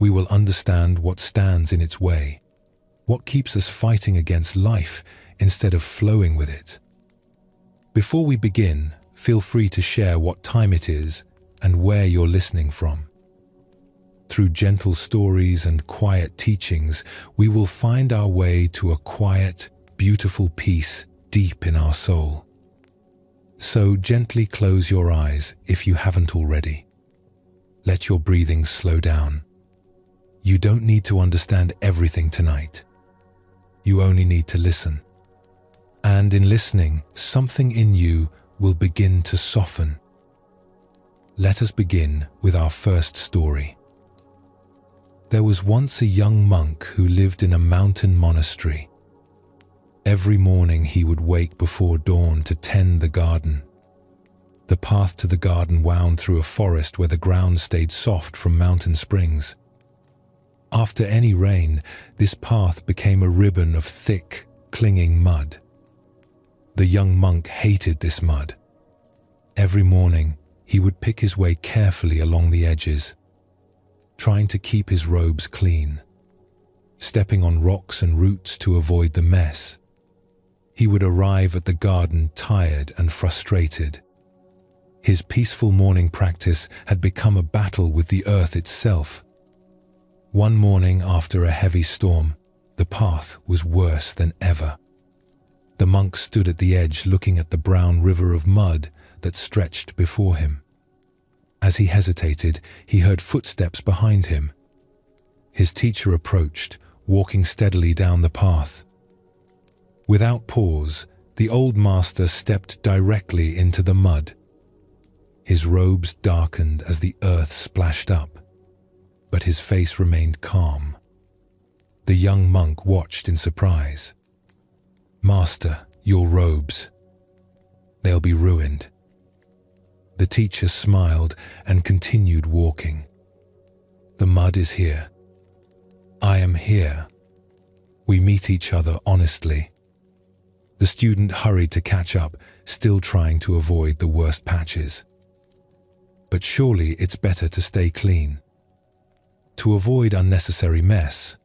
we will understand what stands in its way, what keeps us fighting against life instead of flowing with it. Before we begin, feel free to share what time it is and where you're listening from. Through gentle stories and quiet teachings, we will find our way to a quiet, beautiful peace deep in our soul. So gently close your eyes if you haven't already. Let your breathing slow down. You don't need to understand everything tonight. You only need to listen. And in listening, something in you will begin to soften. Let us begin with our first story. There was once a young monk who lived in a mountain monastery. Every morning he would wake before dawn to tend the garden. The path to the garden wound through a forest where the ground stayed soft from mountain springs. After any rain, this path became a ribbon of thick, clinging mud. The young monk hated this mud. Every morning, he would pick his way carefully along the edges, trying to keep his robes clean, stepping on rocks and roots to avoid the mess. He would arrive at the garden tired and frustrated. His peaceful morning practice had become a battle with the earth itself. One morning after a heavy storm, the path was worse than ever. The monk stood at the edge looking at the brown river of mud that stretched before him. As he hesitated, he heard footsteps behind him. His teacher approached, walking steadily down the path. Without pause, the old master stepped directly into the mud. His robes darkened as the earth splashed up, but his face remained calm. The young monk watched in surprise. "Master, your robes. They'll be ruined." The teacher smiled and continued walking. "The mud is here. I am here. We meet each other honestly." The student hurried to catch up, still trying to avoid the worst patches. "But surely it's better to stay clean. To avoid unnecessary mess."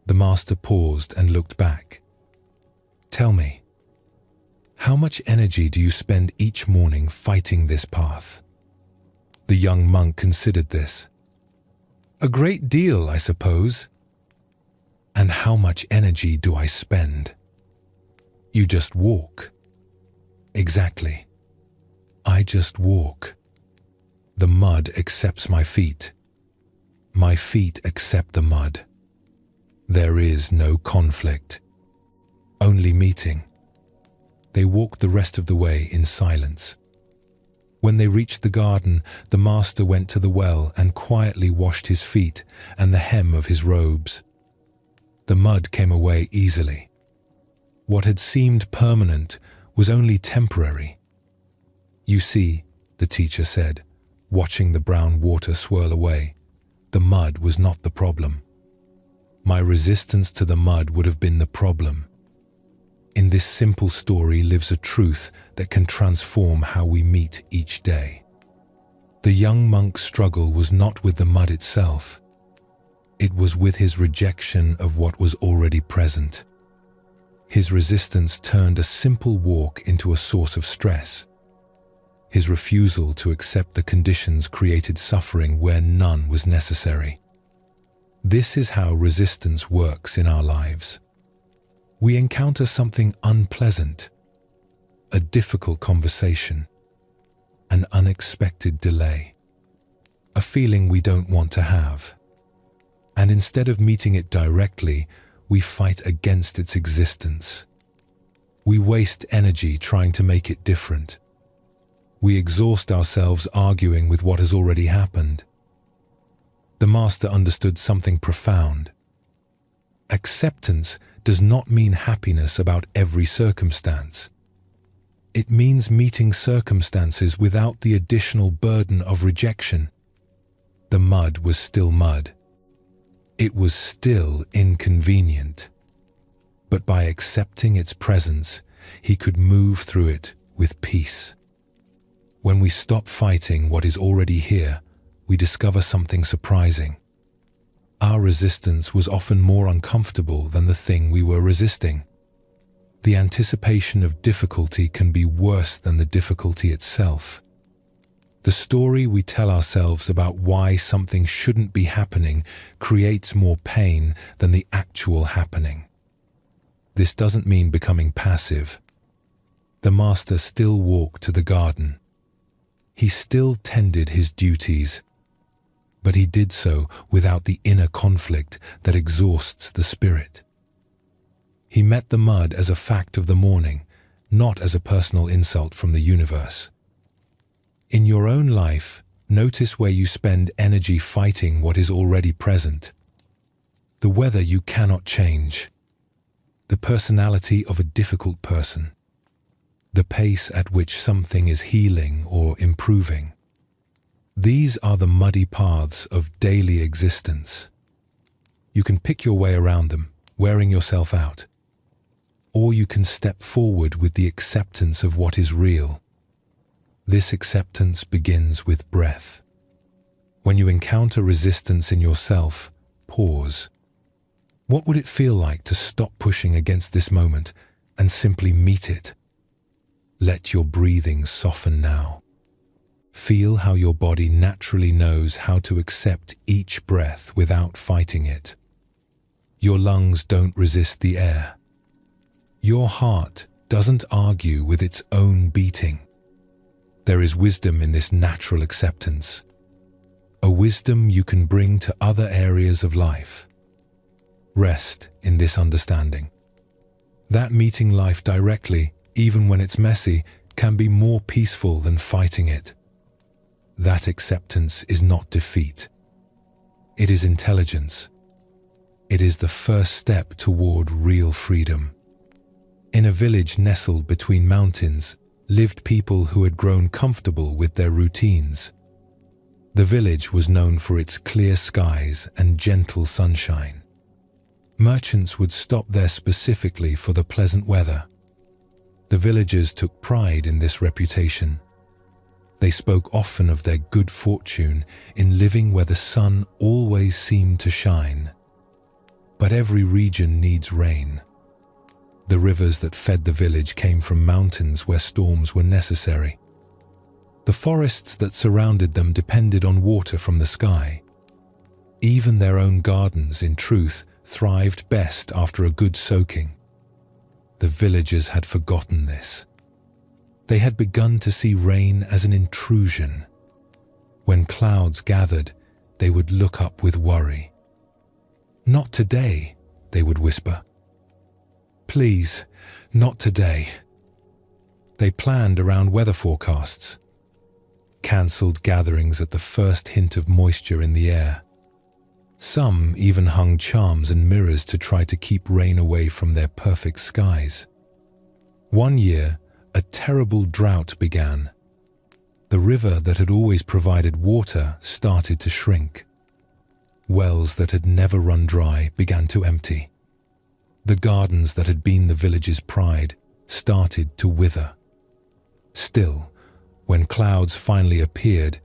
The master paused and looked back. "Tell me, how much energy do you spend each morning fighting this path?" The young monk considered this. "A great deal, I suppose." "And how much energy do I spend?" "You just walk." "Exactly. I just walk. The mud accepts my feet. My feet accept the mud. There is no conflict, only meeting." They walked the rest of the way in silence. When they reached the garden, the master went to the well and quietly washed his feet and the hem of his robes. The mud came away easily. What had seemed permanent was only temporary. "You see," the teacher said, watching the brown water swirl away, "the mud was not the problem. My resistance to the mud would have been the problem." In this simple story lives a truth that can transform how we meet each day. The young monk's struggle was not with the mud itself. It was with his rejection of what was already present. His resistance turned a simple walk into a source of stress. His refusal to accept the conditions created suffering where none was necessary. This is how resistance works in our lives. We encounter something unpleasant, a difficult conversation, an unexpected delay, a feeling we don't want to have. And instead of meeting it directly, we fight against its existence. We waste energy trying to make it different. We exhaust ourselves arguing with what has already happened. The master understood something profound. Acceptance does not mean happiness about every circumstance. It means meeting circumstances without the additional burden of rejection. The mud was still mud. It was still inconvenient. But by accepting its presence, he could move through it with peace. When we stop fighting what is already here, we discover something surprising. our resistance was often more uncomfortable than the thing we were resisting. The anticipation of difficulty can be worse than the difficulty itself. The story we tell ourselves about why something shouldn't be happening creates more pain than the actual happening. This doesn't mean becoming passive. The master still walked to the garden. He still tended his duties, but he did so without the inner conflict that exhausts the spirit. He met the mud as a fact of the morning, not as a personal insult from the universe. In your own life, notice where you spend energy fighting what is already present. The weather you cannot change. The personality of a difficult person. The pace at which something is healing or improving. These are the muddy paths of daily existence. You can pick your way around them, wearing yourself out. Or you can step forward with the acceptance of what is real. This acceptance begins with breath. When you encounter resistance in yourself, pause. What would it feel like to stop pushing against this moment and simply meet it? Let your breathing soften now. Feel how your body naturally knows how to accept each breath without fighting it. Your lungs don't resist the air. Your heart doesn't argue with its own beating. There is wisdom in this natural acceptance, a wisdom you can bring to other areas of life. Rest in this understanding. That meeting life directly, even when it's messy, can be more peaceful than fighting it. That acceptance is not defeat. It is intelligence. It is the first step toward real freedom. In a village nestled between mountains, lived people who had grown comfortable with their routines. The village was known for its clear skies and gentle sunshine. Merchants would stop there specifically for the pleasant weather. The villagers took pride in this reputation. They spoke often of their good fortune in living where the sun always seemed to shine. But every region needs rain. The rivers that fed the village came from mountains where storms were necessary. The forests that surrounded them depended on water from the sky. Even their own gardens, in truth, thrived best after a good soaking. The villagers had forgotten this. They had begun to see rain as an intrusion. When clouds gathered, they would look up with worry. "Not today," they would whisper. "Please, not today." They planned around weather forecasts, cancelled gatherings at the first hint of moisture in the air. Some even hung charms and mirrors to try to keep rain away from their perfect skies. One year, a terrible drought began. The river that had always provided water started to shrink. Wells that had never run dry began to empty. The gardens that had been the village's pride started to wither. Still, when clouds finally appeared,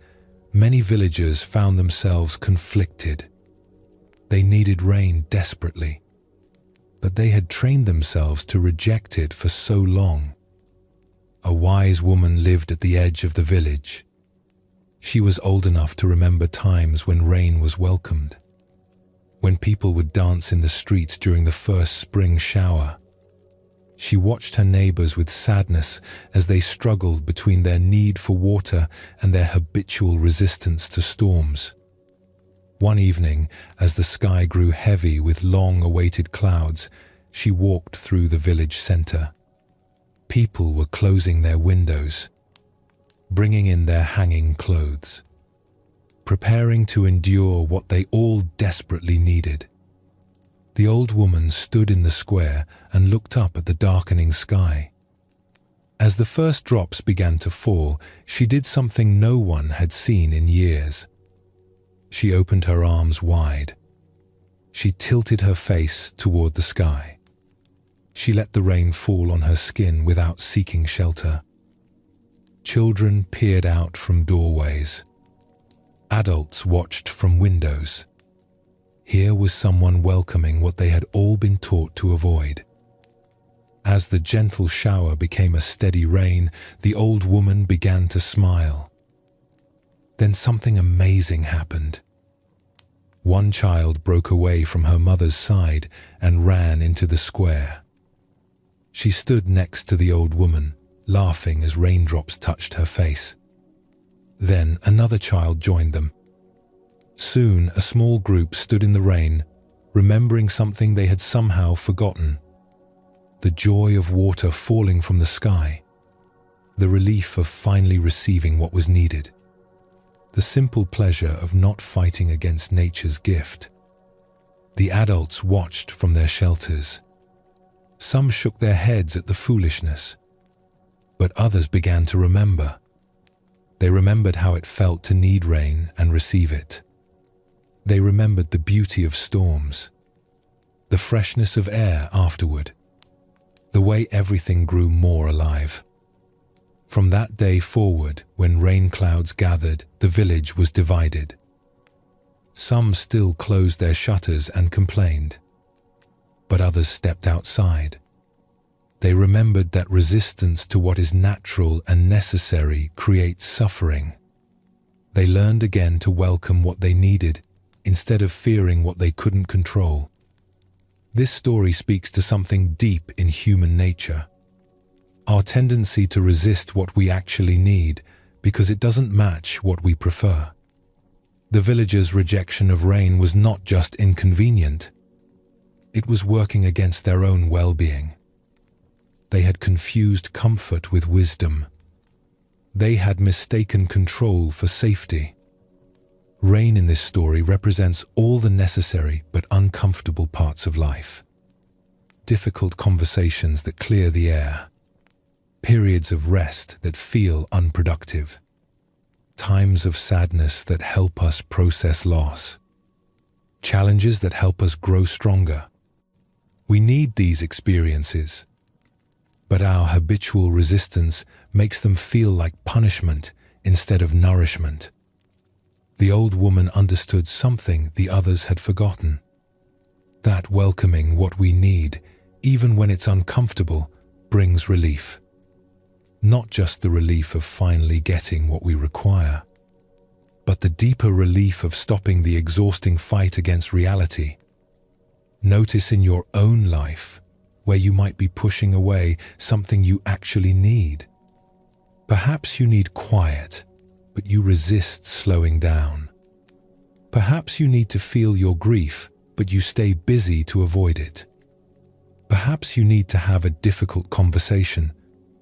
many villagers found themselves conflicted. They needed rain desperately, but they had trained themselves to reject it for so long. A wise woman lived at the edge of the village. She was old enough to remember times when rain was welcomed, when people would dance in the streets during the first spring shower. She watched her neighbors with sadness as they struggled between their need for water and their habitual resistance to storms. One evening, as the sky grew heavy with long-awaited clouds, she walked through the village center. People were closing their windows, bringing in their hanging clothes, preparing to endure what they all desperately needed. The old woman stood in the square and looked up at the darkening sky. As the first drops began to fall, she did something no one had seen in years. She opened her arms wide. She tilted her face toward the sky. She let the rain fall on her skin without seeking shelter. Children peered out from doorways. Adults watched from windows. Here was someone welcoming what they had all been taught to avoid. As the gentle shower became a steady rain, the old woman began to smile. Then something amazing happened. One child broke away from her mother's side and ran into the square. She stood next to the old woman, laughing as raindrops touched her face. Then another child joined them. Soon a small group stood in the rain, remembering something they had somehow forgotten. The joy of water falling from the sky. The relief of finally receiving what was needed. The simple pleasure of not fighting against nature's gift. The adults watched from their shelters. Some shook their heads at the foolishness, but others began to remember. They remembered how it felt to need rain and receive it. They remembered the beauty of storms, the freshness of air afterward, the way everything grew more alive. From that day forward, when rain clouds gathered, the village was divided. Some still closed their shutters and complained, but others stepped outside. They remembered that resistance to what is natural and necessary creates suffering. They learned again to welcome what they needed instead of fearing what they couldn't control. This story speaks to something deep in human nature. Our tendency to resist what we actually need because it doesn't match what we prefer. The villagers' rejection of rain was not just inconvenient. It was working against their own well-being. They had confused comfort with wisdom. They had mistaken control for safety. Rain in this story represents all the necessary but uncomfortable parts of life. Difficult conversations that clear the air. Periods of rest that feel unproductive. Times of sadness that help us process loss. Challenges that help us grow stronger. We need these experiences, but our habitual resistance makes them feel like punishment instead of nourishment. The old woman understood something the others had forgotten. That welcoming what we need, even when it's uncomfortable, brings relief. Not just the relief of finally getting what we require, but the deeper relief of stopping the exhausting fight against reality. Notice in your own life where you might be pushing away something you actually need. Perhaps you need quiet, but you resist slowing down. Perhaps you need to feel your grief, but you stay busy to avoid it. Perhaps you need to have a difficult conversation,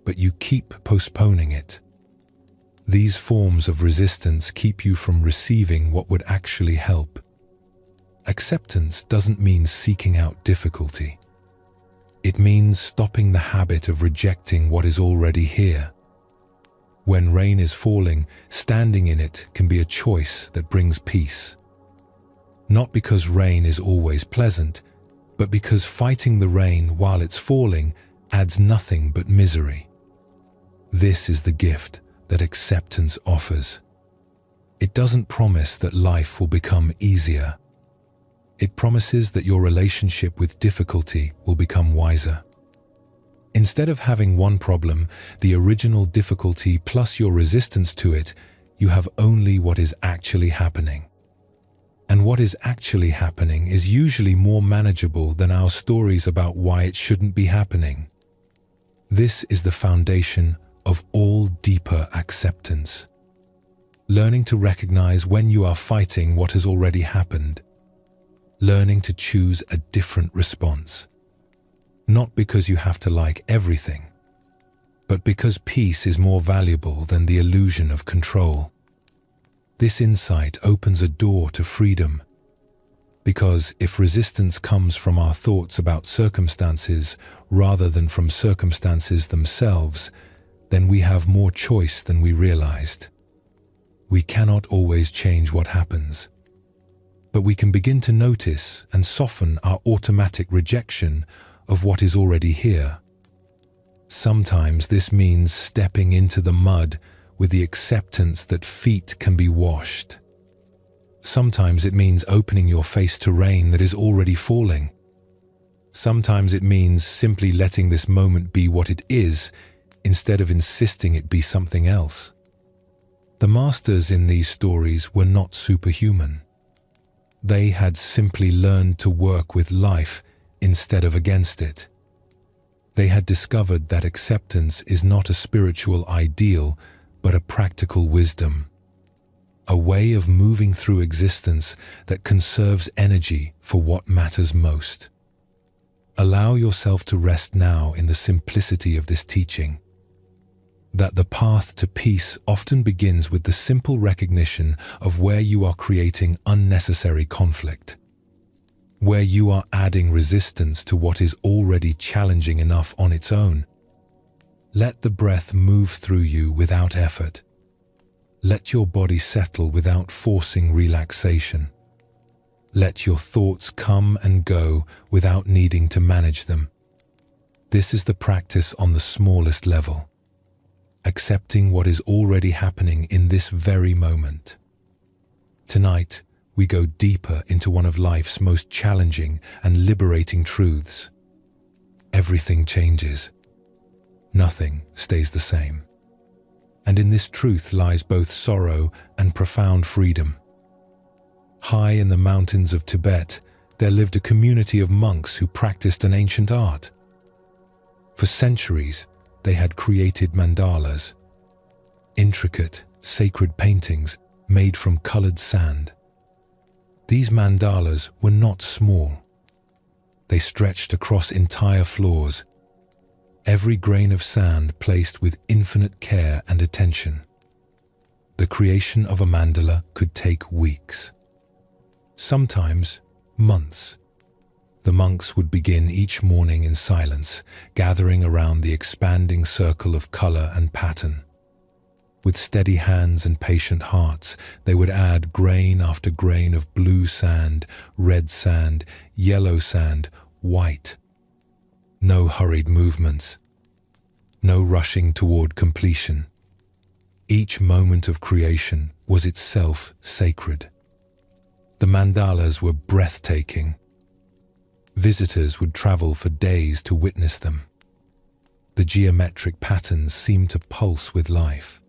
but you keep postponing it. These forms of resistance keep you from receiving what would actually help. Acceptance doesn't mean seeking out difficulty. It means stopping the habit of rejecting what is already here. When rain is falling, standing in it can be a choice that brings peace. Not because rain is always pleasant, but because fighting the rain while it's falling adds nothing but misery. This is the gift that acceptance offers. It doesn't promise that life will become easier. It promises that your relationship with difficulty will become wiser. Instead of having one problem, the original difficulty plus your resistance to it, you have only what is actually happening. And what is actually happening is usually more manageable than our stories about why it shouldn't be happening. This is the foundation of all deeper acceptance. Learning to recognize when you are fighting what has already happened. Learning to choose a different response. Not because you have to like everything, but because peace is more valuable than the illusion of control. This insight opens a door to freedom. Because if resistance comes from our thoughts about circumstances rather than from circumstances themselves, then we have more choice than we realized. We cannot always change what happens, but we can begin to notice and soften our automatic rejection of what is already here. Sometimes this means stepping into the mud with the acceptance that feet can be washed. Sometimes it means opening your face to rain that is already falling. Sometimes it means simply letting this moment be what it is, instead of insisting it be something else. The masters in these stories were not superhuman. They had simply learned to work with life instead of against it. They had discovered that acceptance is not a spiritual ideal, but a practical wisdom. A way of moving through existence that conserves energy for what matters most. Allow yourself to rest now in the simplicity of this teaching. That the path to peace often begins with the simple recognition of where you are creating unnecessary conflict. Where you are adding resistance to what is already challenging enough on its own. Let the breath move through you without effort. Let your body settle without forcing relaxation. Let your thoughts come and go without needing to manage them. This is the practice on the smallest level. Accepting what is already happening in this very moment. Tonight, we go deeper into one of life's most challenging and liberating truths. Everything changes. Nothing stays the same. And in this truth lies both sorrow and profound freedom. High in the mountains of Tibet, there lived a community of monks who practiced an ancient art. For centuries, they had created mandalas, intricate, sacred paintings made from colored sand. These mandalas were not small. They stretched across entire floors, every grain of sand placed with infinite care and attention. The creation of a mandala could take weeks. Sometimes months. The monks would begin each morning in silence, gathering around the expanding circle of color and pattern. With steady hands and patient hearts, they would add grain after grain of blue sand, red sand, yellow sand, white. No hurried movements. No rushing toward completion. Each moment of creation was itself sacred. The mandalas were breathtaking. Visitors would travel for days to witness them. The geometric patterns seemed to pulse with life.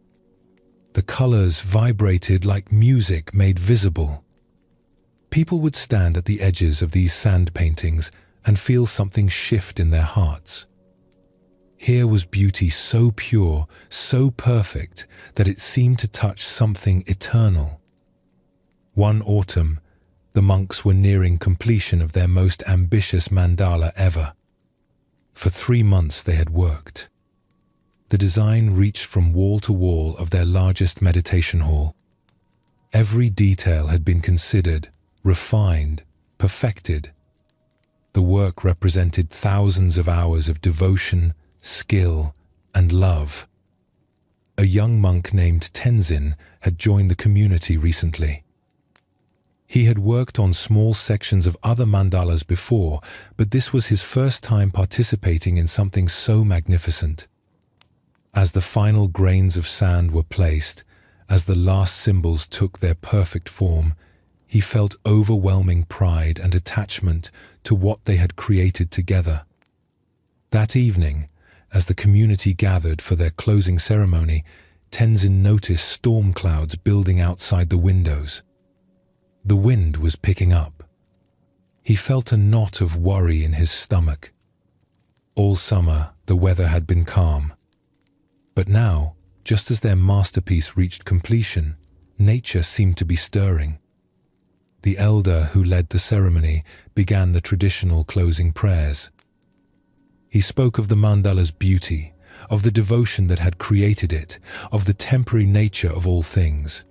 The colors vibrated like music made visible. People would stand at the edges of these sand paintings and feel something shift in their hearts. Here was beauty so pure, so perfect, that it seemed to touch something eternal. One autumn, the monks were nearing completion of their most ambitious mandala ever. For 3 months they had worked. The design reached from wall to wall of their largest meditation hall. Every detail had been considered, refined, perfected. The work represented thousands of hours of devotion, skill, and love. A young monk named Tenzin had joined the community recently. He had worked on small sections of other mandalas before, but this was his first time participating in something so magnificent. As the final grains of sand were placed, as the last symbols took their perfect form, he felt overwhelming pride and attachment to what they had created together. That evening, as the community gathered for their closing ceremony, Tenzin noticed storm clouds building outside the windows. The wind was picking up. He felt a knot of worry in his stomach. All summer, the weather had been calm. But now, just as their masterpiece reached completion, nature seemed to be stirring. The elder who led the ceremony began the traditional closing prayers. He spoke of the mandala's beauty, of the devotion that had created it, of the temporary nature of all things.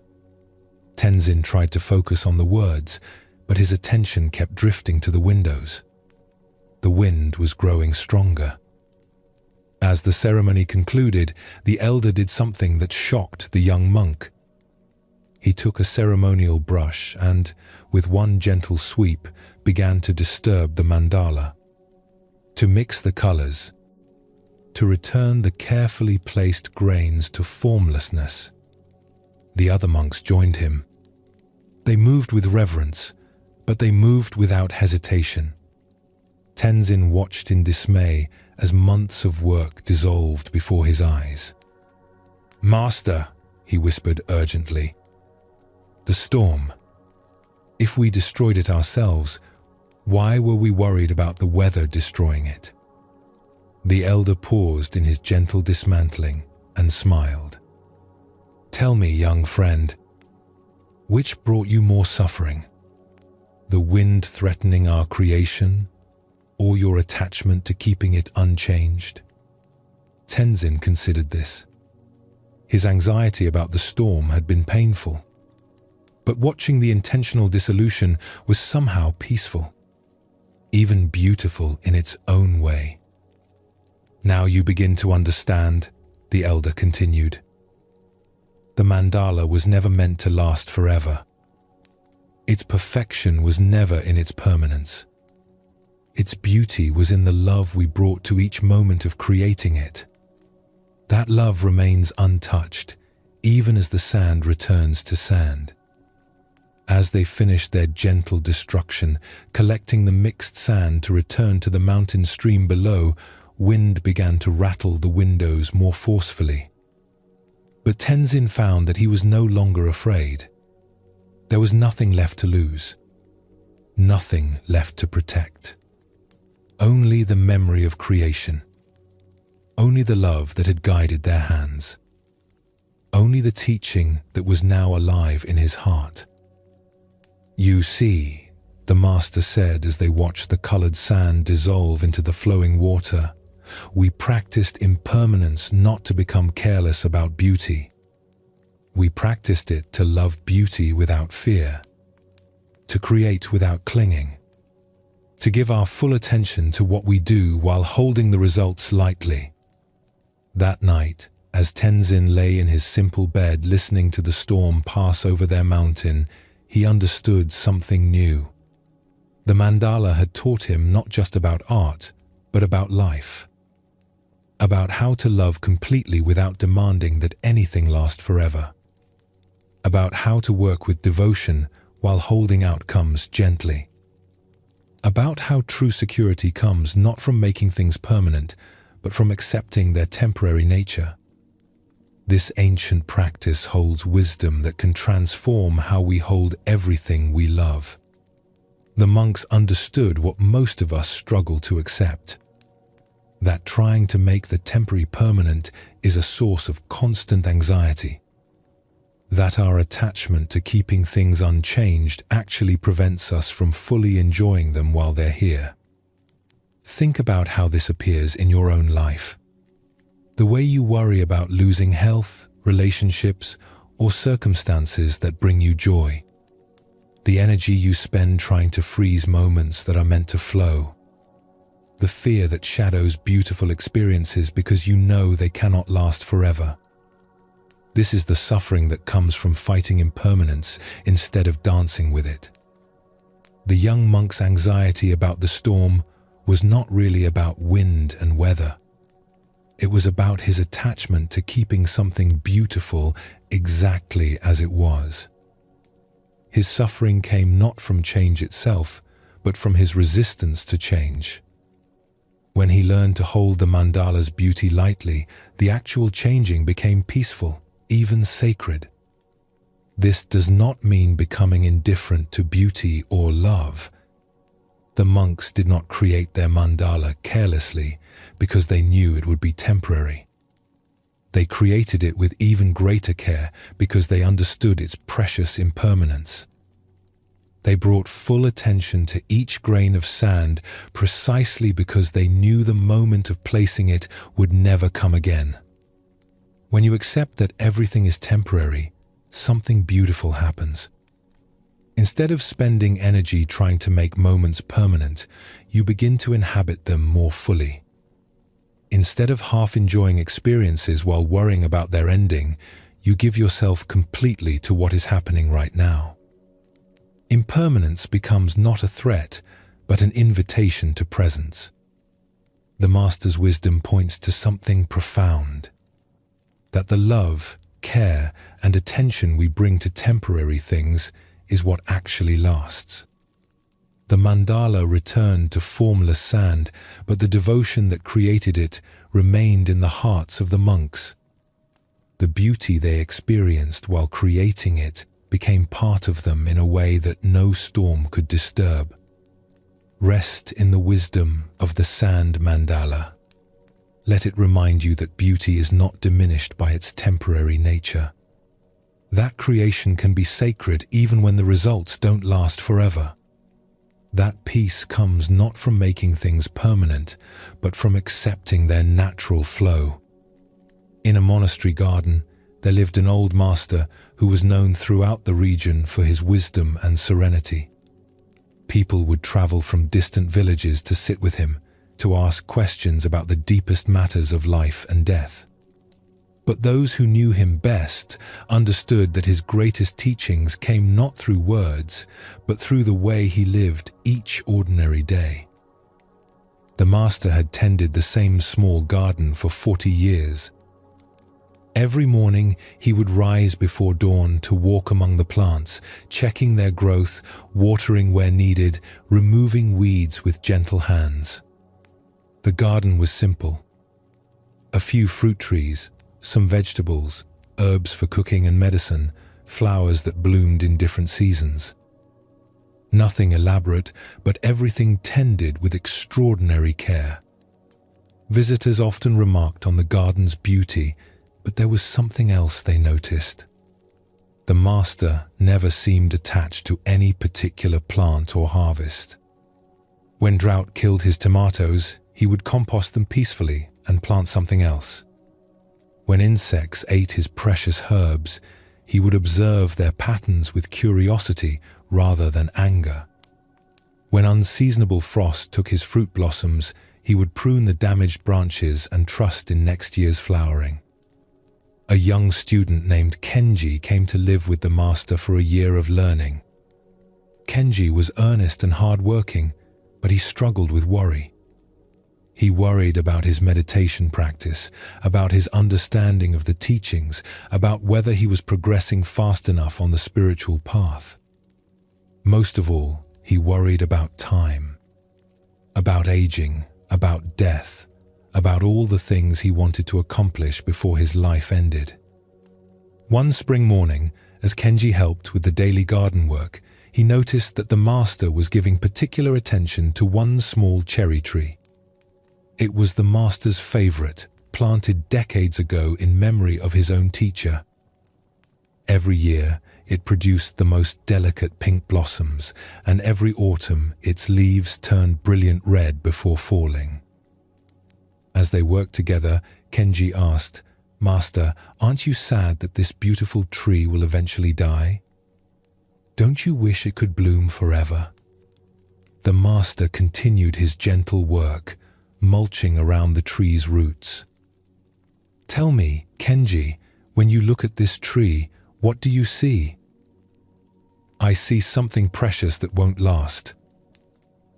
Tenzin tried to focus on the words, but his attention kept drifting to the windows. The wind was growing stronger. As the ceremony concluded, the elder did something that shocked the young monk. He took a ceremonial brush and, with one gentle sweep, began to disturb the mandala, to mix the colors, to return the carefully placed grains to formlessness. The other monks joined him. They moved with reverence, but they moved without hesitation. Tenzin watched in dismay as months of work dissolved before his eyes. "Master," he whispered urgently, "the storm. If we destroyed it ourselves, why were we worried about the weather destroying it?" The elder paused in his gentle dismantling and smiled. "Tell me, young friend, which brought you more suffering? The wind threatening our creation, or your attachment to keeping it unchanged?" Tenzin considered this. His anxiety about the storm had been painful, but watching the intentional dissolution was somehow peaceful, even beautiful in its own way. "Now you begin to understand," the elder continued. "The mandala was never meant to last forever. Its perfection was never in its permanence. Its beauty was in the love we brought to each moment of creating it. That love remains untouched, even as the sand returns to sand." As they finished their gentle destruction, collecting the mixed sand to return to the mountain stream below, wind began to rattle the windows more forcefully. But Tenzin found that he was no longer afraid. There was nothing left to lose, nothing left to protect. Only the memory of creation. Only the love that had guided their hands. Only the teaching that was now alive in his heart. "You see," the master said as they watched the colored sand dissolve into the flowing water, "we practiced impermanence not to become careless about beauty. We practiced it to love beauty without fear, to create without clinging, to give our full attention to what we do while holding the results lightly." That night, as Tenzin lay in his simple bed listening to the storm pass over their mountain, he understood something new. The mandala had taught him not just about art, but about life. About how to love completely without demanding that anything last forever. About how to work with devotion while holding outcomes gently. About how true security comes not from making things permanent, but from accepting their temporary nature. This ancient practice holds wisdom that can transform how we hold everything we love. The monks understood what most of us struggle to accept. That trying to make the temporary permanent is a source of constant anxiety. That our attachment to keeping things unchanged actually prevents us from fully enjoying them while they're here. Think about how this appears in your own life. The way you worry about losing health, relationships, or circumstances that bring you joy. The energy you spend trying to freeze moments that are meant to flow. The fear that shadows beautiful experiences because you know they cannot last forever. This is the suffering that comes from fighting impermanence instead of dancing with it. The young monk's anxiety about the storm was not really about wind and weather. It was about his attachment to keeping something beautiful exactly as it was. His suffering came not from change itself, but from his resistance to change. When he learned to hold the mandala's beauty lightly, the actual changing became peaceful, even sacred. This does not mean becoming indifferent to beauty or love. The monks did not create their mandala carelessly because they knew it would be temporary. They created it with even greater care because they understood its precious impermanence. They brought full attention to each grain of sand precisely because they knew the moment of placing it would never come again. When you accept that everything is temporary, something beautiful happens. Instead of spending energy trying to make moments permanent, you begin to inhabit them more fully. Instead of half enjoying experiences while worrying about their ending, you give yourself completely to what is happening right now. Impermanence becomes not a threat, but an invitation to presence. The Master's wisdom points to something profound. That the love, care, and attention we bring to temporary things is what actually lasts. The mandala returned to formless sand, but the devotion that created it remained in the hearts of the monks. The beauty they experienced while creating it became part of them in a way that no storm could disturb. Rest in the wisdom of the sand mandala. Let it remind you that beauty is not diminished by its temporary nature. That creation can be sacred even when the results don't last forever. That peace comes not from making things permanent, but from accepting their natural flow. In a monastery garden, there lived an old master who was known throughout the region for his wisdom and serenity. People would travel from distant villages to sit with him, to ask questions about the deepest matters of life and death. But those who knew him best understood that his greatest teachings came not through words, but through the way he lived each ordinary day. The master had tended the same small garden for 40 years. Every morning he would rise before dawn to walk among the plants, checking their growth, watering where needed, removing weeds with gentle hands. The garden was simple. A few fruit trees, some vegetables, herbs for cooking and medicine, flowers that bloomed in different seasons. Nothing elaborate, but everything tended with extraordinary care. Visitors often remarked on the garden's beauty, but there was something else they noticed. The master never seemed attached to any particular plant or harvest. When drought killed his tomatoes, he would compost them peacefully and plant something else. When insects ate his precious herbs, he would observe their patterns with curiosity rather than anger. When unseasonable frost took his fruit blossoms, he would prune the damaged branches and trust in next year's flowering. A young student named Kenji came to live with the master for a year of learning. Kenji was earnest and hard-working, but he struggled with worry. He worried about his meditation practice, about his understanding of the teachings, about whether he was progressing fast enough on the spiritual path. Most of all, he worried about time, about aging, about death, about all the things he wanted to accomplish before his life ended. One spring morning, as Kenji helped with the daily garden work, he noticed that the master was giving particular attention to one small cherry tree. It was the master's favorite, planted decades ago in memory of his own teacher. Every year, it produced the most delicate pink blossoms, and every autumn, its leaves turned brilliant red before falling. As they worked together, Kenji asked, "Master, aren't you sad that this beautiful tree will eventually die? Don't you wish it could bloom forever?" The master continued his gentle work, mulching around the tree's roots. "Tell me, Kenji, when you look at this tree, what do you see?" "I see something precious that won't last.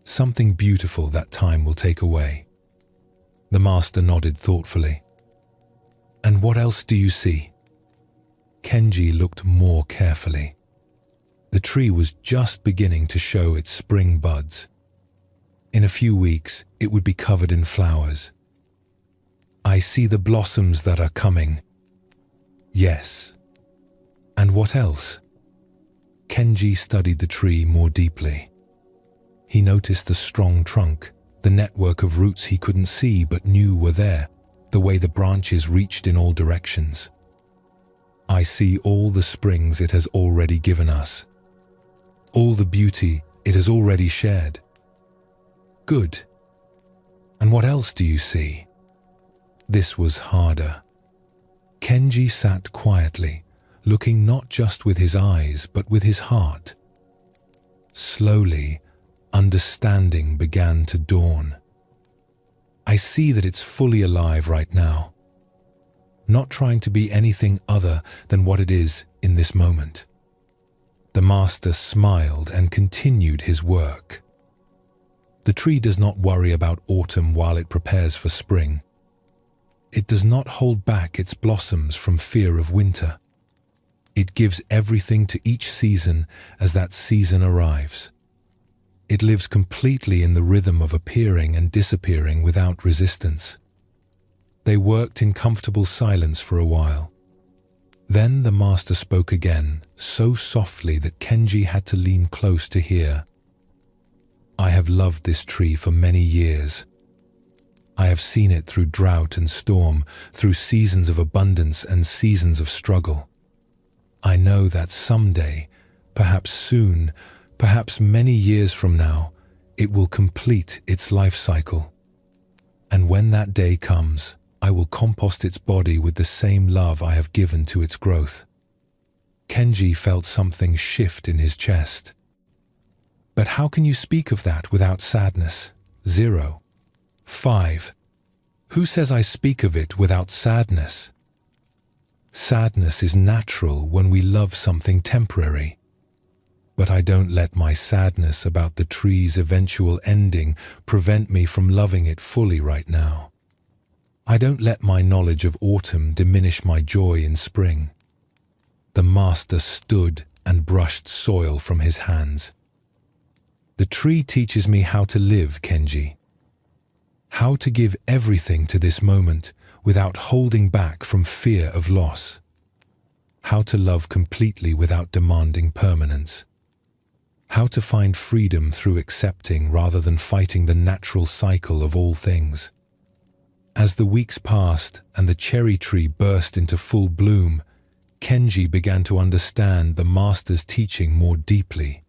Something beautiful that time will take away." The master nodded thoughtfully. "And what else do you see?" Kenji looked more carefully. The tree was just beginning to show its spring buds. In a few weeks, it would be covered in flowers. "I see the blossoms that are coming." "Yes. And what else?" Kenji studied the tree more deeply. He noticed the strong trunk, the network of roots he couldn't see but knew were there, the way the branches reached in all directions. "I see all the springs it has already given us. All the beauty it has already shared." "Good. And what else do you see?" This was harder. Kenji sat quietly, looking not just with his eyes but with his heart. Slowly, understanding began to dawn. "I see that it's fully alive right now, not trying to be anything other than what it is in this moment." The master smiled and continued his work. The tree does not worry about autumn while it prepares for spring. It does not hold back its blossoms from fear of winter. It gives everything to each season as that season arrives. It lives completely in the rhythm of appearing and disappearing without resistance. They worked in comfortable silence for a while. Then the master spoke again, so softly that Kenji had to lean close to hear. I have loved this tree for many years. I have seen it through drought and storm, through seasons of abundance and seasons of struggle. I know that someday, perhaps soon, perhaps many years from now, it will complete its life cycle. And when that day comes, I will compost its body with the same love I have given to its growth. Kenji felt something shift in his chest. But how can you speak of that without sadness? 0. 5. Who says I speak of it without sadness? Sadness is natural when we love something temporary. But I don't let my sadness about the tree's eventual ending prevent me from loving it fully right now. I don't let my knowledge of autumn diminish my joy in spring. The master stood and brushed soil from his hands. The tree teaches me how to live, Kenji. How to give everything to this moment without holding back from fear of loss. How to love completely without demanding permanence. How to find freedom through accepting rather than fighting the natural cycle of all things. As the weeks passed and the cherry tree burst into full bloom, Kenji began to understand the master's teaching more deeply.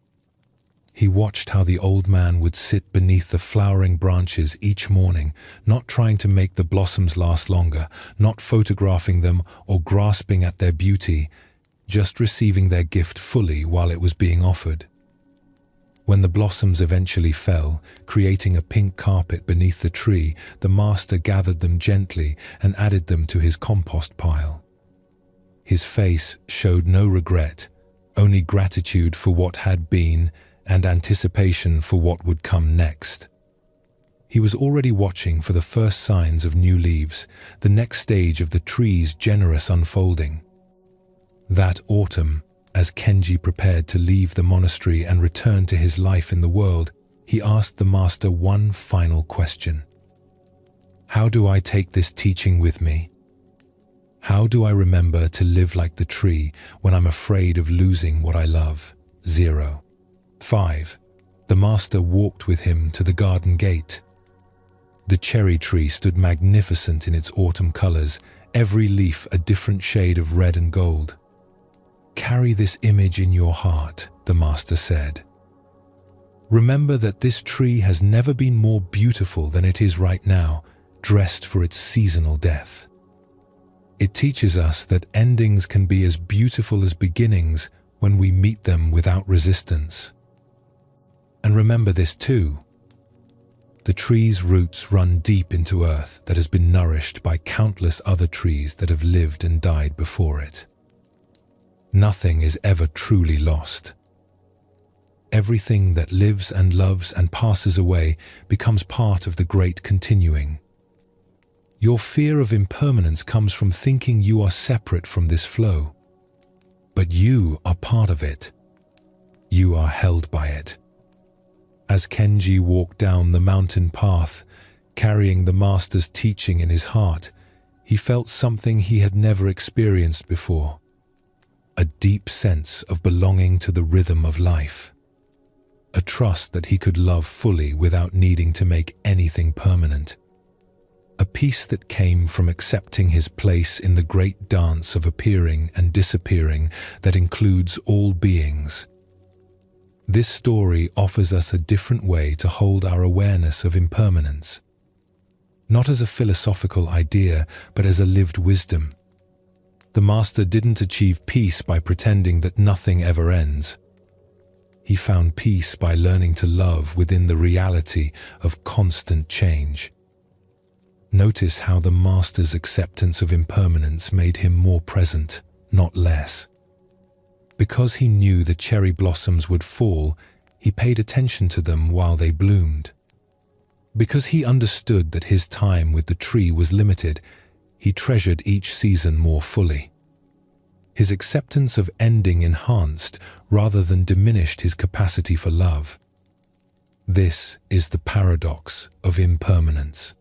He watched how the old man would sit beneath the flowering branches each morning, not trying to make the blossoms last longer, not photographing them or grasping at their beauty, just receiving their gift fully while it was being offered. When the blossoms eventually fell, creating a pink carpet beneath the tree, the master gathered them gently and added them to his compost pile. His face showed no regret, only gratitude for what had been and anticipation for what would come next. He was already watching for the first signs of new leaves, the next stage of the tree's generous unfolding. That autumn, as Kenji prepared to leave the monastery and return to his life in the world, he asked the master one final question. How do I take this teaching with me? How do I remember to live like the tree when I'm afraid of losing what I love? 0. 5. The master walked with him to the garden gate. The cherry tree stood magnificent in its autumn colors, every leaf a different shade of red and gold. Carry this image in your heart, the master said. Remember that this tree has never been more beautiful than it is right now, dressed for its seasonal death. It teaches us that endings can be as beautiful as beginnings when we meet them without resistance. And remember this too. The tree's roots run deep into earth that has been nourished by countless other trees that have lived and died before it. Nothing is ever truly lost. Everything that lives and loves and passes away becomes part of the great continuing. Your fear of impermanence comes from thinking you are separate from this flow. But you are part of it. You are held by it. As Kenji walked down the mountain path, carrying the master's teaching in his heart, he felt something he had never experienced before. A deep sense of belonging to the rhythm of life. A trust that he could love fully without needing to make anything permanent. A peace that came from accepting his place in the great dance of appearing and disappearing that includes all beings. This story offers us a different way to hold our awareness of impermanence. Not as a philosophical idea, but as a lived wisdom. The master didn't achieve peace by pretending that nothing ever ends. He found peace by learning to love within the reality of constant change. Notice how the master's acceptance of impermanence made him more present, not less. Because he knew the cherry blossoms would fall, he paid attention to them while they bloomed. Because he understood that his time with the tree was limited, he treasured each season more fully. His acceptance of ending enhanced rather than diminished his capacity for love. This is the paradox of impermanence.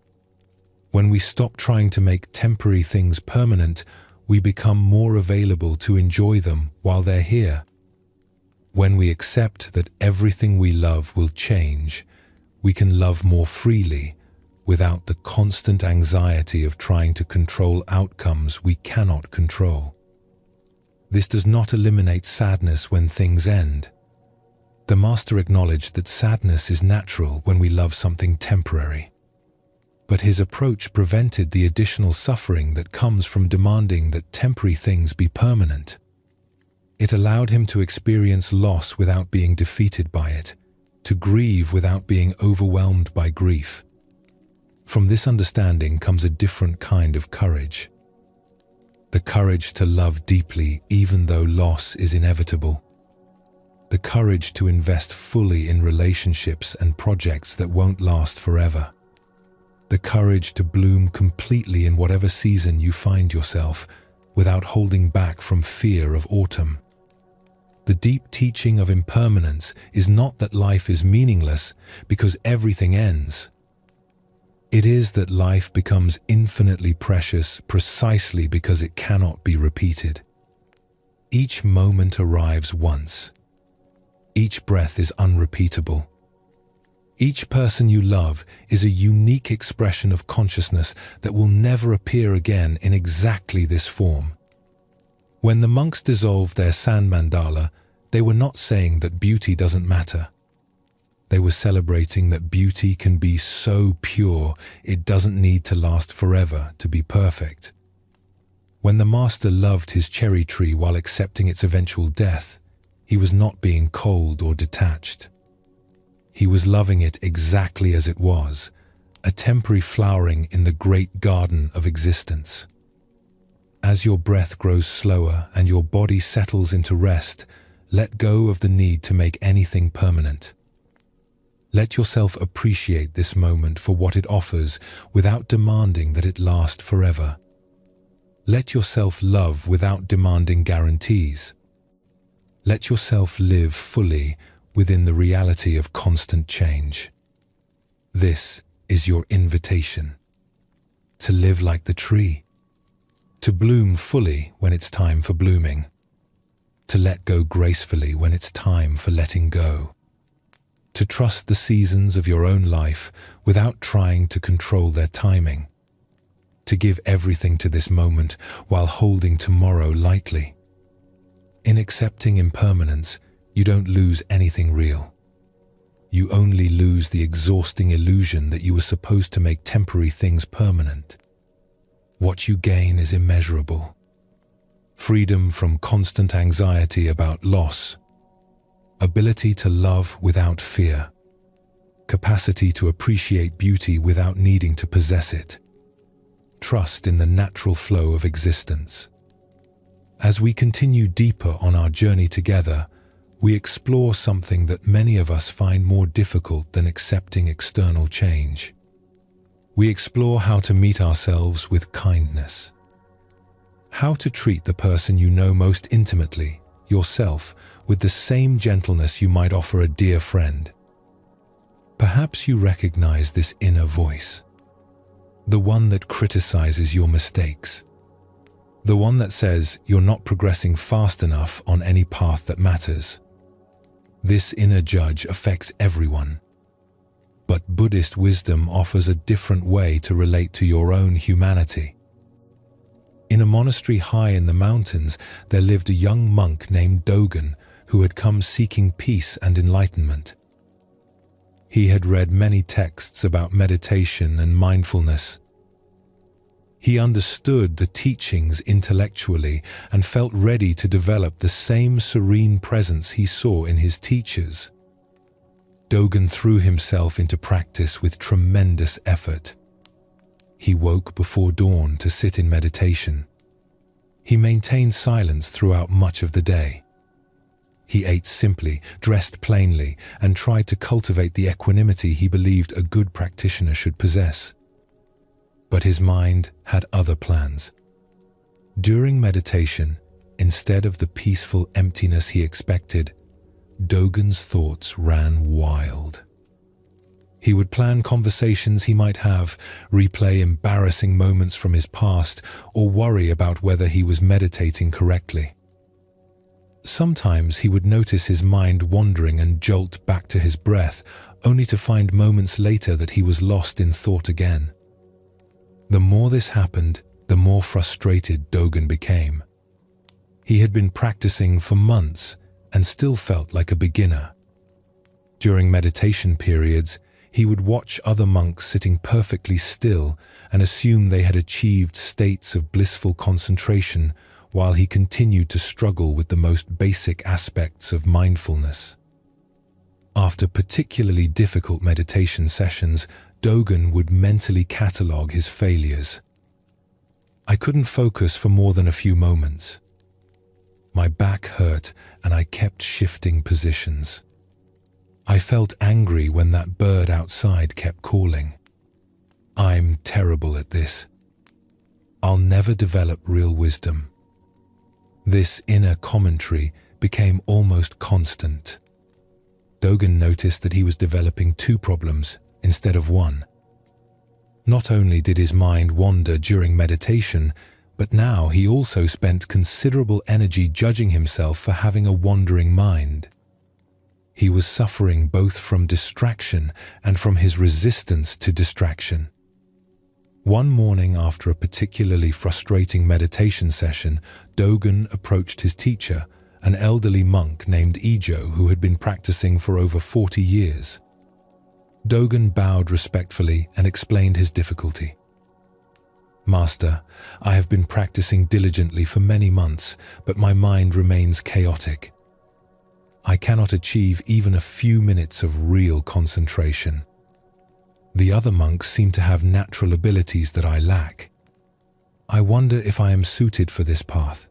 When we stop trying to make temporary things permanent, we become more available to enjoy them while they're here. When we accept that everything we love will change, we can love more freely without the constant anxiety of trying to control outcomes we cannot control. This does not eliminate sadness when things end. The Master acknowledged that sadness is natural when we love something temporary. But his approach prevented the additional suffering that comes from demanding that temporary things be permanent. It allowed him to experience loss without being defeated by it, to grieve without being overwhelmed by grief. From this understanding comes a different kind of courage. The courage to love deeply even though loss is inevitable. The courage to invest fully in relationships and projects that won't last forever. The courage to bloom completely in whatever season you find yourself, without holding back from fear of autumn. The deep teaching of impermanence is not that life is meaningless because everything ends. It is that life becomes infinitely precious precisely because it cannot be repeated. Each moment arrives once. Each breath is unrepeatable. Each person you love is a unique expression of consciousness that will never appear again in exactly this form. When the monks dissolved their sand mandala, they were not saying that beauty doesn't matter. They were celebrating that beauty can be so pure it doesn't need to last forever to be perfect. When the Master loved his cherry tree while accepting its eventual death, he was not being cold or detached. He was loving it exactly as it was, a temporary flowering in the great garden of existence. As your breath grows slower and your body settles into rest, let go of the need to make anything permanent. Let yourself appreciate this moment for what it offers without demanding that it last forever. Let yourself love without demanding guarantees. Let yourself live fully within the reality of constant change. This is your invitation. To live like the tree. To bloom fully when it's time for blooming. To let go gracefully when it's time for letting go. To trust the seasons of your own life without trying to control their timing. To give everything to this moment while holding tomorrow lightly. In accepting impermanence, you don't lose anything real. You only lose the exhausting illusion that you were supposed to make temporary things permanent. What you gain is immeasurable. Freedom from constant anxiety about loss. Ability to love without fear. Capacity to appreciate beauty without needing to possess it. Trust in the natural flow of existence. As we continue deeper on our journey together, we explore something that many of us find more difficult than accepting external change. We explore how to meet ourselves with kindness. How to treat the person you know most intimately, yourself, with the same gentleness you might offer a dear friend. Perhaps you recognize this inner voice. The one that criticizes your mistakes. The one that says you're not progressing fast enough on any path that matters. This inner judge affects everyone. But Buddhist wisdom offers a different way to relate to your own humanity. In a monastery high in the mountains, there lived a young monk named Dogen who had come seeking peace and enlightenment. He had read many texts about meditation and mindfulness. He understood the teachings intellectually and felt ready to develop the same serene presence he saw in his teachers. Dogen threw himself into practice with tremendous effort. He woke before dawn to sit in meditation. He maintained silence throughout much of the day. He ate simply, dressed plainly, and tried to cultivate the equanimity he believed a good practitioner should possess. But his mind had other plans. During meditation, Instead of the peaceful emptiness he expected, Dogen's thoughts ran wild. He would plan conversations he might have, replay embarrassing moments from his past, or worry about whether he was meditating correctly. Sometimes he would notice his mind wandering and jolt back to his breath, only to find moments later that he was lost in thought again. The more this happened, the more frustrated Dogen became. He had been practicing for months and still felt like a beginner. During meditation periods, he would watch other monks sitting perfectly still and assume they had achieved states of blissful concentration, while he continued to struggle with the most basic aspects of mindfulness. After particularly difficult meditation sessions, Dogen would mentally catalogue his failures. I couldn't focus for more than a few moments. My back hurt and I kept shifting positions. I felt angry when that bird outside kept calling. I'm terrible at this. I'll never develop real wisdom. This inner commentary became almost constant. Dogen noticed that he was developing two problems instead of one. Not only did his mind wander during meditation, but now he also spent considerable energy judging himself for having a wandering mind. He was suffering both from distraction and from his resistance to distraction. One morning after a particularly frustrating meditation session, Dogen approached his teacher, an elderly monk named Ijo who had been practicing for over 40 years. Dogen bowed respectfully and explained his difficulty. Master, I have been practicing diligently for many months, but my mind remains chaotic. I cannot achieve even a few minutes of real concentration. The other monks seem to have natural abilities that I lack. I wonder if I am suited for this path.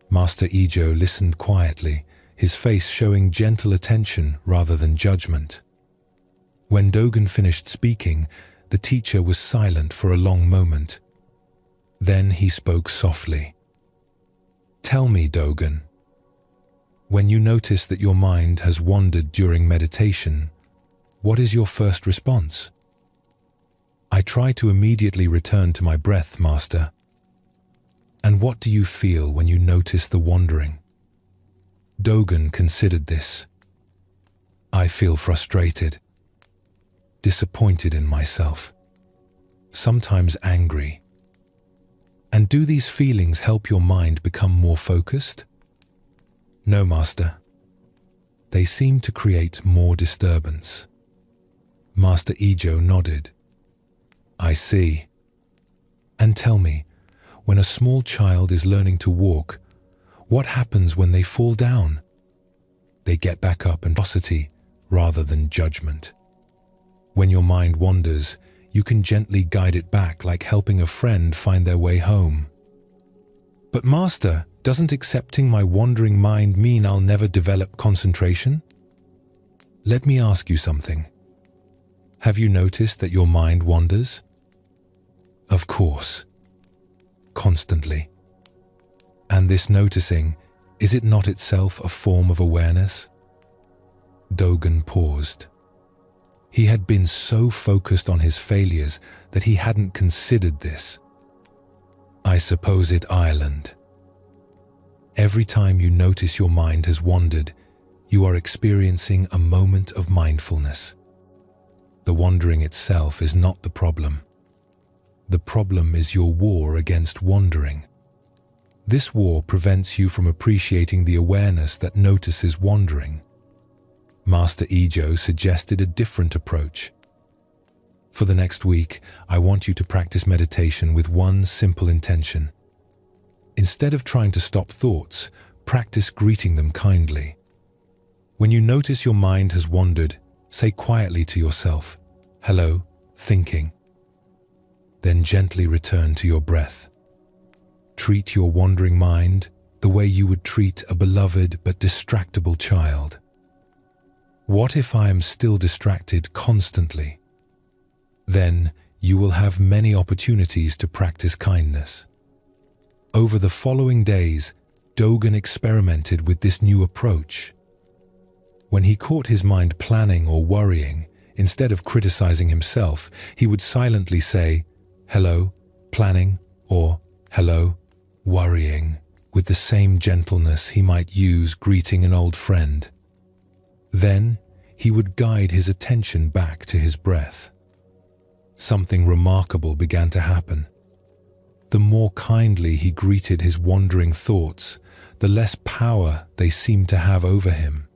Master Ijo listened quietly, his face showing gentle attention rather than judgment. When Dogen finished speaking, the teacher was silent for a long moment. Then he spoke softly. Tell me, Dogen, when you notice that your mind has wandered during meditation, what is your first response? I try to immediately return to my breath, Master. And what do you feel when you notice the wandering? Dogen considered this. I feel frustrated, disappointed in myself, sometimes angry. And do these feelings help your mind become more focused? No, Master. They seem to create more disturbance. Master Ijo nodded. I see. And tell me, when a small child is learning to walk, what happens when they fall down? They get back up in curiosity rather than judgment. When your mind wanders, you can gently guide it back like helping a friend find their way home. But Master, doesn't accepting my wandering mind mean I'll never develop concentration? Let me ask you something. Have you noticed that your mind wanders? Of course. Constantly. And this noticing, is it not itself a form of awareness? Dogen paused. He had been so focused on his failures that he hadn't considered this. I suppose it, Ireland. Every time you notice your mind has wandered, you are experiencing a moment of mindfulness. The wandering itself is not the problem. The problem is your war against wandering. This war prevents you from appreciating the awareness that notices wandering. Master Ijo suggested a different approach. For the next week, I want you to practice meditation with one simple intention. Instead of trying to stop thoughts, practice greeting them kindly. When you notice your mind has wandered, say quietly to yourself, "Hello, thinking." Then gently return to your breath. Treat your wandering mind the way you would treat a beloved but distractible child. What if I am still distracted constantly? Then you will have many opportunities to practice kindness. Over the following days, Dogen experimented with this new approach. When he caught his mind planning or worrying, instead of criticizing himself, he would silently say, "Hello, planning," or "Hello, worrying," with the same gentleness he might use greeting an old friend. Then, he would guide his attention back to his breath. Something remarkable began to happen. The more kindly he greeted his wandering thoughts, the less power they seemed to have over him.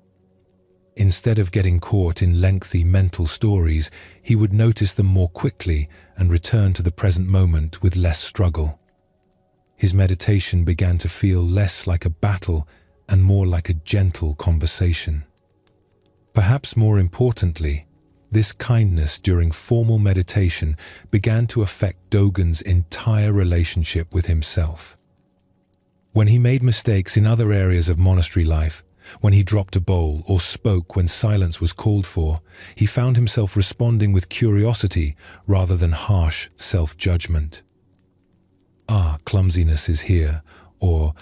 Instead of getting caught in lengthy mental stories, he would notice them more quickly and return to the present moment with less struggle. His meditation began to feel less like a battle and more like a gentle conversation. Perhaps more importantly, this kindness during formal meditation began to affect Dogen's entire relationship with himself. When he made mistakes in other areas of monastery life, when he dropped a bowl or spoke when silence was called for, he found himself responding with curiosity rather than harsh self-judgment. Clumsiness is here, or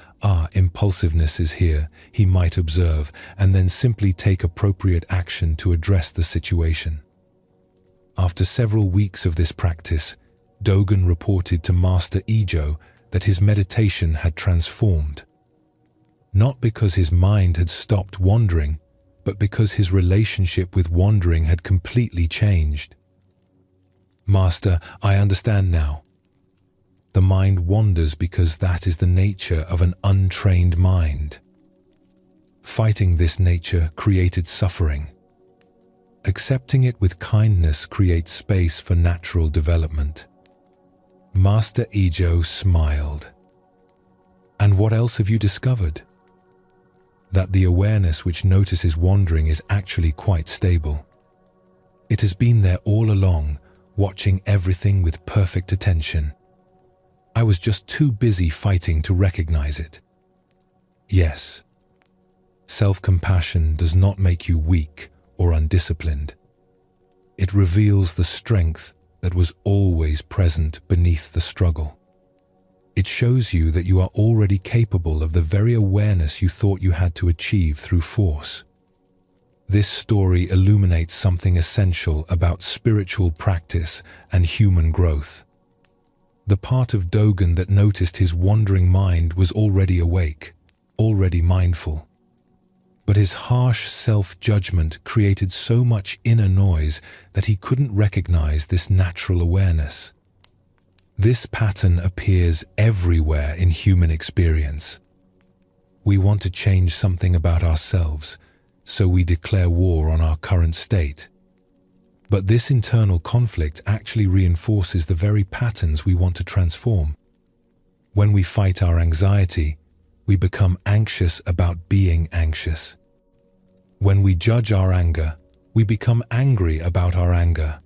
impulsiveness is here, he might observe, and then simply take appropriate action to address the situation. After several weeks of this practice, Dogen reported to Master Ijo that his meditation had transformed. Not because his mind had stopped wandering, but because his relationship with wandering had completely changed. "Master, I understand now. The mind wanders because that is the nature of an untrained mind. Fighting this nature created suffering. Accepting it with kindness creates space for natural development." Master Ijo smiled. "And what else have you discovered?" "That the awareness which notices wandering is actually quite stable. It has been there all along, watching everything with perfect attention. I was just too busy fighting to recognize it." Yes, self-compassion does not make you weak or undisciplined. It reveals the strength that was always present beneath the struggle. It shows you that you are already capable of the very awareness you thought you had to achieve through force. This story illuminates something essential about spiritual practice and human growth. The part of Dogen that noticed his wandering mind was already awake, already mindful. But his harsh self-judgment created so much inner noise that he couldn't recognize this natural awareness. This pattern appears everywhere in human experience. We want to change something about ourselves, so we declare war on our current state. But this internal conflict actually reinforces the very patterns we want to transform. When we fight our anxiety, we become anxious about being anxious. When we judge our anger, we become angry about our anger.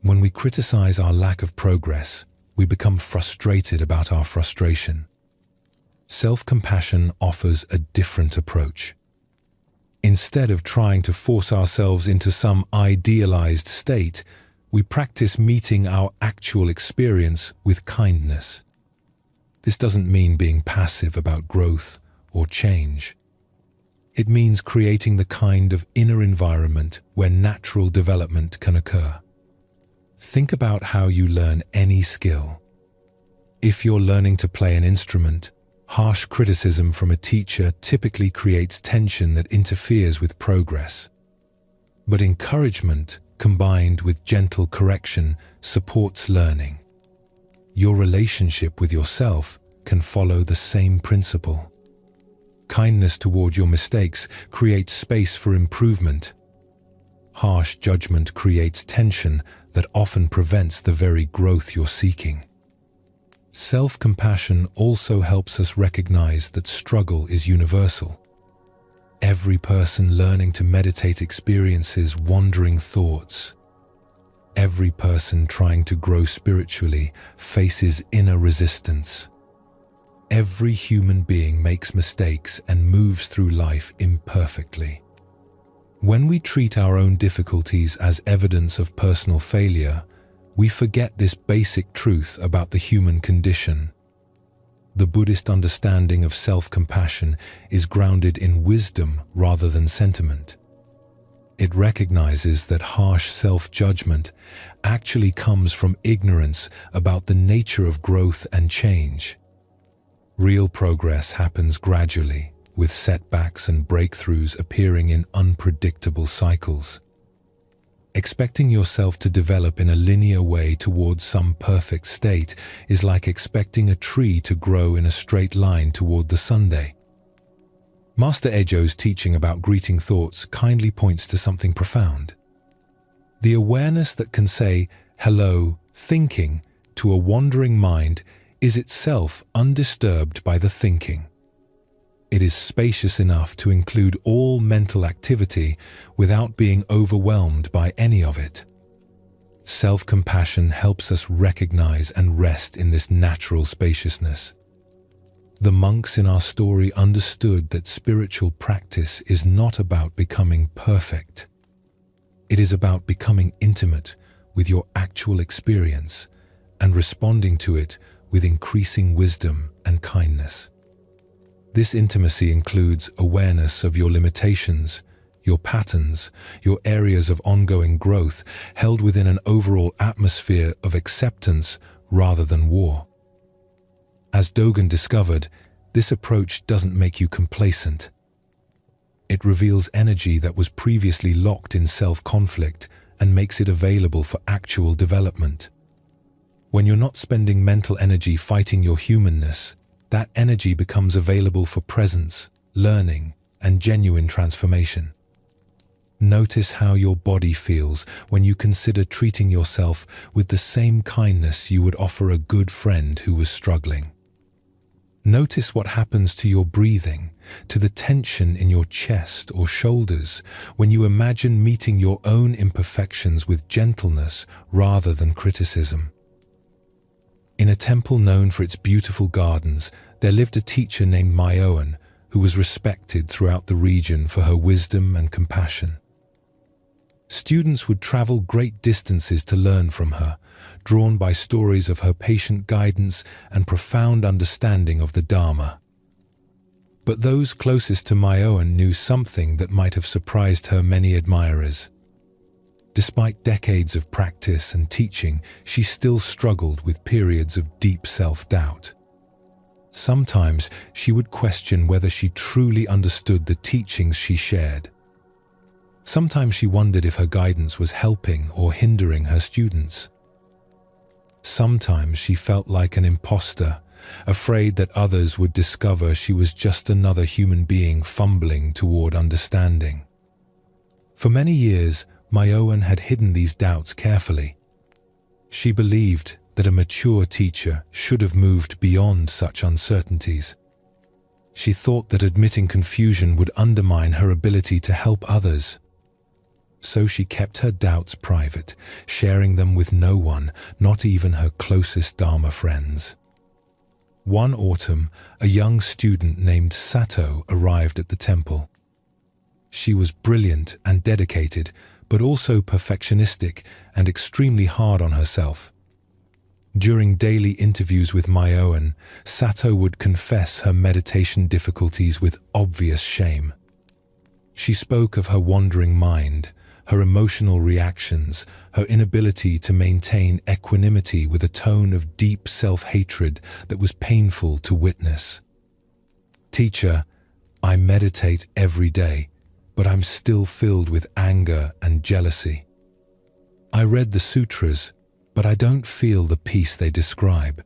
When we criticize our lack of progress, we become frustrated about our frustration. Self-compassion offers a different approach. Instead of trying to force ourselves into some idealized state, we practice meeting our actual experience with kindness. This doesn't mean being passive about growth or change. It means creating the kind of inner environment where natural development can occur. Think about how you learn any skill. If you're learning to play an instrument, harsh criticism from a teacher typically creates tension that interferes with progress. But encouragement, combined with gentle correction, supports learning. Your relationship with yourself can follow the same principle. Kindness toward your mistakes creates space for improvement. Harsh judgment creates tension that often prevents the very growth you're seeking. Self-compassion also helps us recognize that struggle is universal. Every person learning to meditate experiences wandering thoughts. Every person trying to grow spiritually faces inner resistance. Every human being makes mistakes and moves through life imperfectly. When we treat our own difficulties as evidence of personal failure, we forget this basic truth about the human condition. The Buddhist understanding of self-compassion is grounded in wisdom rather than sentiment. It recognizes that harsh self-judgment actually comes from ignorance about the nature of growth and change. Real progress happens gradually, with setbacks and breakthroughs appearing in unpredictable cycles. Expecting yourself to develop in a linear way towards some perfect state is like expecting a tree to grow in a straight line toward the Sunday. Master Ejo's teaching about greeting thoughts kindly points to something profound. The awareness that can say, "Hello, thinking," to a wandering mind is itself undisturbed by the thinking. It is spacious enough to include all mental activity without being overwhelmed by any of it. Self-compassion helps us recognize and rest in this natural spaciousness. The monks in our story understood that spiritual practice is not about becoming perfect. It is about becoming intimate with your actual experience and responding to it with increasing wisdom and kindness. This intimacy includes awareness of your limitations, your patterns, your areas of ongoing growth, held within an overall atmosphere of acceptance rather than war. As Dogen discovered, this approach doesn't make you complacent. It reveals energy that was previously locked in self-conflict and makes it available for actual development. When you're not spending mental energy fighting your humanness, that energy becomes available for presence, learning, and genuine transformation. Notice how your body feels when you consider treating yourself with the same kindness you would offer a good friend who was struggling. Notice what happens to your breathing, to the tension in your chest or shoulders when you imagine meeting your own imperfections with gentleness rather than criticism. In a temple known for its beautiful gardens, there lived a teacher named Myoan who was respected throughout the region for her wisdom and compassion. Students would travel great distances to learn from her, drawn by stories of her patient guidance and profound understanding of the Dharma. But those closest to Myoan knew something that might have surprised her many admirers. Despite decades of practice and teaching, she still struggled with periods of deep self-doubt. Sometimes she would question whether she truly understood the teachings she shared. Sometimes she wondered if her guidance was helping or hindering her students. Sometimes she felt like an imposter, afraid that others would discover she was just another human being fumbling toward understanding. For many years, Myoan had hidden these doubts carefully. She believed that a mature teacher should have moved beyond such uncertainties. She thought that admitting confusion would undermine her ability to help others. So she kept her doubts private, sharing them with no one, not even her closest Dharma friends. One autumn, a young student named Sato arrived at the temple. She was brilliant and dedicated, but also perfectionistic and extremely hard on herself. During daily interviews with Myoan, Sato would confess her meditation difficulties with obvious shame. She spoke of her wandering mind, her emotional reactions, her inability to maintain equanimity with a tone of deep self-hatred that was painful to witness. "Teacher, I meditate every day, but I'm still filled with anger and jealousy. I read the sutras, but I don't feel the peace they describe.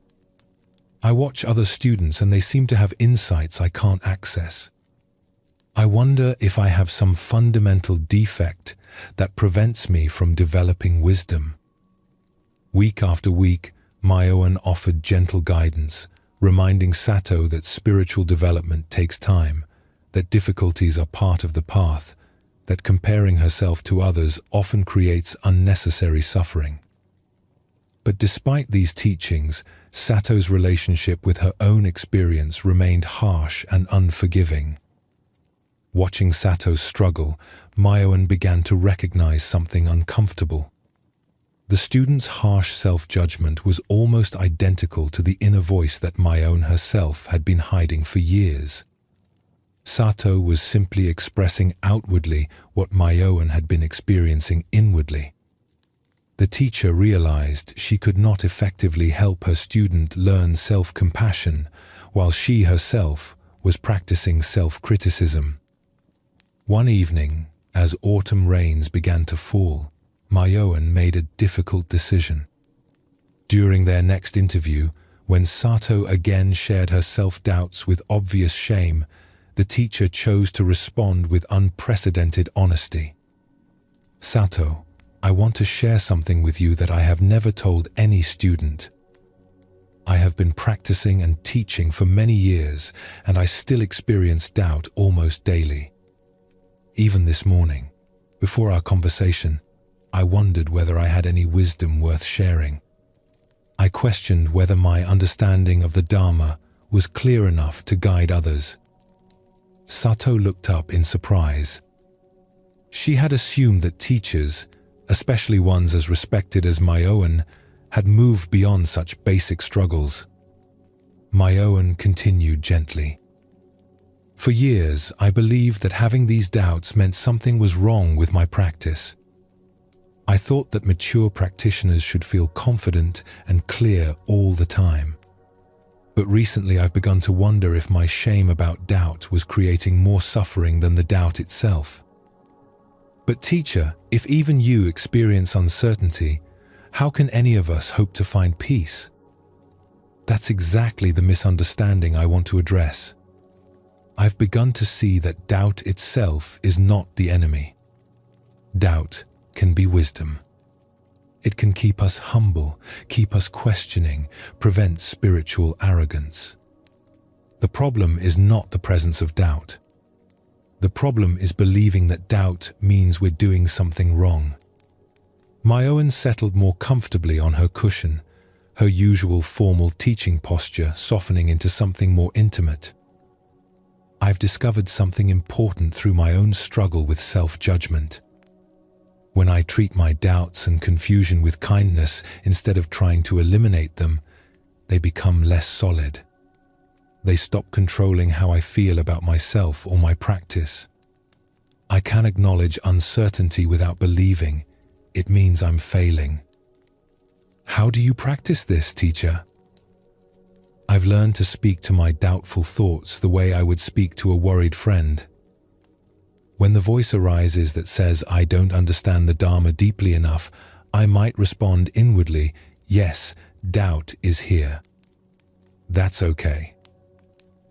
I watch other students and they seem to have insights I can't access. I wonder if I have some fundamental defect that prevents me from developing wisdom." Week after week, Myoan offered gentle guidance, reminding Sato that spiritual development takes time, that difficulties are part of the path, that comparing herself to others often creates unnecessary suffering. But despite these teachings, Sato's relationship with her own experience remained harsh and unforgiving. Watching Sato struggle, Myoan began to recognize something uncomfortable. The student's harsh self-judgment was almost identical to the inner voice that Myoan herself had been hiding for years. Sato was simply expressing outwardly what Myoan had been experiencing inwardly. The teacher realized she could not effectively help her student learn self-compassion while she herself was practicing self-criticism. One evening, as autumn rains began to fall, Myoan made a difficult decision. During their next interview, when Sato again shared her self-doubts with obvious shame, the teacher chose to respond with unprecedented honesty. "Sato, I want to share something with you that I have never told any student. I have been practicing and teaching for many years, and I still experience doubt almost daily. Even this morning, before our conversation, I wondered whether I had any wisdom worth sharing. I questioned whether my understanding of the Dharma was clear enough to guide others." Sato looked up in surprise. She had assumed that teachers, especially ones as respected as Myoan, had moved beyond such basic struggles. Myoan continued gently. "For years, I believed that having these doubts meant something was wrong with my practice. I thought that mature practitioners should feel confident and clear all the time. But recently I've begun to wonder if my shame about doubt was creating more suffering than the doubt itself. But teacher, if even you experience uncertainty, how can any of us hope to find peace? That's exactly the misunderstanding I want to address. I've begun to see that doubt itself is not the enemy. Doubt can be wisdom. It can keep us humble, keep us questioning, prevent spiritual arrogance. The problem is not the presence of doubt. The problem is believing that doubt means we're doing something wrong." Myoan settled more comfortably on her cushion, her usual formal teaching posture softening into something more intimate. "I've discovered something important through my own struggle with self-judgment. When I treat my doubts and confusion with kindness instead of trying to eliminate them, they become less solid. They stop controlling how I feel about myself or my practice. I can acknowledge uncertainty without believing. It means I'm failing." "How do you practice this, teacher?" "I've learned to speak to my doubtful thoughts the way I would speak to a worried friend. When the voice arises that says I don't understand the Dharma deeply enough, I might respond inwardly, 'Yes, doubt is here.' That's okay.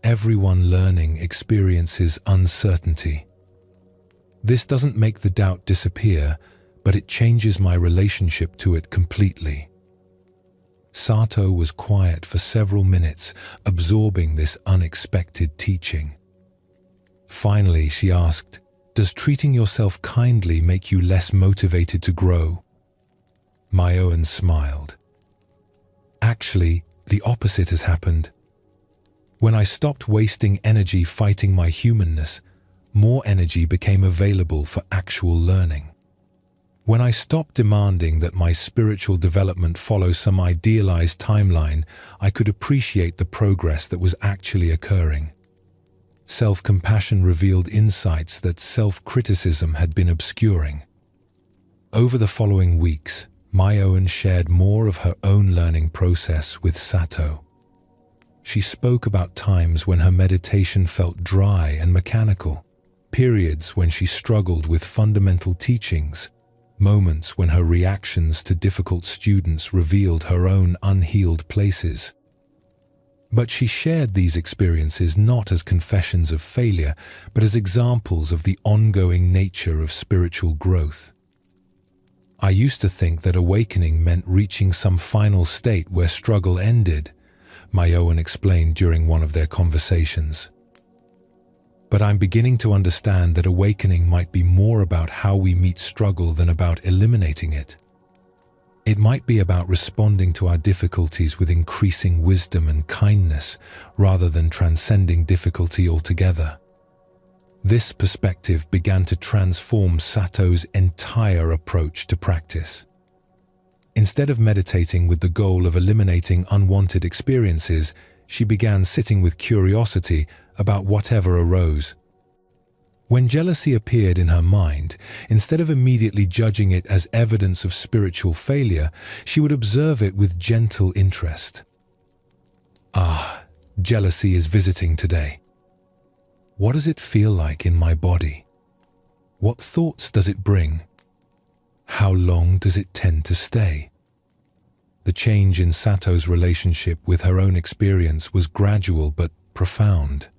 Everyone learning experiences uncertainty. This doesn't make the doubt disappear, but it changes my relationship to it completely." Sato was quiet for several minutes, absorbing this unexpected teaching. Finally, she asked, "Does treating yourself kindly make you less motivated to grow?" Myoan smiled. "Actually, the opposite has happened. When I stopped wasting energy fighting my humanness, more energy became available for actual learning. When I stopped demanding that my spiritual development follow some idealized timeline, I could appreciate the progress that was actually occurring. Self-compassion revealed insights that self-criticism had been obscuring." Over the following weeks, Myoan shared more of her own learning process with Sato. She spoke about times when her meditation felt dry and mechanical, periods when she struggled with fundamental teachings, moments when her reactions to difficult students revealed her own unhealed places. But she shared these experiences not as confessions of failure, but as examples of the ongoing nature of spiritual growth. "I used to think that awakening meant reaching some final state where struggle ended," Myoan explained during one of their conversations. "But I'm beginning to understand that awakening might be more about how we meet struggle than about eliminating it. It might be about responding to our difficulties with increasing wisdom and kindness rather than transcending difficulty altogether." This perspective began to transform Sato's entire approach to practice. Instead of meditating with the goal of eliminating unwanted experiences, she began sitting with curiosity about whatever arose. When jealousy appeared in her mind, instead of immediately judging it as evidence of spiritual failure, she would observe it with gentle interest. Ah, jealousy is visiting today. What does it feel like in my body? What thoughts does it bring? How long does it tend to stay? The change in Sato's relationship with her own experience was gradual but profound.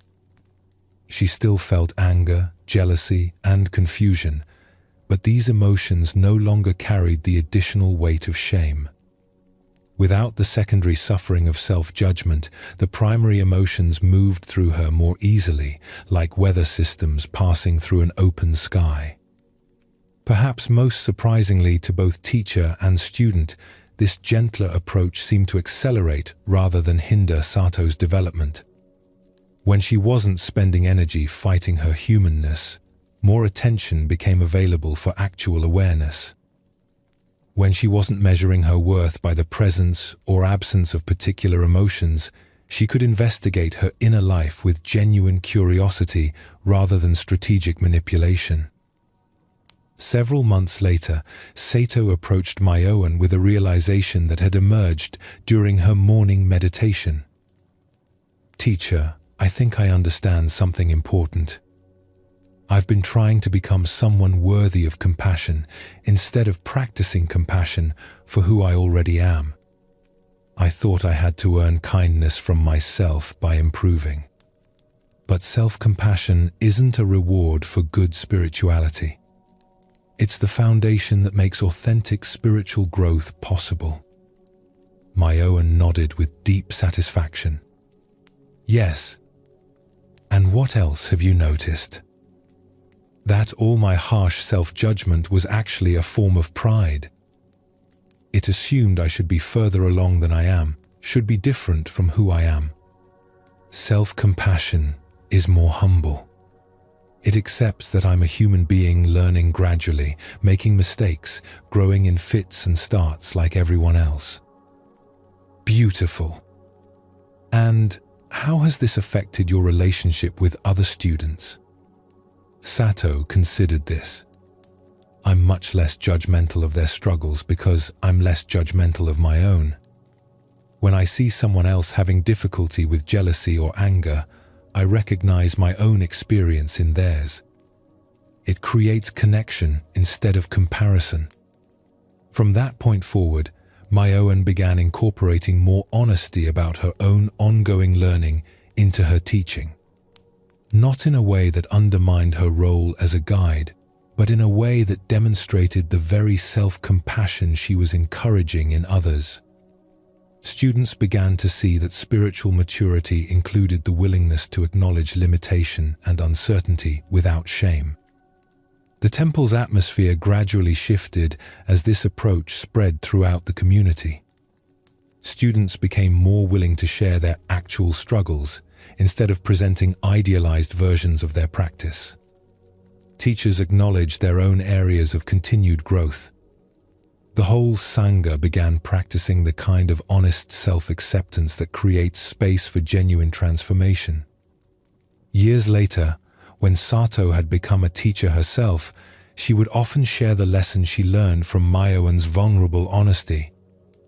She still felt anger, jealousy, and confusion, but these emotions no longer carried the additional weight of shame. Without the secondary suffering of self-judgment, the primary emotions moved through her more easily, like weather systems passing through an open sky. Perhaps most surprisingly to both teacher and student, this gentler approach seemed to accelerate rather than hinder Sato's development. When she wasn't spending energy fighting her humanness, more attention became available for actual awareness. When she wasn't measuring her worth by the presence or absence of particular emotions, she could investigate her inner life with genuine curiosity rather than strategic manipulation. Several months later, Sato approached Myoan with a realization that had emerged during her morning meditation. "Teacher, I think I understand something important. I've been trying to become someone worthy of compassion instead of practicing compassion for who I already am. I thought I had to earn kindness from myself by improving. But self-compassion isn't a reward for good spirituality. It's the foundation that makes authentic spiritual growth possible." Myoan nodded with deep satisfaction. "Yes. And what else have you noticed?" "That all my harsh self-judgment was actually a form of pride. It assumed I should be further along than I am, should be different from who I am. Self-compassion is more humble. It accepts that I'm a human being learning gradually, making mistakes, growing in fits and starts like everyone else." Beautiful. And how has this affected your relationship with other students? Sato considered this. "I'm much less judgmental of their struggles because I'm less judgmental of my own. When I see someone else having difficulty with jealousy or anger, I recognize my own experience in theirs. It creates connection instead of comparison." From that point forward, Myoan began incorporating more honesty about her own ongoing learning into her teaching. Not in a way that undermined her role as a guide, but in a way that demonstrated the very self-compassion she was encouraging in others. Students began to see that spiritual maturity included the willingness to acknowledge limitation and uncertainty without shame. The temple's atmosphere gradually shifted as this approach spread throughout the community. Students became more willing to share their actual struggles instead of presenting idealized versions of their practice. Teachers acknowledged their own areas of continued growth. The whole Sangha began practicing the kind of honest self-acceptance that creates space for genuine transformation. Years later, when Sato had become a teacher herself, she would often share the lessons she learned from Myoan's vulnerable honesty.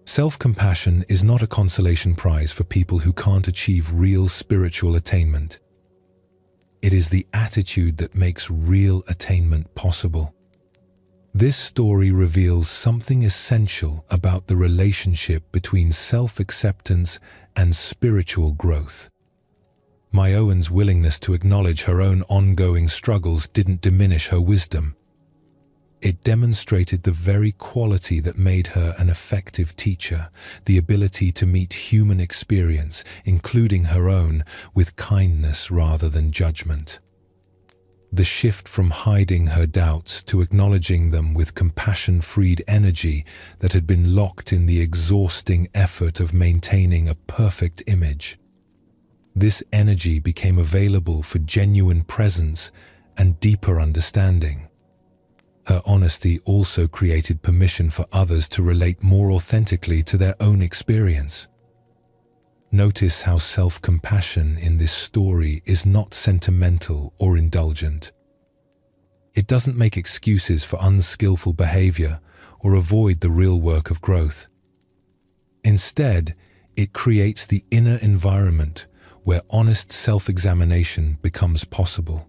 Self-compassion is not a consolation prize for people who can't achieve real spiritual attainment. It is the attitude that makes real attainment possible. This story reveals something essential about the relationship between self-acceptance and spiritual growth. Myoan's willingness to acknowledge her own ongoing struggles didn't diminish her wisdom. It demonstrated the very quality that made her an effective teacher, the ability to meet human experience, including her own, with kindness rather than judgment. The shift from hiding her doubts to acknowledging them with compassion freed energy that had been locked in the exhausting effort of maintaining a perfect image. This energy became available for genuine presence and deeper understanding. Her honesty also created permission for others to relate more authentically to their own experience. Notice how self-compassion in this story is not sentimental or indulgent. It doesn't make excuses for unskillful behavior or avoid the real work of growth. Instead, it creates the inner environment where honest self-examination becomes possible.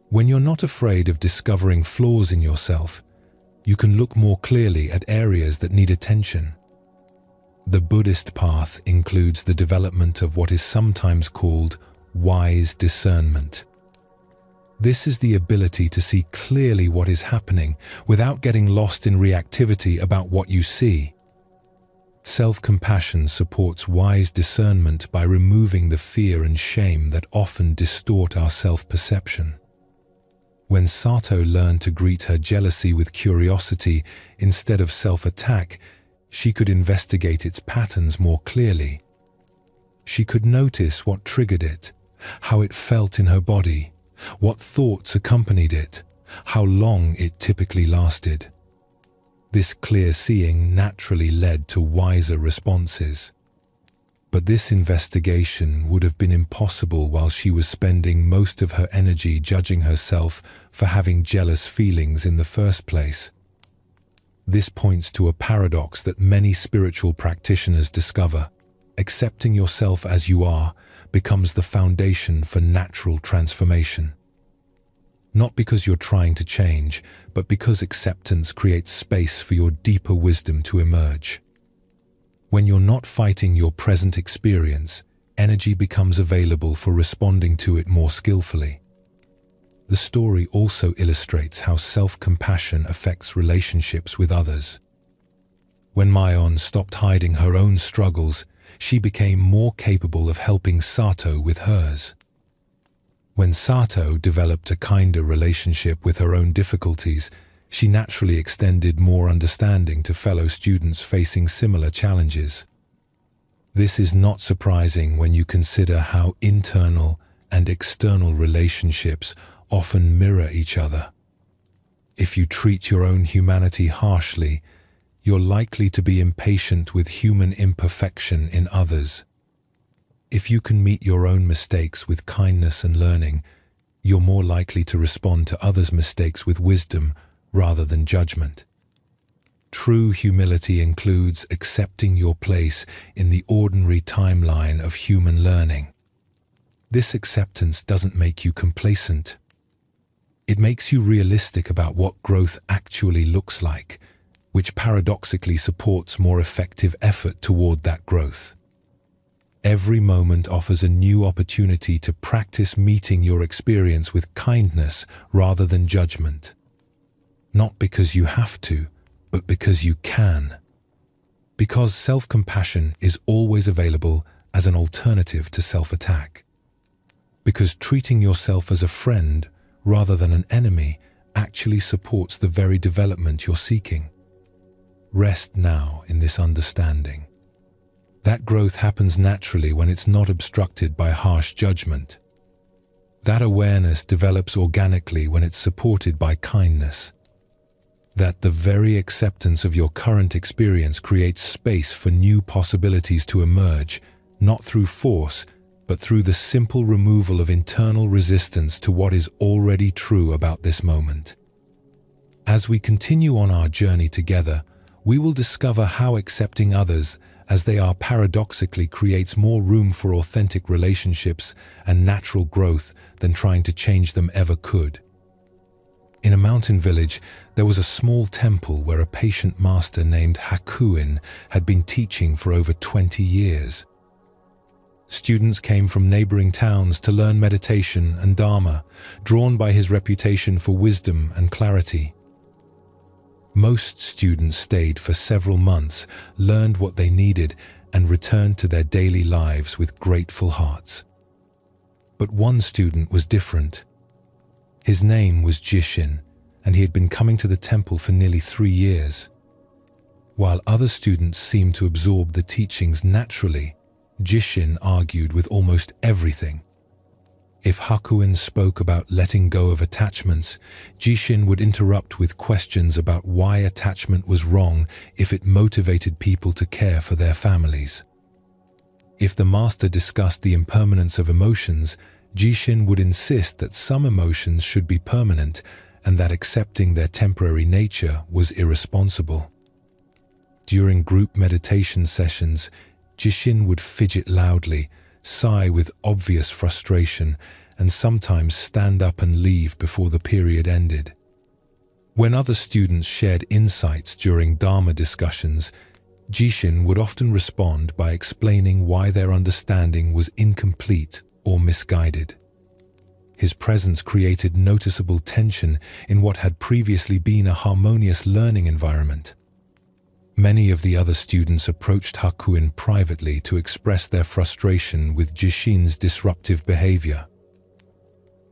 When you're not afraid of discovering flaws in yourself, you can look more clearly at areas that need attention. The Buddhist path includes the development of what is sometimes called wise discernment. This is the ability to see clearly what is happening without getting lost in reactivity about what you see. Self-compassion supports wise discernment by removing the fear and shame that often distort our self-perception. When Sato learned to greet her jealousy with curiosity instead of self-attack, she could investigate its patterns more clearly. She could notice what triggered it, how it felt in her body, what thoughts accompanied it, how long it typically lasted. This clear seeing naturally led to wiser responses. But this investigation would have been impossible while she was spending most of her energy judging herself for having jealous feelings in the first place. This points to a paradox that many spiritual practitioners discover. Accepting yourself as you are becomes the foundation for natural transformation. Not because you're trying to change, but because acceptance creates space for your deeper wisdom to emerge. When you're not fighting your present experience, energy becomes available for responding to it more skillfully. The story also illustrates how self-compassion affects relationships with others. When Mayon stopped hiding her own struggles, she became more capable of helping Sato with hers. When Sato developed a kinder relationship with her own difficulties, she naturally extended more understanding to fellow students facing similar challenges. This is not surprising when you consider how internal and external relationships often mirror each other. If you treat your own humanity harshly, you're likely to be impatient with human imperfection in others. If you can meet your own mistakes with kindness and learning, you're more likely to respond to others' mistakes with wisdom rather than judgment. True humility includes accepting your place in the ordinary timeline of human learning. This acceptance doesn't make you complacent. It makes you realistic about what growth actually looks like, which paradoxically supports more effective effort toward that growth. Every moment offers a new opportunity to practice meeting your experience with kindness rather than judgment. Not because you have to, but because you can. Because self-compassion is always available as an alternative to self-attack. Because treating yourself as a friend rather than an enemy actually supports the very development you're seeking. Rest now in this understanding. That growth happens naturally when it's not obstructed by harsh judgment. That awareness develops organically when it's supported by kindness. That the very acceptance of your current experience creates space for new possibilities to emerge, not through force, but through the simple removal of internal resistance to what is already true about this moment. As we continue on our journey together, we will discover how accepting others as they are paradoxically creates more room for authentic relationships and natural growth than trying to change them ever could. In a mountain village, there was a small temple where a patient master named Hakuin had been teaching for over 20 years. Students came from neighboring towns to learn meditation and Dharma, drawn by his reputation for wisdom and clarity. Most students stayed for several months, learned what they needed, and returned to their daily lives with grateful hearts. But one student was different. His name was Jishin, and he had been coming to the temple for nearly 3 years. While other students seemed to absorb the teachings naturally, Jishin argued with almost everything. If Hakuin spoke about letting go of attachments, Jishin would interrupt with questions about why attachment was wrong if it motivated people to care for their families. If the master discussed the impermanence of emotions, Jishin would insist that some emotions should be permanent and that accepting their temporary nature was irresponsible. During group meditation sessions, Jishin would fidget loudly, sigh with obvious frustration, and sometimes stand up and leave before the period ended. When other students shared insights during Dharma discussions, Jishin would often respond by explaining why their understanding was incomplete or misguided. His presence created noticeable tension in what had previously been a harmonious learning environment. Many of the other students approached Hakuin privately to express their frustration with Jishin's disruptive behavior.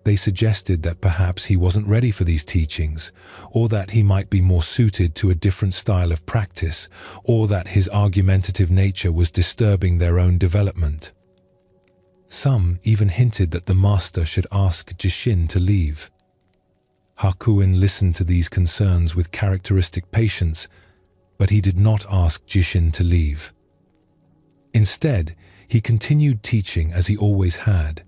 They suggested that perhaps he wasn't ready for these teachings, or that he might be more suited to a different style of practice, or that his argumentative nature was disturbing their own development. Some even hinted that the master should ask Jishin to leave. Hakuin listened to these concerns with characteristic patience, but he did not ask Jishin to leave. Instead, he continued teaching as he always had,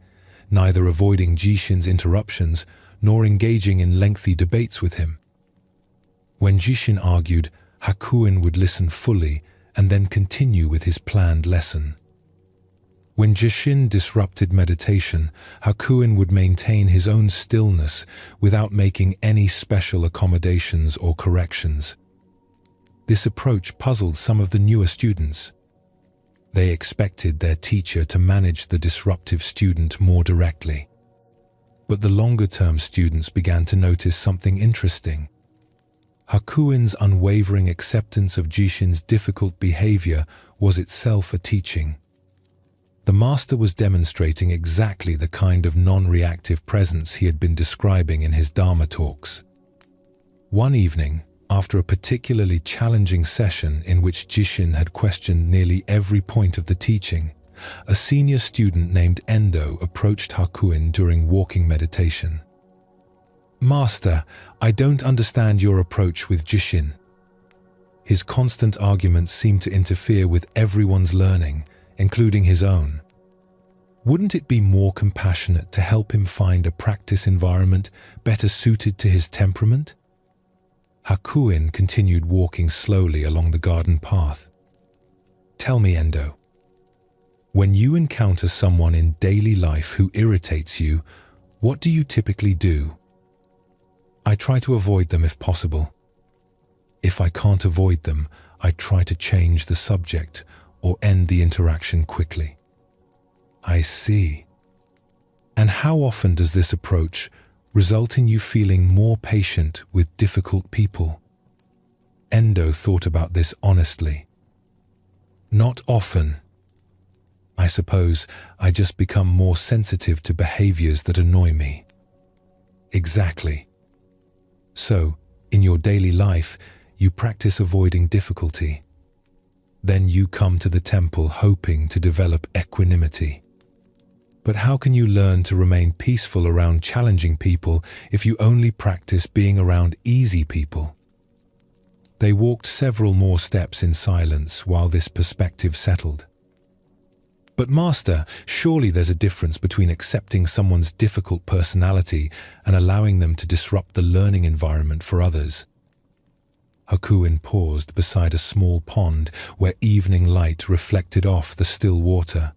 neither avoiding Jishin's interruptions nor engaging in lengthy debates with him. When Jishin argued, Hakuin would listen fully and then continue with his planned lesson. When Jishin disrupted meditation, Hakuin would maintain his own stillness without making any special accommodations or corrections. This approach puzzled some of the newer students. They expected their teacher to manage the disruptive student more directly. But the longer-term students began to notice something interesting. Hakuin's unwavering acceptance of Jishin's difficult behavior was itself a teaching. The master was demonstrating exactly the kind of non-reactive presence he had been describing in his Dharma talks. One evening, after a particularly challenging session in which Jishin had questioned nearly every point of the teaching, a senior student named Endo approached Hakuin during walking meditation. "Master, I don't understand your approach with Jishin. His constant arguments seem to interfere with everyone's learning, including his own. Wouldn't it be more compassionate to help him find a practice environment better suited to his temperament?" Hakuin continued walking slowly along the garden path. "Tell me, Endo, when you encounter someone in daily life who irritates you, what do you typically do?" "I try to avoid them if possible. If I can't avoid them, I try to change the subject or end the interaction quickly." "I see. And how often does this approach result in you feeling more patient with difficult people?" Endo thought about this honestly. "Not often. I suppose I just become more sensitive to behaviors that annoy me." "Exactly. So, in your daily life, you practice avoiding difficulty. Then you come to the temple hoping to develop equanimity. But how can you learn to remain peaceful around challenging people if you only practice being around easy people?" They walked several more steps in silence while this perspective settled. "But Master, surely there's a difference between accepting someone's difficult personality and allowing them to disrupt the learning environment for others." Hakuin paused beside a small pond where evening light reflected off the still water.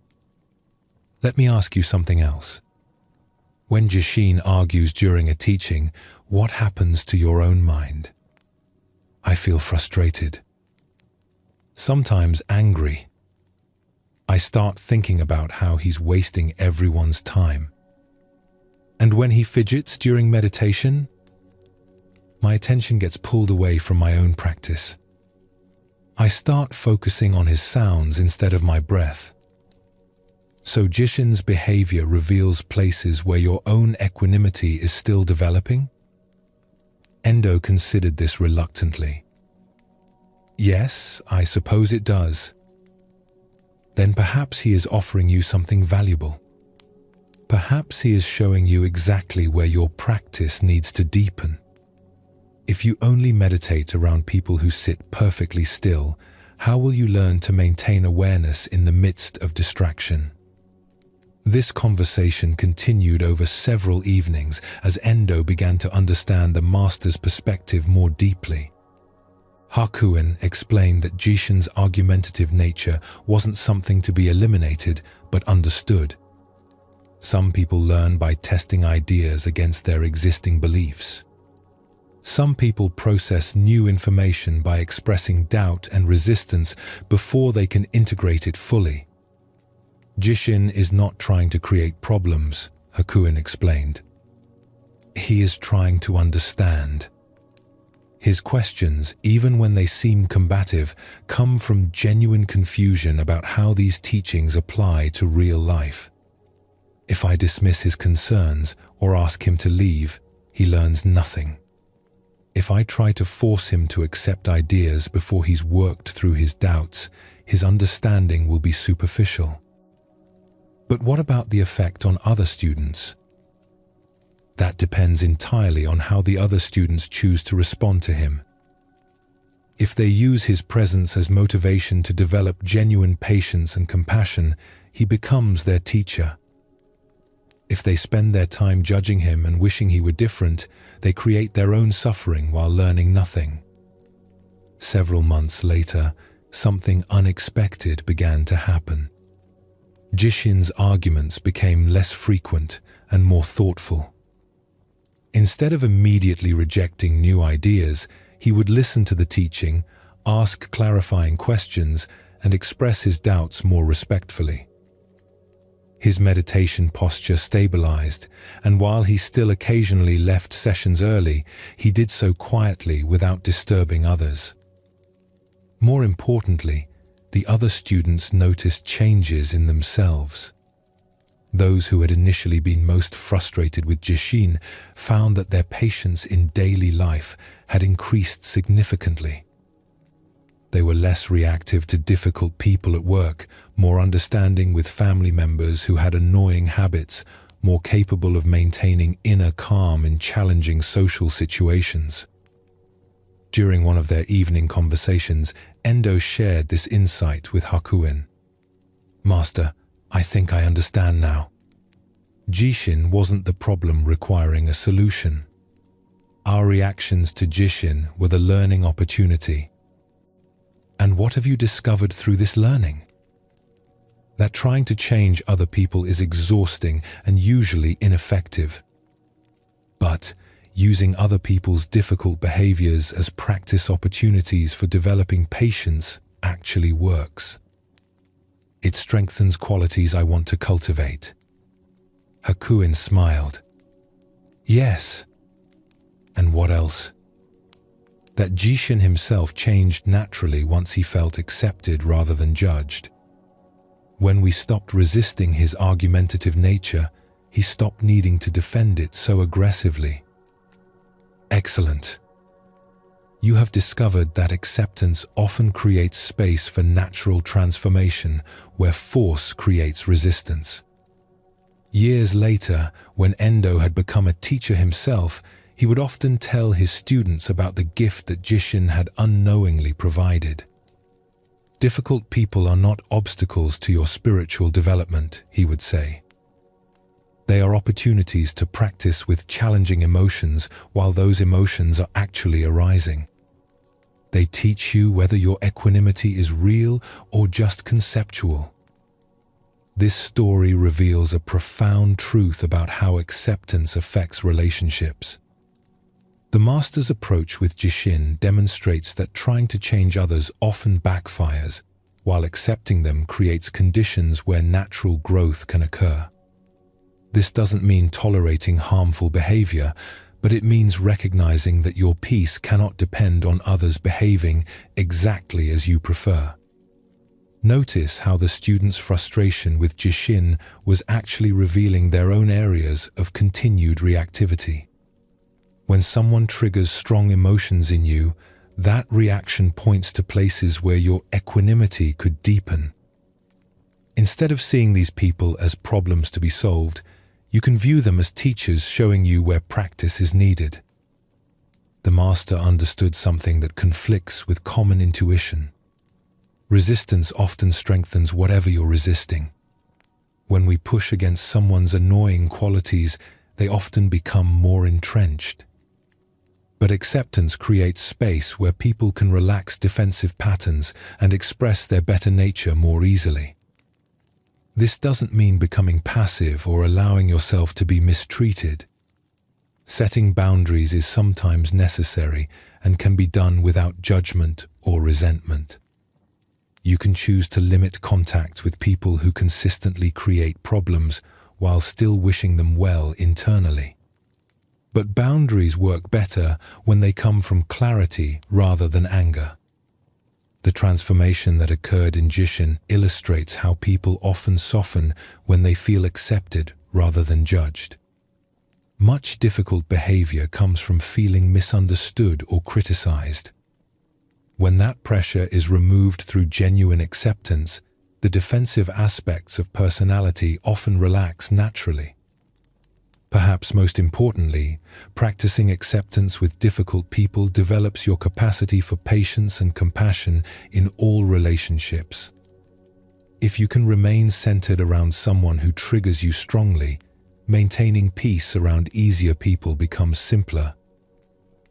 "Let me ask you something else. When Jishin argues during a teaching, what happens to your own mind?" "I feel frustrated. Sometimes angry. I start thinking about how he's wasting everyone's time. And when he fidgets during meditation, my attention gets pulled away from my own practice. I start focusing on his sounds instead of my breath. So Jishin's behavior reveals places where your own equanimity is still developing?" Endo considered this reluctantly. "Yes, I suppose it does." "Then perhaps he is offering you something valuable." Perhaps he is showing you exactly where your practice needs to deepen. If you only meditate around people who sit perfectly still, how will you learn to maintain awareness in the midst of distraction? This conversation continued over several evenings as Endo began to understand the master's perspective more deeply. Hakuin explained that Jishin's argumentative nature wasn't something to be eliminated, but understood. Some people learn by testing ideas against their existing beliefs. Some people process new information by expressing doubt and resistance before they can integrate it fully. Jishin is not trying to create problems, Hakuin explained. He is trying to understand. His questions, even when they seem combative, come from genuine confusion about how these teachings apply to real life. If I dismiss his concerns or ask him to leave, he learns nothing. If I try to force him to accept ideas before he's worked through his doubts, his understanding will be superficial. But what about the effect on other students? That depends entirely on how the other students choose to respond to him. If they use his presence as motivation to develop genuine patience and compassion, he becomes their teacher. If they spend their time judging him and wishing he were different, they create their own suffering while learning nothing. Several months later, something unexpected began to happen. Jishin's arguments became less frequent and more thoughtful. Instead of immediately rejecting new ideas, he would listen to the teaching, ask clarifying questions, and express his doubts more respectfully. His meditation posture stabilized, and while he still occasionally left sessions early, he did so quietly without disturbing others. More importantly, the other students noticed changes in themselves. Those who had initially been most frustrated with Jishin found that their patience in daily life had increased significantly. They were less reactive to difficult people at work, more understanding with family members who had annoying habits, more capable of maintaining inner calm in challenging social situations. During one of their evening conversations, Endo shared this insight with Hakuin. "Master, I think I understand now. Jishin wasn't the problem requiring a solution. Our reactions to Jishin were the learning opportunity. And what have you discovered through this learning?" That trying to change other people is exhausting and usually ineffective. But using other people's difficult behaviors as practice opportunities for developing patience actually works. It strengthens qualities I want to cultivate. Hakuin smiled. "Yes. And what else?" That Jishin himself changed naturally once he felt accepted rather than judged. When we stopped resisting his argumentative nature, he stopped needing to defend it so aggressively. Excellent. You have discovered that acceptance often creates space for natural transformation where force creates resistance. Years later, when Endo had become a teacher himself, he would often tell his students about the gift that Jishin had unknowingly provided. "Difficult people are not obstacles to your spiritual development," he would say. "They are opportunities to practice with challenging emotions while those emotions are actually arising. They teach you whether your equanimity is real or just conceptual." This story reveals a profound truth about how acceptance affects relationships. The master's approach with Jishin demonstrates that trying to change others often backfires, while accepting them creates conditions where natural growth can occur. This doesn't mean tolerating harmful behavior, but it means recognizing that your peace cannot depend on others behaving exactly as you prefer. Notice how the student's frustration with Jishin was actually revealing their own areas of continued reactivity. When someone triggers strong emotions in you, that reaction points to places where your equanimity could deepen. Instead of seeing these people as problems to be solved, You can view them as teachers showing you where practice is needed. The master understood something that conflicts with common intuition. Resistance often strengthens whatever you're resisting. When we push against someone's annoying qualities, they often become more entrenched. But acceptance creates space where people can relax defensive patterns and express their better nature more easily. This doesn't mean becoming passive or allowing yourself to be mistreated. Setting boundaries is sometimes necessary and can be done without judgment or resentment. You can choose to limit contact with people who consistently create problems while still wishing them well internally. But boundaries work better when they come from clarity rather than anger. The transformation that occurred in Jishin illustrates how people often soften when they feel accepted rather than judged. Much difficult behavior comes from feeling misunderstood or criticized. When that pressure is removed through genuine acceptance, the defensive aspects of personality often relax naturally. Perhaps most importantly, practicing acceptance with difficult people develops your capacity for patience and compassion in all relationships. If you can remain centered around someone who triggers you strongly, maintaining peace around easier people becomes simpler.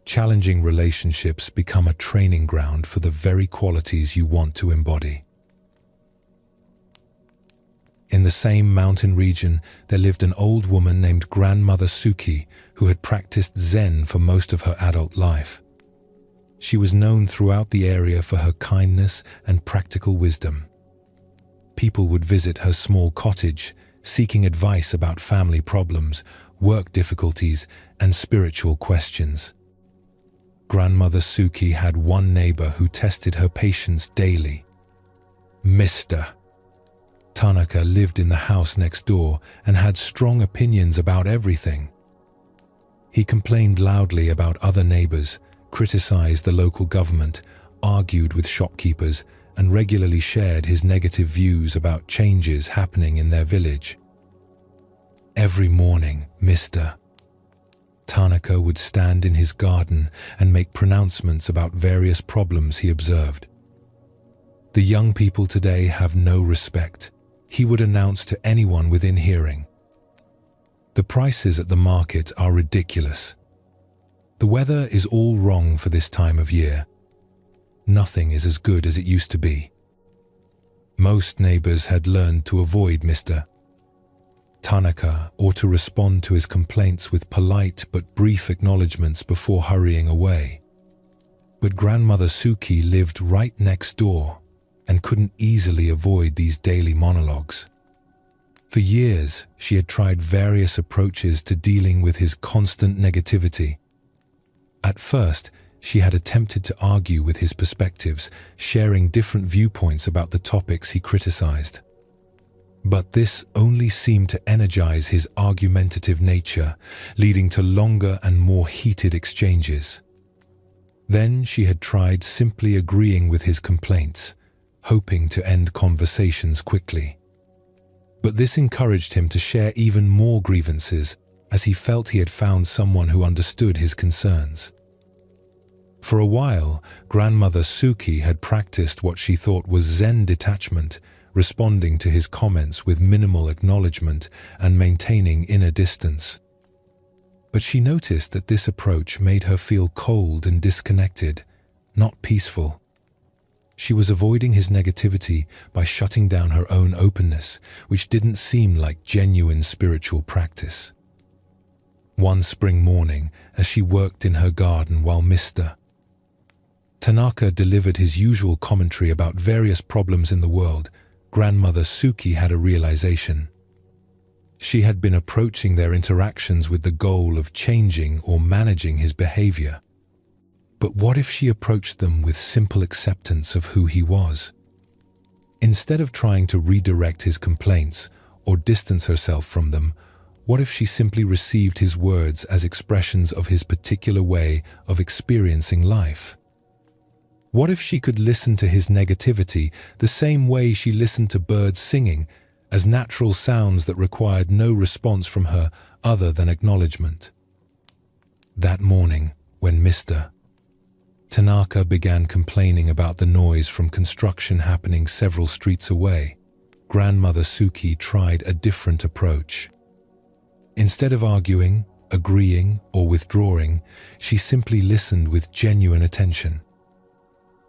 Challenging relationships become a training ground for the very qualities you want to embody. In the same mountain region, there lived an old woman named Grandmother Suki who had practiced Zen for most of her adult life. She was known throughout the area for her kindness and practical wisdom. People would visit her small cottage, seeking advice about family problems, work difficulties, and spiritual questions. Grandmother Suki had one neighbor who tested her patience daily. Mr. Tanaka lived in the house next door and had strong opinions about everything. He complained loudly about other neighbors, criticized the local government, argued with shopkeepers, and regularly shared his negative views about changes happening in their village. Every morning, Mr. Tanaka would stand in his garden and make pronouncements about various problems he observed. The young people today have no respect, he would announce to anyone within hearing. The prices at the market are ridiculous. The weather is all wrong for this time of year. Nothing is as good as it used to be. Most neighbors had learned to avoid Mr. Tanaka or to respond to his complaints with polite but brief acknowledgements before hurrying away. But Grandmother Suki lived right next door and couldn't easily avoid these daily monologues. For years, she had tried various approaches to dealing with his constant negativity. At first, she had attempted to argue with his perspectives, sharing different viewpoints about the topics he criticized. But this only seemed to energize his argumentative nature, leading to longer and more heated exchanges. Then she had tried simply agreeing with his complaints, hoping to end conversations quickly. But this encouraged him to share even more grievances, as he felt he had found someone who understood his concerns. For a while, Grandmother Suki had practiced what she thought was Zen detachment, responding to his comments with minimal acknowledgement and maintaining inner distance. But she noticed that this approach made her feel cold and disconnected, not peaceful. She was avoiding his negativity by shutting down her own openness, which didn't seem like genuine spiritual practice. One spring morning, as she worked in her garden while Mr. Tanaka delivered his usual commentary about various problems in the world, Grandmother Suki had a realization. She had been approaching their interactions with the goal of changing or managing his behavior. But what if she approached them with simple acceptance of who he was? Instead of trying to redirect his complaints or distance herself from them, what if she simply received his words as expressions of his particular way of experiencing life? What if she could listen to his negativity the same way she listened to birds singing, as natural sounds that required no response from her other than acknowledgement. That morning, when Mr. Tanaka began complaining about the noise from construction happening several streets away, Grandmother Suki tried a different approach. Instead of arguing, agreeing, or withdrawing, she simply listened with genuine attention.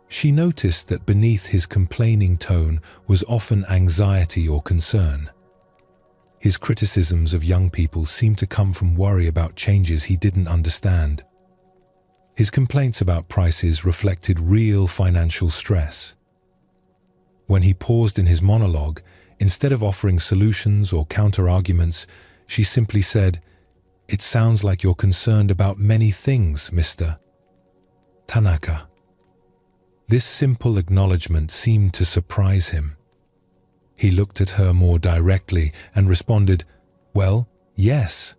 She noticed that beneath his complaining tone was often anxiety or concern. His criticisms of young people seemed to come from worry about changes he didn't understand. His complaints about prices reflected real financial stress. When he paused in his monologue, instead of offering solutions or counter-arguments, she simply said, "It sounds like you're concerned about many things, Mr. Tanaka." This simple acknowledgement seemed to surprise him. He looked at her more directly and responded, "Well, yes.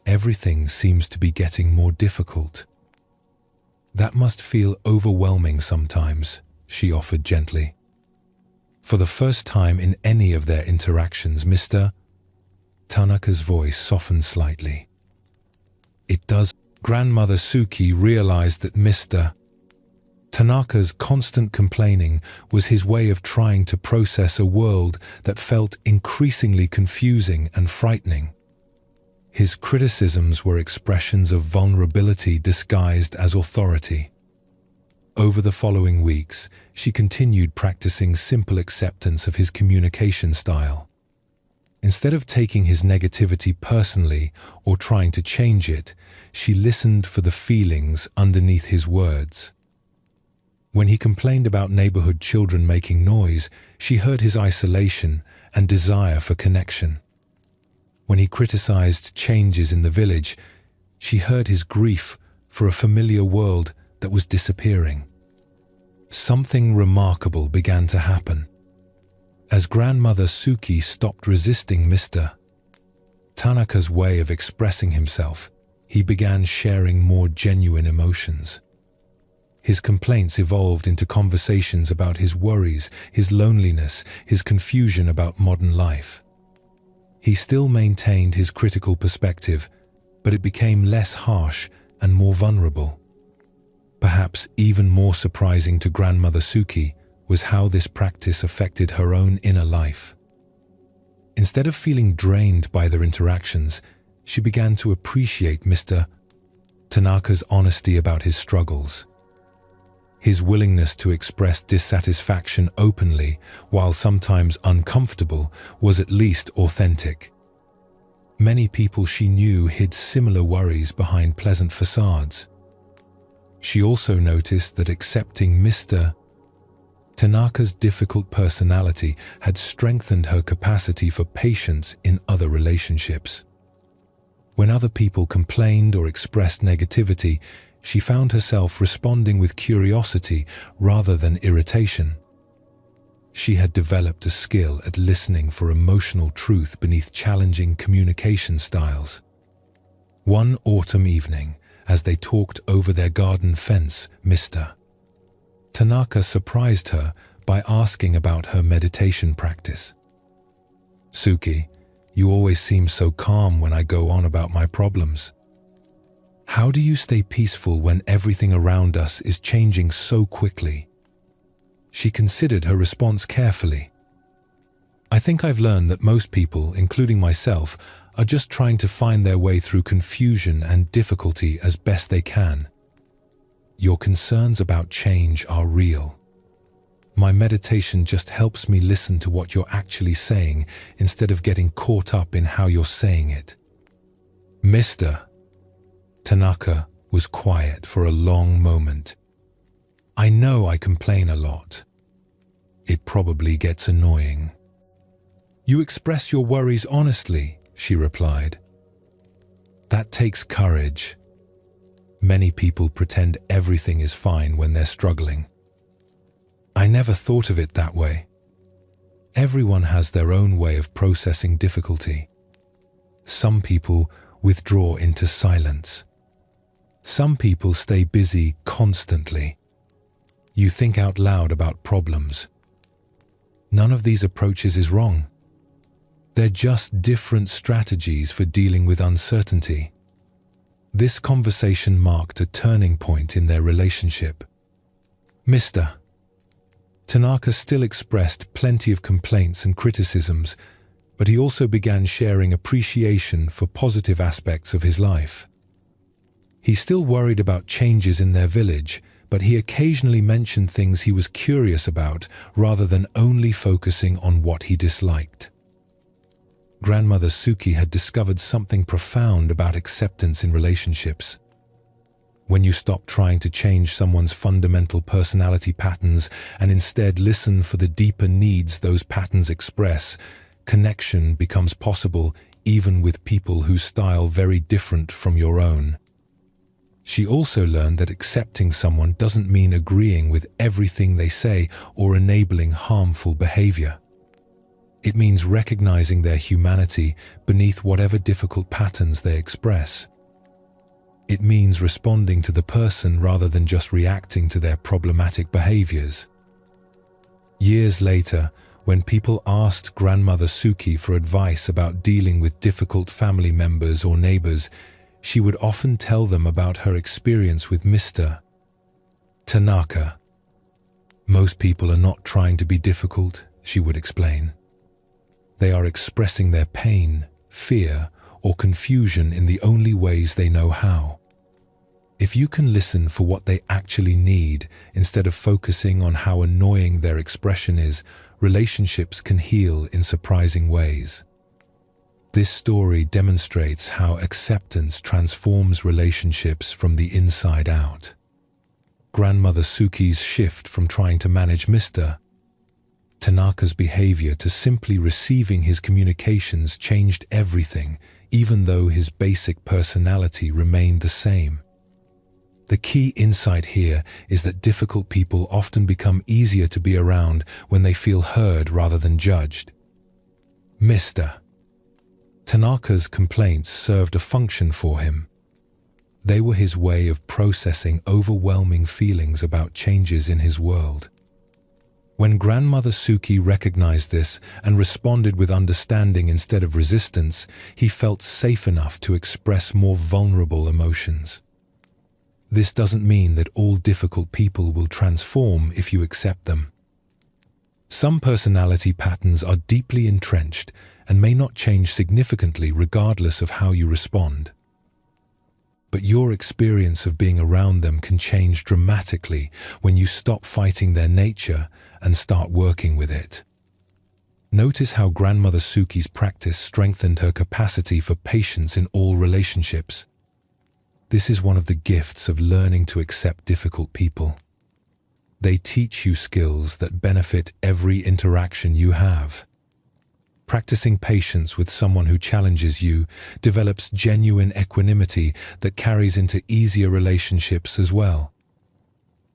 Everything seems to be getting more difficult." "That must feel overwhelming sometimes," she offered gently. For the first time in any of their interactions, Mr. Tanaka's voice softened slightly. "It does." Grandmother Suki realized that Mr. Tanaka's constant complaining was his way of trying to process a world that felt increasingly confusing and frightening. His criticisms were expressions of vulnerability disguised as authority. Over the following weeks, she continued practicing simple acceptance of his communication style. Instead of taking his negativity personally or trying to change it, she listened for the feelings underneath his words. When he complained about neighborhood children making noise, she heard his isolation and desire for connection. When he criticized changes in the village, she heard his grief for a familiar world that was disappearing. Something remarkable began to happen. As Grandmother Suki stopped resisting Mr. Tanaka's way of expressing himself, he began sharing more genuine emotions. His complaints evolved into conversations about his worries, his loneliness, his confusion about modern life. He still maintained his critical perspective, but it became less harsh and more vulnerable. Perhaps even more surprising to Grandmother Suki was how this practice affected her own inner life. Instead of feeling drained by their interactions, she began to appreciate Mr. Tanaka's honesty about his struggles. His willingness to express dissatisfaction openly, while sometimes uncomfortable, was at least authentic. Many people she knew hid similar worries behind pleasant facades. She also noticed that accepting Mr. Tanaka's difficult personality had strengthened her capacity for patience in other relationships. When other people complained or expressed negativity, she found herself responding with curiosity rather than irritation. She had developed a skill at listening for emotional truth beneath challenging communication styles. One autumn evening, as they talked over their garden fence, Mr. Tanaka surprised her by asking about her meditation practice. "Suki, you always seem so calm when I go on about my problems. How do you stay peaceful when everything around us is changing so quickly?" She considered her response carefully. "I think I've learned that most people, including myself, are just trying to find their way through confusion and difficulty as best they can. Your concerns about change are real. My meditation just helps me listen to what you're actually saying instead of getting caught up in how you're saying it." Mr. Tanaka was quiet for a long moment. "I know I complain a lot. It probably gets annoying." "You express your worries honestly," she replied. "That takes courage. Many people pretend everything is fine when they're struggling. I never thought of it that way. Everyone has their own way of processing difficulty. Some people withdraw into silence. Some people stay busy constantly. You think out loud about problems. None of these approaches is wrong. They're just different strategies for dealing with uncertainty. This conversation marked a turning point in their relationship. Mr. Tanaka still expressed plenty of complaints and criticisms, but he also began sharing appreciation for positive aspects of his life. He still worried about changes in their village, but he occasionally mentioned things he was curious about rather than only focusing on what he disliked. Grandmother Suki had discovered something profound about acceptance in relationships. When you stop trying to change someone's fundamental personality patterns and instead listen for the deeper needs those patterns express, connection becomes possible even with people whose style very different from your own. She also learned that accepting someone doesn't mean agreeing with everything they say or enabling harmful behavior. It means recognizing their humanity beneath whatever difficult patterns they express. It means responding to the person rather than just reacting to their problematic behaviors. Years later, when people asked Grandmother Suki for advice about dealing with difficult family members or neighbors, she would often tell them about her experience with Mr. Tanaka. Most people are not trying to be difficult, she would explain. They are expressing their pain, fear, or confusion in the only ways they know how. If you can listen for what they actually need instead of focusing on how annoying their expression is, relationships can heal in surprising ways. This story demonstrates how acceptance transforms relationships from the inside out. Grandmother Suki's shift from trying to manage Mr. Tanaka's behavior to simply receiving his communications changed everything, even though his basic personality remained the same. The key insight here is that difficult people often become easier to be around when they feel heard rather than judged. Mr. Tanaka's complaints served a function for him. They were his way of processing overwhelming feelings about changes in his world. When Grandmother Suki recognized this and responded with understanding instead of resistance, he felt safe enough to express more vulnerable emotions. This doesn't mean that all difficult people will transform if you accept them. Some personality patterns are deeply entrenched and may not change significantly regardless of how you respond. But your experience of being around them can change dramatically when you stop fighting their nature and start working with it. Notice how Grandmother Suki's practice strengthened her capacity for patience in all relationships. This is one of the gifts of learning to accept difficult people. They teach you skills that benefit every interaction you have. Practicing patience with someone who challenges you develops genuine equanimity that carries into easier relationships as well.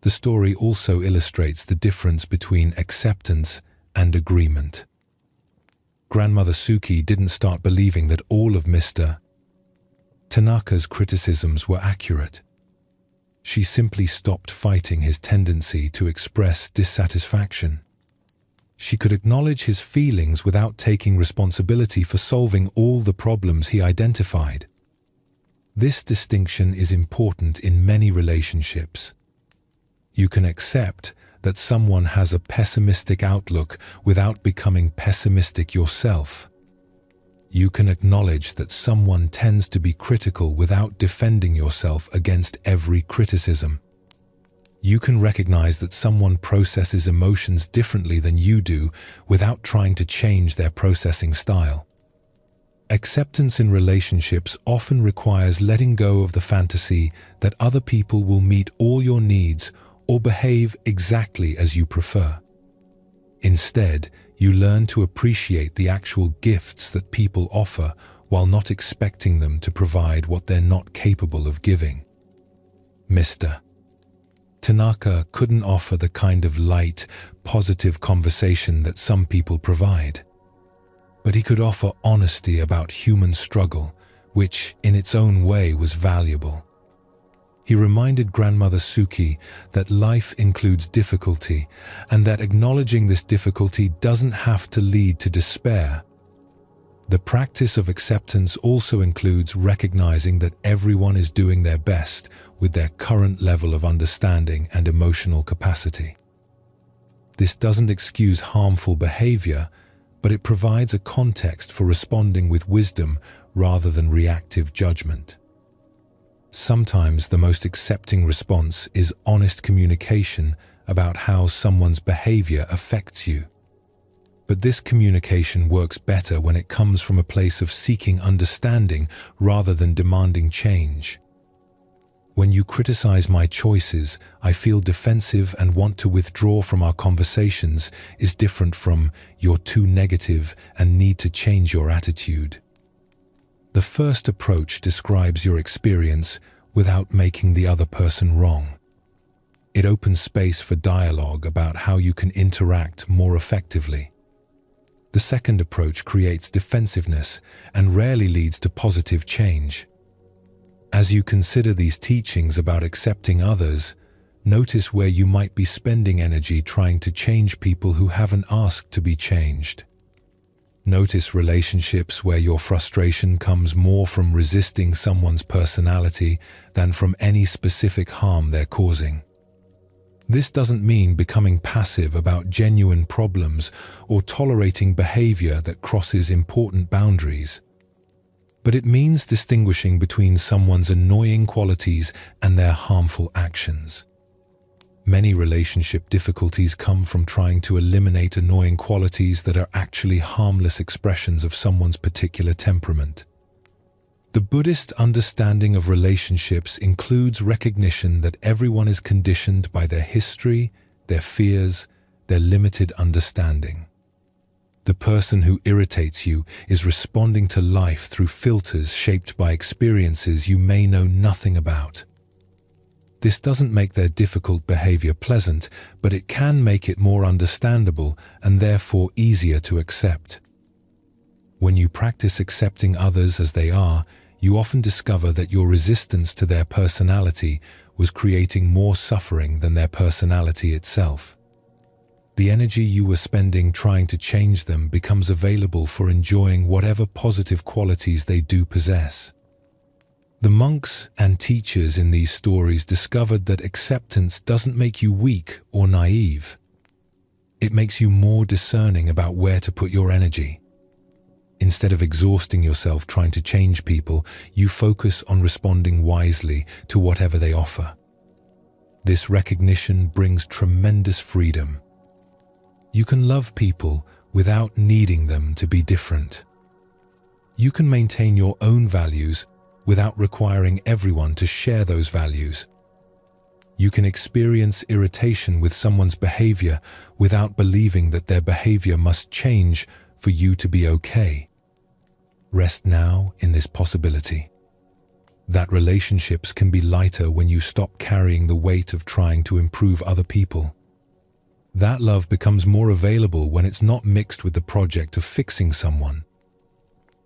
The story also illustrates the difference between acceptance and agreement. Grandmother Suki didn't start believing that all of Mr. Tanaka's criticisms were accurate. She simply stopped fighting his tendency to express dissatisfaction. She could acknowledge his feelings without taking responsibility for solving all the problems he identified. This distinction is important in many relationships. You can accept that someone has a pessimistic outlook without becoming pessimistic yourself. You can acknowledge that someone tends to be critical without defending yourself against every criticism. You can recognize that someone processes emotions differently than you do without trying to change their processing style. Acceptance in relationships often requires letting go of the fantasy that other people will meet all your needs or behave exactly as you prefer. Instead, you learn to appreciate the actual gifts that people offer while not expecting them to provide what they're not capable of giving. Mr. Tanaka couldn't offer the kind of light, positive conversation that some people provide. But he could offer honesty about human struggle, which in its own way was valuable. He reminded Grandmother Suki that life includes difficulty and that acknowledging this difficulty doesn't have to lead to despair. The practice of acceptance also includes recognizing that everyone is doing their best with their current level of understanding and emotional capacity. This doesn't excuse harmful behavior, but it provides a context for responding with wisdom rather than reactive judgment. Sometimes the most accepting response is honest communication about how someone's behavior affects you. But this communication works better when it comes from a place of seeking understanding rather than demanding change. When you criticize my choices, I feel defensive and want to withdraw from our conversations is different from "you're too negative and need to change your attitude." The first approach describes your experience without making the other person wrong. It opens space for dialogue about how you can interact more effectively. The second approach creates defensiveness and rarely leads to positive change. As you consider these teachings about accepting others, notice where you might be spending energy trying to change people who haven't asked to be changed. Notice relationships where your frustration comes more from resisting someone's personality than from any specific harm they're causing. This doesn't mean becoming passive about genuine problems or tolerating behavior that crosses important boundaries. But it means distinguishing between someone's annoying qualities and their harmful actions. Many relationship difficulties come from trying to eliminate annoying qualities that are actually harmless expressions of someone's particular temperament. The Buddhist understanding of relationships includes recognition that everyone is conditioned by their history, their fears, their limited understanding. The person who irritates you is responding to life through filters shaped by experiences you may know nothing about. This doesn't make their difficult behavior pleasant, but it can make it more understandable and therefore easier to accept. When you practice accepting others as they are, you often discover that your resistance to their personality was creating more suffering than their personality itself. The energy you were spending trying to change them becomes available for enjoying whatever positive qualities they do possess. The monks and teachers in these stories discovered that acceptance doesn't make you weak or naive. It makes you more discerning about where to put your energy. Instead of exhausting yourself trying to change people, you focus on responding wisely to whatever they offer. This recognition brings tremendous freedom. You can love people without needing them to be different. You can maintain your own values without requiring everyone to share those values. You can experience irritation with someone's behavior without believing that their behavior must change for you to be okay. Rest now in this possibility. That relationships can be lighter when you stop carrying the weight of trying to improve other people. That love becomes more available when it's not mixed with the project of fixing someone.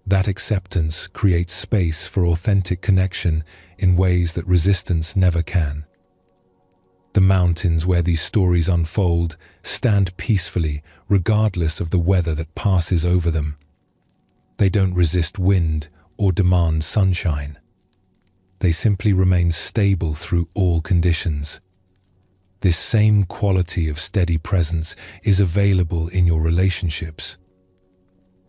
That acceptance creates space for authentic connection in ways that resistance never can. The mountains where these stories unfold stand peacefully regardless of the weather that passes over them. They don't resist wind or demand sunshine. They simply remain stable through all conditions. This same quality of steady presence is available in your relationships.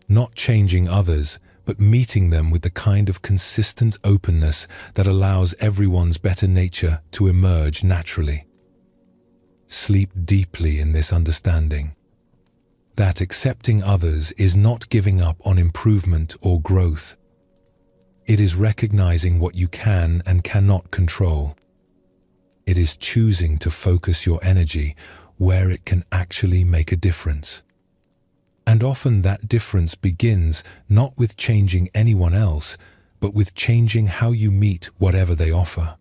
Not changing others, but meeting them with the kind of consistent openness that allows everyone's better nature to emerge naturally. Sleep deeply in this understanding. That accepting others is not giving up on improvement or growth. It is recognizing what you can and cannot control. It is choosing to focus your energy where it can actually make a difference. And often that difference begins not with changing anyone else, but with changing how you meet whatever they offer.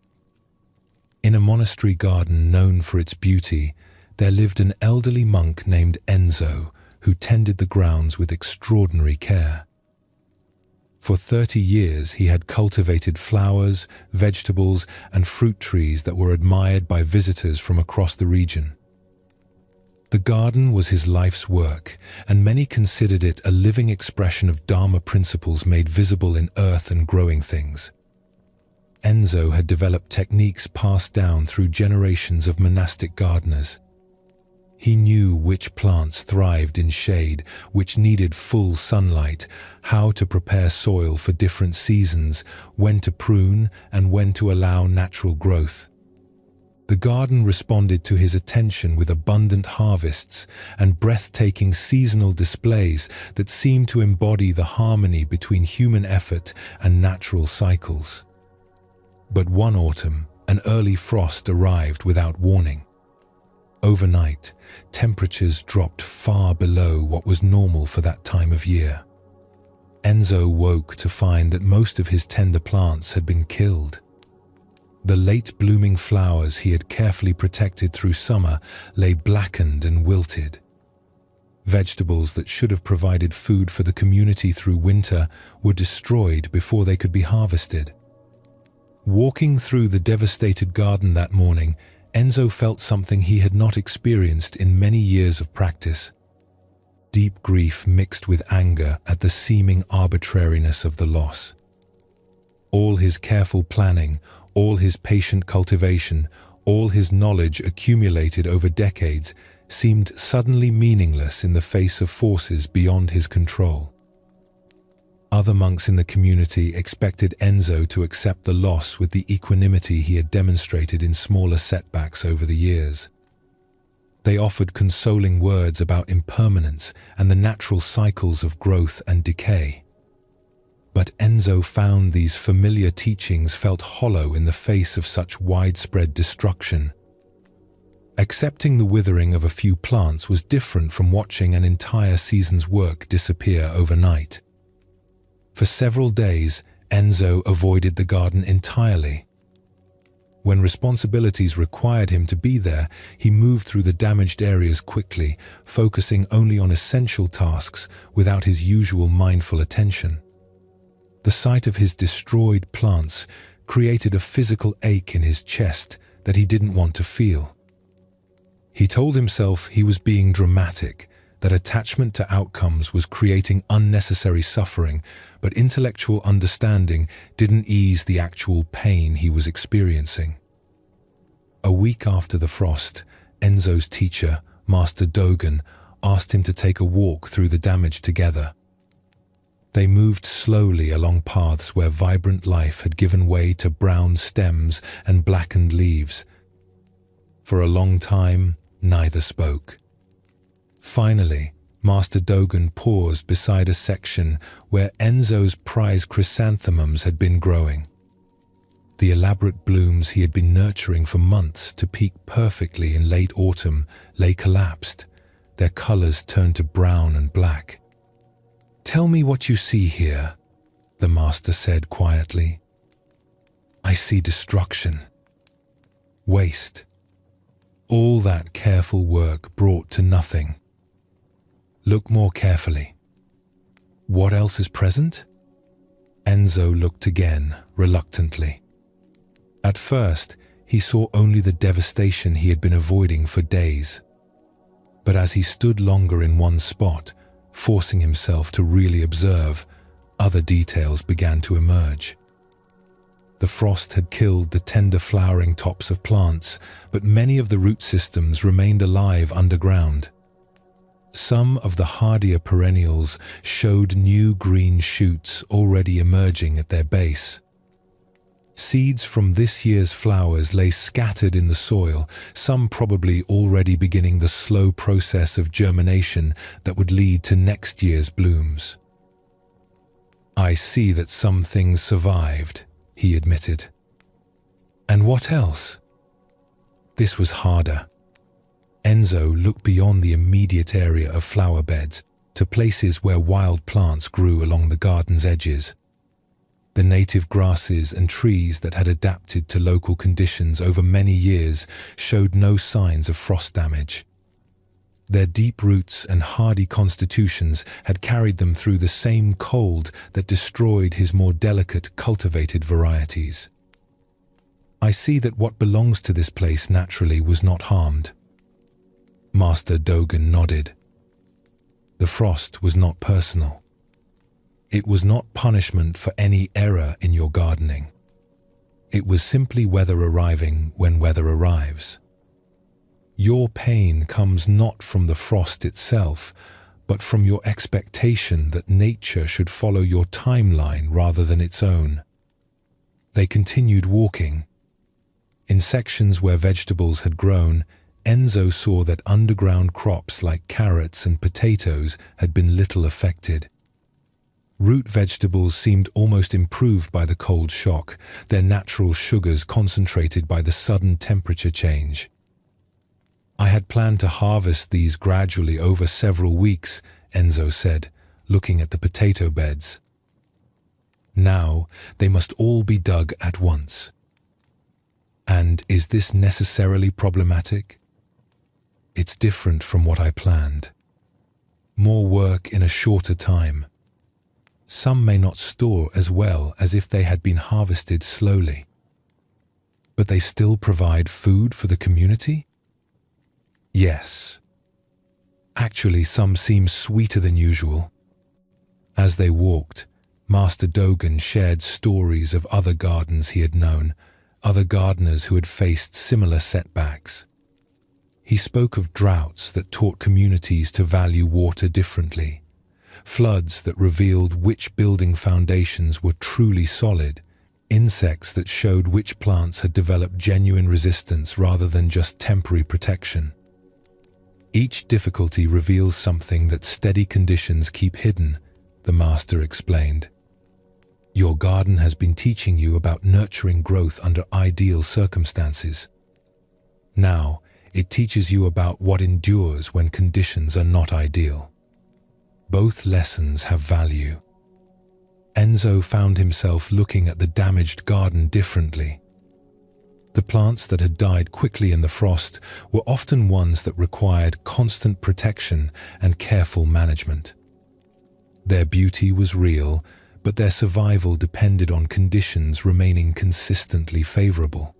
In a monastery garden known for its beauty, there lived an elderly monk named Enzo, who tended the grounds with extraordinary care. For 30 years he had cultivated flowers, vegetables, and fruit trees that were admired by visitors from across the region. The garden was his life's work, and many considered it a living expression of Dharma principles made visible in earth and growing things. Enzo had developed techniques passed down through generations of monastic gardeners. He knew which plants thrived in shade, which needed full sunlight, how to prepare soil for different seasons, when to prune and when to allow natural growth. The garden responded to his attention with abundant harvests and breathtaking seasonal displays that seemed to embody the harmony between human effort and natural cycles. But one autumn, an early frost arrived without warning. Overnight, temperatures dropped far below what was normal for that time of year. Enzo woke to find that most of his tender plants had been killed. The late-blooming flowers he had carefully protected through summer lay blackened and wilted. Vegetables that should have provided food for the community through winter were destroyed before they could be harvested. Walking through the devastated garden that morning, Enzo felt something he had not experienced in many years of practice. Deep grief mixed with anger at the seeming arbitrariness of the loss. All his careful planning, all his patient cultivation, all his knowledge accumulated over decades seemed suddenly meaningless in the face of forces beyond his control. Other monks in the community expected Enzo to accept the loss with the equanimity he had demonstrated in smaller setbacks over the years. They offered consoling words about impermanence and the natural cycles of growth and decay. But Enzo found these familiar teachings felt hollow in the face of such widespread destruction. Accepting the withering of a few plants was different from watching an entire season's work disappear overnight. For several days, Enzo avoided the garden entirely. When responsibilities required him to be there, he moved through the damaged areas quickly, focusing only on essential tasks without his usual mindful attention. The sight of his destroyed plants created a physical ache in his chest that he didn't want to feel. He told himself he was being dramatic, that attachment to outcomes was creating unnecessary suffering, but intellectual understanding didn't ease the actual pain he was experiencing. A week after the frost, Enzo's teacher, Master Dogen, asked him to take a walk through the damage together. They moved slowly along paths where vibrant life had given way to brown stems and blackened leaves. For a long time, neither spoke. Finally, Master Dogen paused beside a section where Enzo's prize chrysanthemums had been growing. The elaborate blooms he had been nurturing for months to peak perfectly in late autumn lay collapsed, their colors turned to brown and black. "Tell me what you see here," the master said quietly. "I see destruction, waste, all that careful work brought to nothing. Look more carefully. What else is present?" Enzo looked again, reluctantly. At first, he saw only the devastation he had been avoiding for days. But as he stood longer in one spot, forcing himself to really observe, other details began to emerge. The frost had killed the tender flowering tops of plants, but many of the root systems remained alive underground. Some of the hardier perennials showed new green shoots already emerging at their base. Seeds from this year's flowers lay scattered in the soil, some probably already beginning the slow process of germination that would lead to next year's blooms. "I see that some things survived," he admitted. "And what else?" This was harder. Enzo looked beyond the immediate area of flower beds to places where wild plants grew along the garden's edges. The native grasses and trees that had adapted to local conditions over many years showed no signs of frost damage. Their deep roots and hardy constitutions had carried them through the same cold that destroyed his more delicate, cultivated varieties. "I see that what belongs to this place naturally was not harmed." Master Dogen nodded. The frost was not personal. It was not punishment for any error in your gardening. It was simply weather arriving when weather arrives. Your pain comes not from the frost itself, but from your expectation that nature should follow your timeline rather than its own. They continued walking. In sections where vegetables had grown, Enzo saw that underground crops like carrots and potatoes had been little affected. Root vegetables seemed almost improved by the cold shock, their natural sugars concentrated by the sudden temperature change. I had planned to harvest these gradually over several weeks, Enzo said, looking at the potato beds. Now they must all be dug at once. And is this necessarily problematic? It's different from what I planned. More work in a shorter time. Some may not store as well as if they had been harvested slowly. But they still provide food for the community? Yes. Actually, some seem sweeter than usual. As they walked, Master Dogen shared stories of other gardens he had known, other gardeners who had faced similar setbacks. He spoke of droughts that taught communities to value water differently, floods that revealed which building foundations were truly solid, insects that showed which plants had developed genuine resistance rather than just temporary protection. Each difficulty reveals something that steady conditions keep hidden, the master explained. Your garden has been teaching you about nurturing growth under ideal circumstances. Now, it teaches you about what endures when conditions are not ideal. Both lessons have value. Enzo found himself looking at the damaged garden differently. The plants that had died quickly in the frost were often ones that required constant protection and careful management. Their beauty was real, but their survival depended on conditions remaining consistently favorable.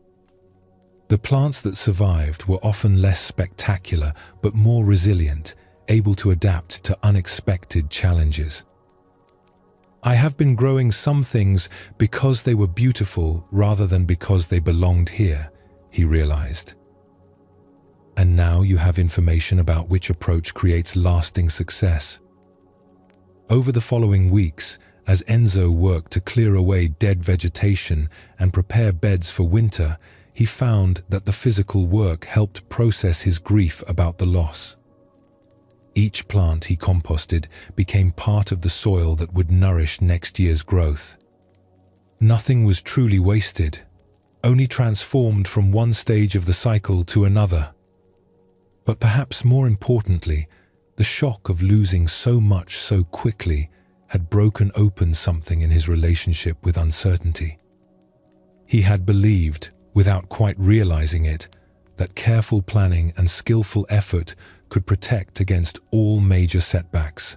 The plants that survived were often less spectacular but more resilient, able to adapt to unexpected challenges. I have been growing some things because they were beautiful rather than because they belonged here, he realized. And now you have information about which approach creates lasting success. Over the following weeks, as Enzo worked to clear away dead vegetation and prepare beds for winter, he found that the physical work helped process his grief about the loss. Each plant he composted became part of the soil that would nourish next year's growth. Nothing was truly wasted, only transformed from one stage of the cycle to another. But perhaps more importantly, the shock of losing so much so quickly had broken open something in his relationship with uncertainty. He had believed, without quite realizing it, that careful planning and skillful effort could protect against all major setbacks.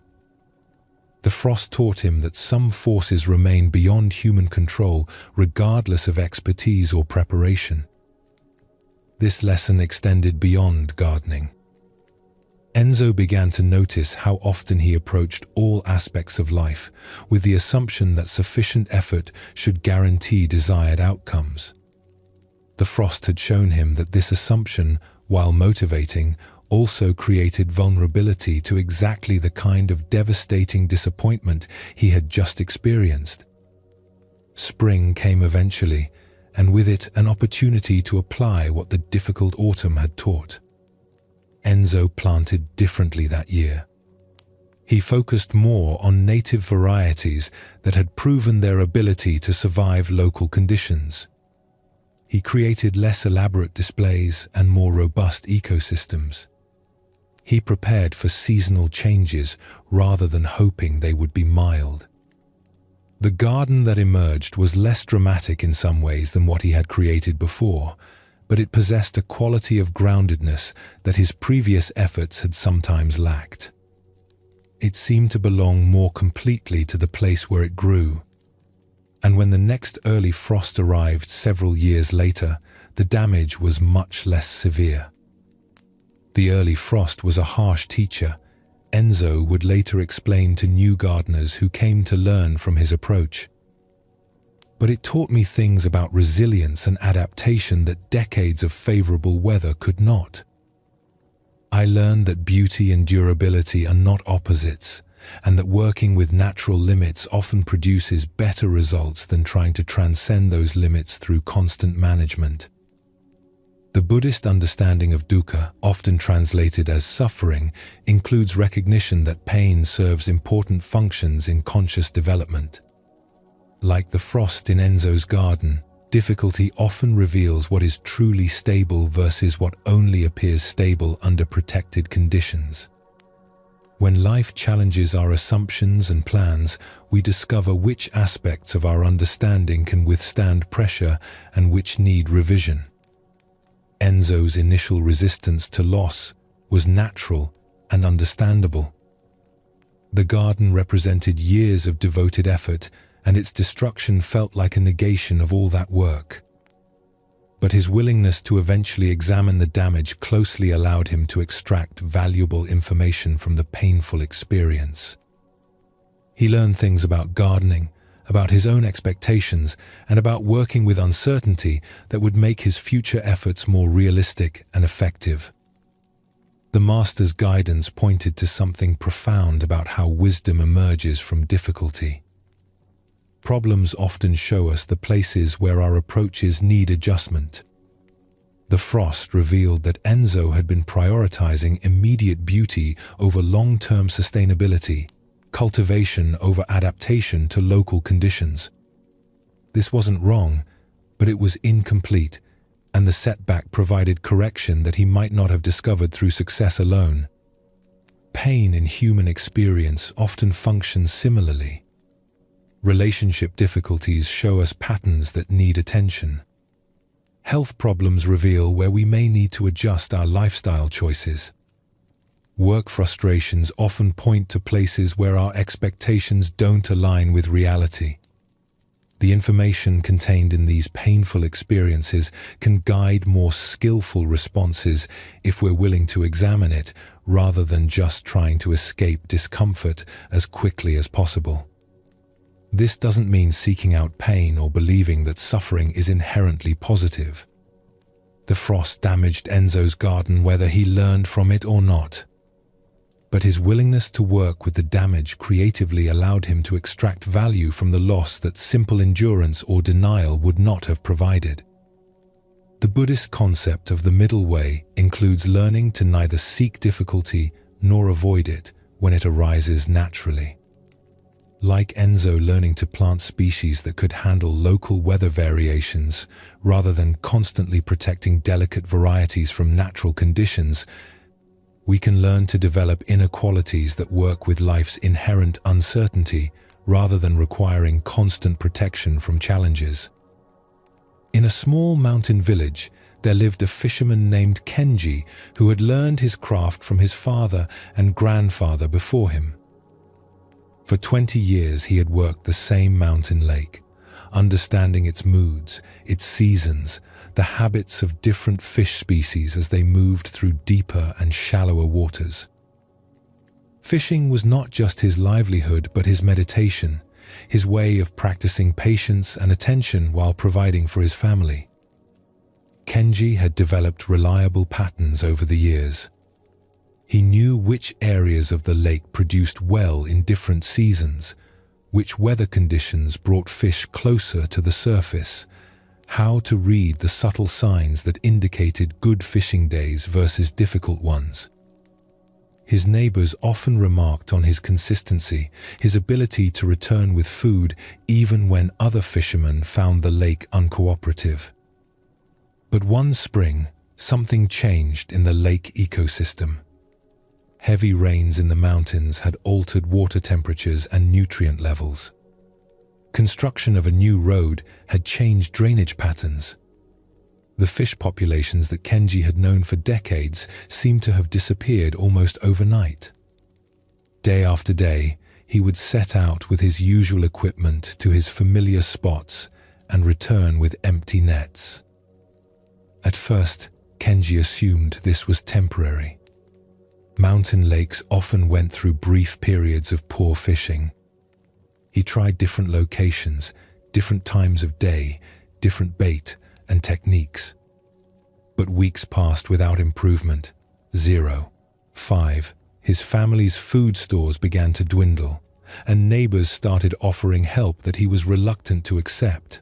The frost taught him that some forces remain beyond human control, regardless of expertise or preparation. This lesson extended beyond gardening. Enzo began to notice how often he approached all aspects of life with the assumption that sufficient effort should guarantee desired outcomes. The frost had shown him that this assumption, while motivating, also created vulnerability to exactly the kind of devastating disappointment he had just experienced. Spring came eventually, and with it an opportunity to apply what the difficult autumn had taught. Enzo planted differently that year. He focused more on native varieties that had proven their ability to survive local conditions. He created less elaborate displays and more robust ecosystems. He prepared for seasonal changes rather than hoping they would be mild. The garden that emerged was less dramatic in some ways than what he had created before, but it possessed a quality of groundedness that his previous efforts had sometimes lacked. It seemed to belong more completely to the place where it grew. And when the next early frost arrived several years later, the damage was much less severe. The early frost was a harsh teacher. Enzo would later explain to new gardeners who came to learn from his approach. But it taught me things about resilience and adaptation that decades of favorable weather could not. I learned that beauty and durability are not opposites, and that working with natural limits often produces better results than trying to transcend those limits through constant management. The Buddhist understanding of dukkha, often translated as suffering, includes recognition that pain serves important functions in conscious development. Like the frost in Enzo's garden, difficulty often reveals what is truly stable versus what only appears stable under protected conditions. When life challenges our assumptions and plans, we discover which aspects of our understanding can withstand pressure and which need revision. Enzo's initial resistance to loss was natural and understandable. The garden represented years of devoted effort, and its destruction felt like a negation of all that work. But his willingness to eventually examine the damage closely allowed him to extract valuable information from the painful experience. He learned things about gardening, about his own expectations, and about working with uncertainty that would make his future efforts more realistic and effective. The master's guidance pointed to something profound about how wisdom emerges from difficulty. Problems often show us the places where our approaches need adjustment. The frost revealed that Enzo had been prioritizing immediate beauty over long-term sustainability, cultivation over adaptation to local conditions. This wasn't wrong, but it was incomplete, and the setback provided correction that he might not have discovered through success alone. Pain in human experience often functions similarly. Relationship difficulties show us patterns that need attention. Health problems reveal where we may need to adjust our lifestyle choices. Work frustrations often point to places where our expectations don't align with reality. The information contained in these painful experiences can guide more skillful responses if we're willing to examine it rather than just trying to escape discomfort as quickly as possible. This doesn't mean seeking out pain or believing that suffering is inherently positive. The frost damaged Enzo's garden whether he learned from it or not. But his willingness to work with the damage creatively allowed him to extract value from the loss that simple endurance or denial would not have provided. The Buddhist concept of the middle way includes learning to neither seek difficulty nor avoid it when it arises naturally. Like Enzo learning to plant species that could handle local weather variations rather than constantly protecting delicate varieties from natural conditions, we can learn to develop inner qualities that work with life's inherent uncertainty rather than requiring constant protection from challenges. In a small mountain village, there lived a fisherman named Kenji who had learned his craft from his father and grandfather before him. For 20 years he had worked the same mountain lake, understanding its moods, its seasons, the habits of different fish species as they moved through deeper and shallower waters. Fishing was not just his livelihood but his meditation, his way of practicing patience and attention while providing for his family. Kenji had developed reliable patterns over the years. He knew which areas of the lake produced well in different seasons, which weather conditions brought fish closer to the surface, how to read the subtle signs that indicated good fishing days versus difficult ones. His neighbors often remarked on his consistency, his ability to return with food even when other fishermen found the lake uncooperative. But one spring, something changed in the lake ecosystem. Heavy rains in the mountains had altered water temperatures and nutrient levels. Construction of a new road had changed drainage patterns. The fish populations that Kenji had known for decades seemed to have disappeared almost overnight. Day after day, he would set out with his usual equipment to his familiar spots and return with empty nets. At first, Kenji assumed this was temporary. Mountain lakes often went through brief periods of poor fishing. He tried different locations, different times of day, different bait and techniques. But weeks passed without improvement. 0. 5. His family's food stores began to dwindle, and neighbors started offering help that he was reluctant to accept.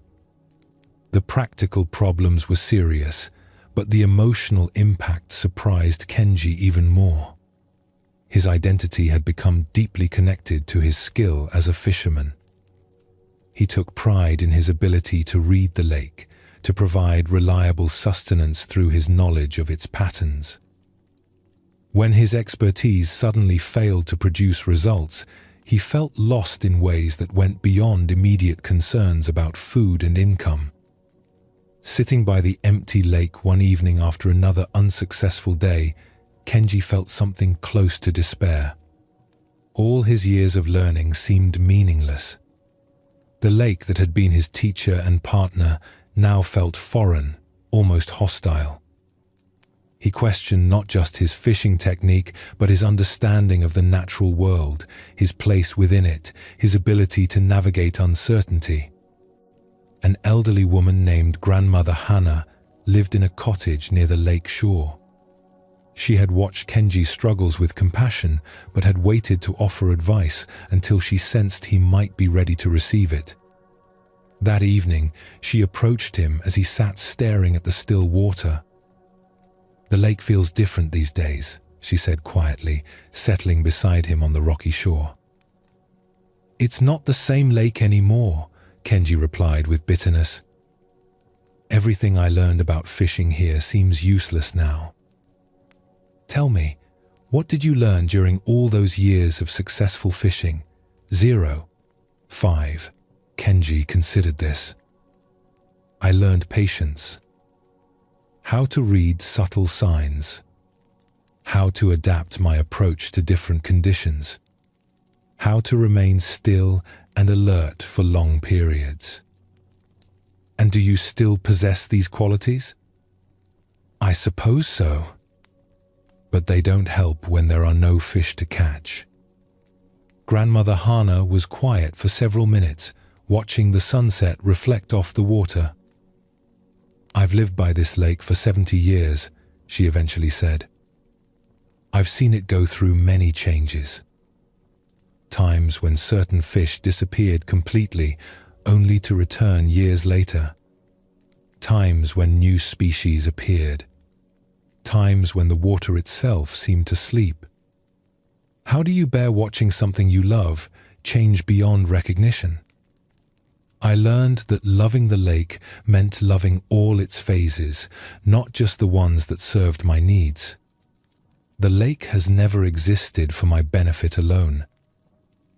The practical problems were serious, but the emotional impact surprised Kenji even more. His identity had become deeply connected to his skill as a fisherman. He took pride in his ability to read the lake, to provide reliable sustenance through his knowledge of its patterns. When his expertise suddenly failed to produce results, he felt lost in ways that went beyond immediate concerns about food and income. Sitting by the empty lake one evening after another unsuccessful day, Kenji felt something close to despair. All his years of learning seemed meaningless. The lake that had been his teacher and partner now felt foreign, almost hostile. He questioned not just his fishing technique, but his understanding of the natural world, his place within it, his ability to navigate uncertainty. An elderly woman named Grandmother Hana lived in a cottage near the lake shore. She had watched Kenji's struggles with compassion, but had waited to offer advice until she sensed he might be ready to receive it. That evening, she approached him as he sat staring at the still water. "The lake feels different these days," she said quietly, settling beside him on the rocky shore. "It's not the same lake anymore," Kenji replied with bitterness. "Everything I learned about fishing here seems useless now." "Tell me, what did you learn during all those years of successful fishing?" 0. 5. Kenji considered this. "I learned patience. How to read subtle signs. How to adapt my approach to different conditions. How to remain still and alert for long periods." "And do you still possess these qualities?" "I suppose so. But they don't help when there are no fish to catch." Grandmother Hana was quiet for several minutes, watching the sunset reflect off the water. "I've lived by this lake for 70 years, she eventually said. "I've seen it go through many changes. Times when certain fish disappeared completely, only to return years later. Times when new species appeared. Times when the water itself seemed to sleep. How do you bear watching something you love change beyond recognition?" I learned that loving the lake meant loving all its phases, not just the ones that served my needs. The lake has never existed for my benefit alone.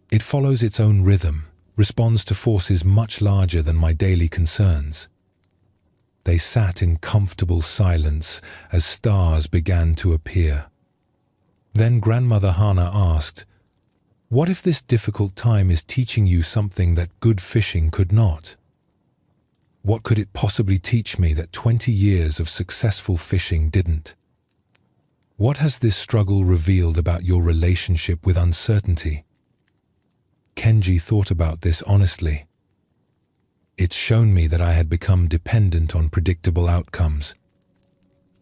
It follows its own rhythm, responds to forces much larger than my daily concerns. They sat in comfortable silence as stars began to appear. Then Grandmother Hana asked, "What if this difficult time is teaching you something that good fishing could not? What could it possibly teach me that 20 years of successful fishing didn't? What has this struggle revealed about your relationship with uncertainty?" Kenji thought about this honestly. "It's shown me that I had become dependent on predictable outcomes.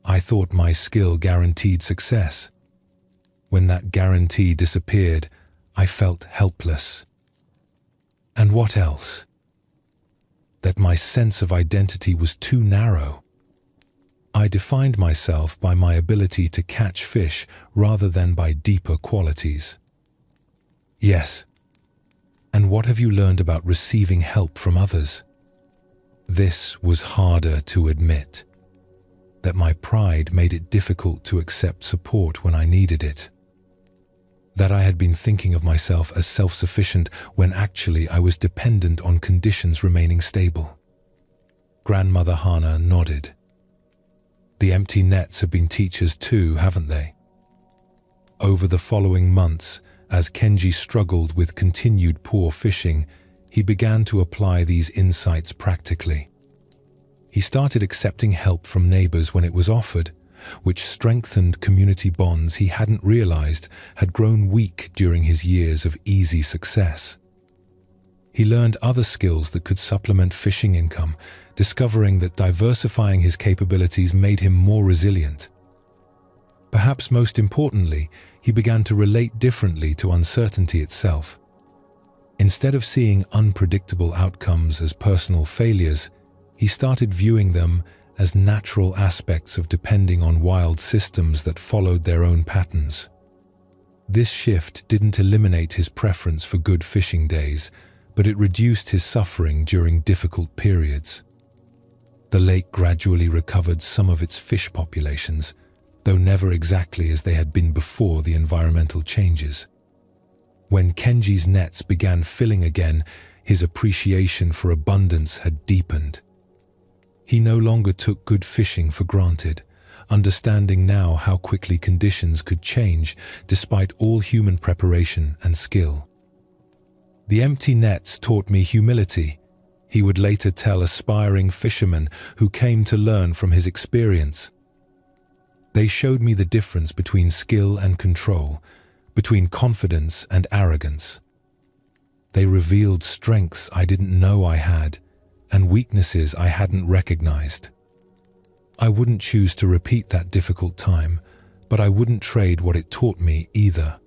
I thought my skill guaranteed success. When that guarantee disappeared, I felt helpless. And what else? That my sense of identity was too narrow. I defined myself by my ability to catch fish rather than by deeper qualities." "Yes. And what have you learned about receiving help from others?" This was harder to admit. That my pride made it difficult to accept support when I needed it. That I had been thinking of myself as self-sufficient when actually I was dependent on conditions remaining stable. Grandmother Hana nodded. "The empty nets have been teachers too, haven't they?" Over the following months, as Kenji struggled with continued poor fishing, he began to apply these insights practically. He started accepting help from neighbors when it was offered, which strengthened community bonds he hadn't realized had grown weak during his years of easy success. He learned other skills that could supplement fishing income, discovering that diversifying his capabilities made him more resilient. Perhaps most importantly, he began to relate differently to uncertainty itself. Instead of seeing unpredictable outcomes as personal failures, he started viewing them as natural aspects of depending on wild systems that followed their own patterns. This shift didn't eliminate his preference for good fishing days, but it reduced his suffering during difficult periods. The lake gradually recovered some of its fish populations, though never exactly as they had been before the environmental changes. When Kenji's nets began filling again, his appreciation for abundance had deepened. He no longer took good fishing for granted, understanding now how quickly conditions could change despite all human preparation and skill. "The empty nets taught me humility," he would later tell aspiring fishermen who came to learn from his experience. "They showed me the difference between skill and control, between confidence and arrogance. They revealed strengths I didn't know I had, and weaknesses I hadn't recognized. I wouldn't choose to repeat that difficult time, but I wouldn't trade what it taught me either."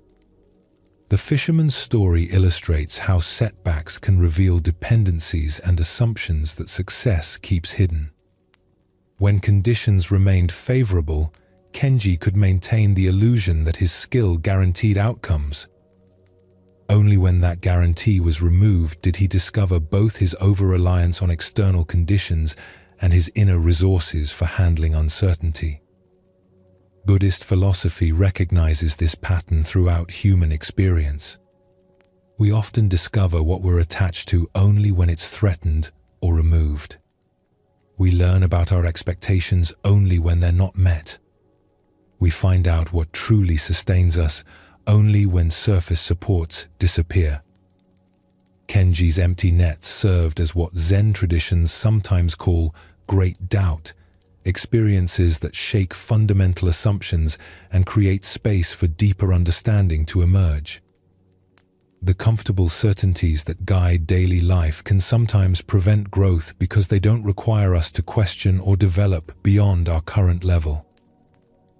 The fisherman's story illustrates how setbacks can reveal dependencies and assumptions that success keeps hidden. When conditions remained favorable, Kenji could maintain the illusion that his skill guaranteed outcomes. Only when that guarantee was removed did he discover both his over-reliance on external conditions and his inner resources for handling uncertainty. Buddhist philosophy recognizes this pattern throughout human experience. We often discover what we're attached to only when it's threatened or removed. We learn about our expectations only when they're not met. We find out what truly sustains us only when surface supports disappear. Kenji's empty nets served as what Zen traditions sometimes call great doubt, experiences that shake fundamental assumptions and create space for deeper understanding to emerge. The comfortable certainties that guide daily life can sometimes prevent growth because they don't require us to question or develop beyond our current level.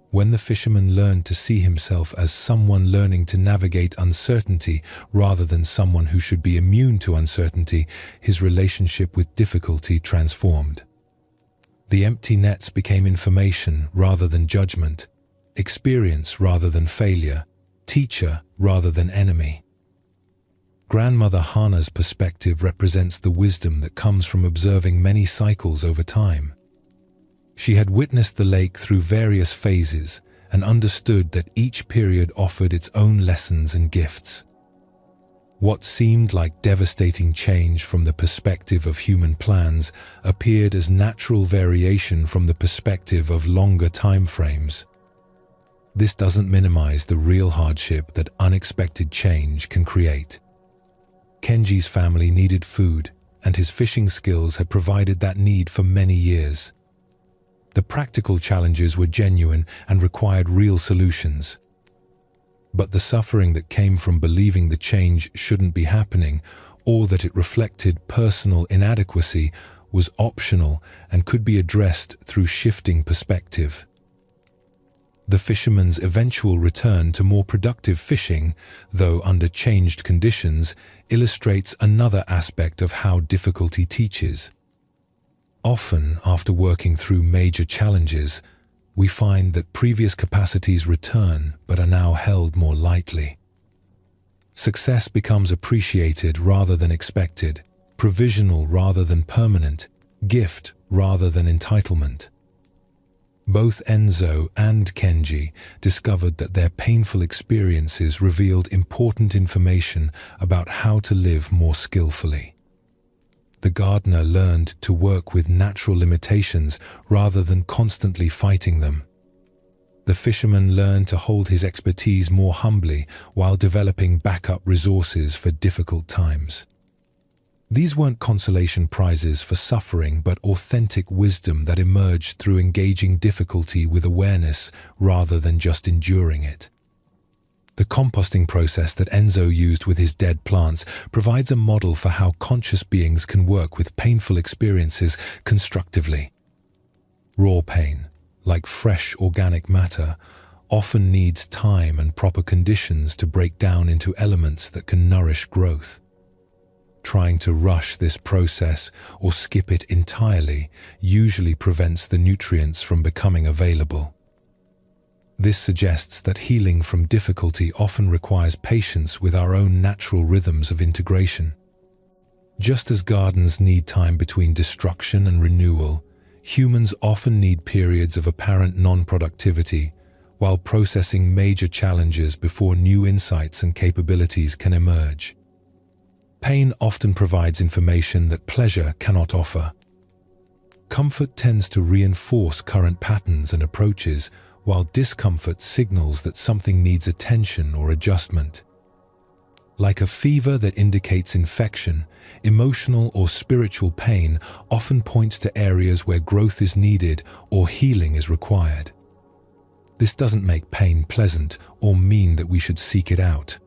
When the fisherman learned to see himself as someone learning to navigate uncertainty rather than someone who should be immune to uncertainty, his relationship with difficulty transformed. The empty nets became information rather than judgment, experience rather than failure, teacher rather than enemy. Grandmother Hana's perspective represents the wisdom that comes from observing many cycles over time. She had witnessed the lake through various phases and understood that each period offered its own lessons and gifts. What seemed like devastating change from the perspective of human plans appeared as natural variation from the perspective of longer time frames. This doesn't minimize the real hardship that unexpected change can create. Kenji's family needed food, and his fishing skills had provided that need for many years. The practical challenges were genuine and required real solutions. But the suffering that came from believing the change shouldn't be happening, or that it reflected personal inadequacy, was optional and could be addressed through shifting perspective. The fisherman's eventual return to more productive fishing, though under changed conditions, illustrates another aspect of how difficulty teaches. Often, after working through major challenges, we find that previous capacities return but are now held more lightly. Success becomes appreciated rather than expected, provisional rather than permanent, gift rather than entitlement. Both Enzo and Kenji discovered that their painful experiences revealed important information about how to live more skillfully. The gardener learned to work with natural limitations rather than constantly fighting them. The fisherman learned to hold his expertise more humbly while developing backup resources for difficult times. These weren't consolation prizes for suffering, but authentic wisdom that emerged through engaging difficulty with awareness rather than just enduring it. The composting process that Enzo used with his dead plants provides a model for how conscious beings can work with painful experiences constructively. Raw pain, like fresh organic matter, often needs time and proper conditions to break down into elements that can nourish growth. Trying to rush this process or skip it entirely usually prevents the nutrients from becoming available. This suggests that healing from difficulty often requires patience with our own natural rhythms of integration. Just as gardens need time between destruction and renewal, humans often need periods of apparent non-productivity while processing major challenges before new insights and capabilities can emerge. Pain often provides information that pleasure cannot offer. Comfort tends to reinforce current patterns and approaches, while discomfort signals that something needs attention or adjustment. Like a fever that indicates infection, emotional or spiritual pain often points to areas where growth is needed or healing is required. This doesn't make pain pleasant or mean that we should seek it out.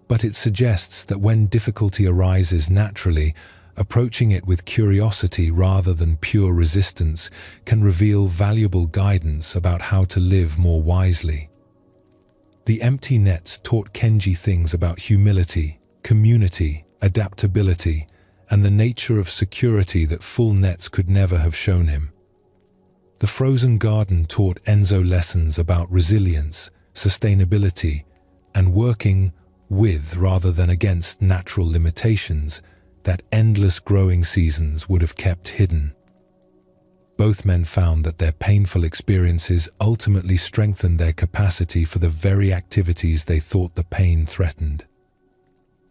But it suggests that when difficulty arises naturally, approaching it with curiosity rather than pure resistance can reveal valuable guidance about how to live more wisely. The empty nets taught Kenji things about humility, community, adaptability, and the nature of security that full nets could never have shown him. The frozen garden taught Enzo lessons about resilience, sustainability, and working with rather than against natural limitations that endless growing seasons would have kept hidden. Both men found that their painful experiences ultimately strengthened their capacity for the very activities they thought the pain threatened.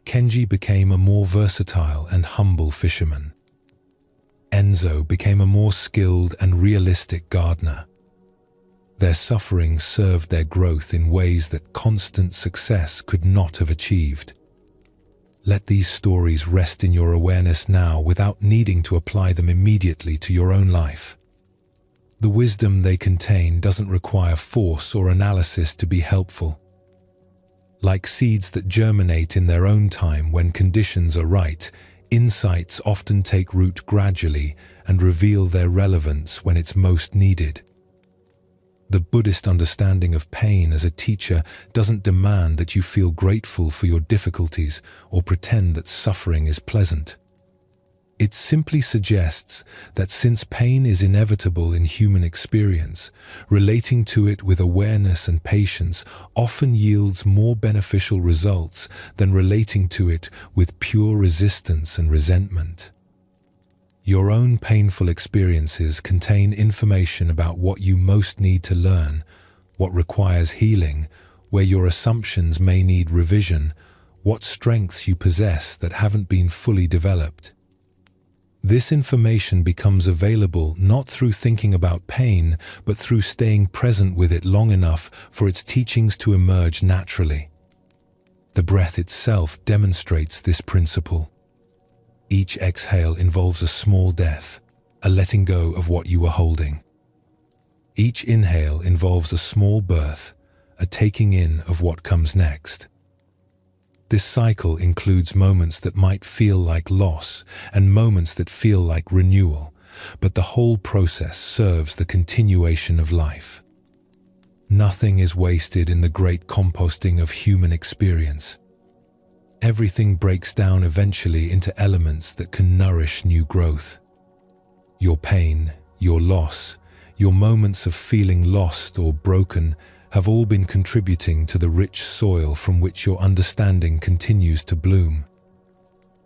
Kenji became a more versatile and humble fisherman. Enzo became a more skilled and realistic gardener. Their suffering served their growth in ways that constant success could not have achieved. Let these stories rest in your awareness now without needing to apply them immediately to your own life. The wisdom they contain doesn't require force or analysis to be helpful. Like seeds that germinate in their own time when conditions are right, insights often take root gradually and reveal their relevance when it's most needed. The Buddhist understanding of pain as a teacher doesn't demand that you feel grateful for your difficulties or pretend that suffering is pleasant. It simply suggests that since pain is inevitable in human experience, relating to it with awareness and patience often yields more beneficial results than relating to it with pure resistance and resentment. Your own painful experiences contain information about what you most need to learn, what requires healing, where your assumptions may need revision, what strengths you possess that haven't been fully developed. This information becomes available not through thinking about pain, but through staying present with it long enough for its teachings to emerge naturally. The breath itself demonstrates this principle. Each exhale involves a small death, a letting go of what you were holding. Each inhale involves a small birth, a taking in of what comes next. This cycle includes moments that might feel like loss and moments that feel like renewal, but the whole process serves the continuation of life. Nothing is wasted in the great composting of human experience. Everything breaks down eventually into elements that can nourish new growth. Your pain, your loss, your moments of feeling lost or broken have all been contributing to the rich soil from which your understanding continues to bloom.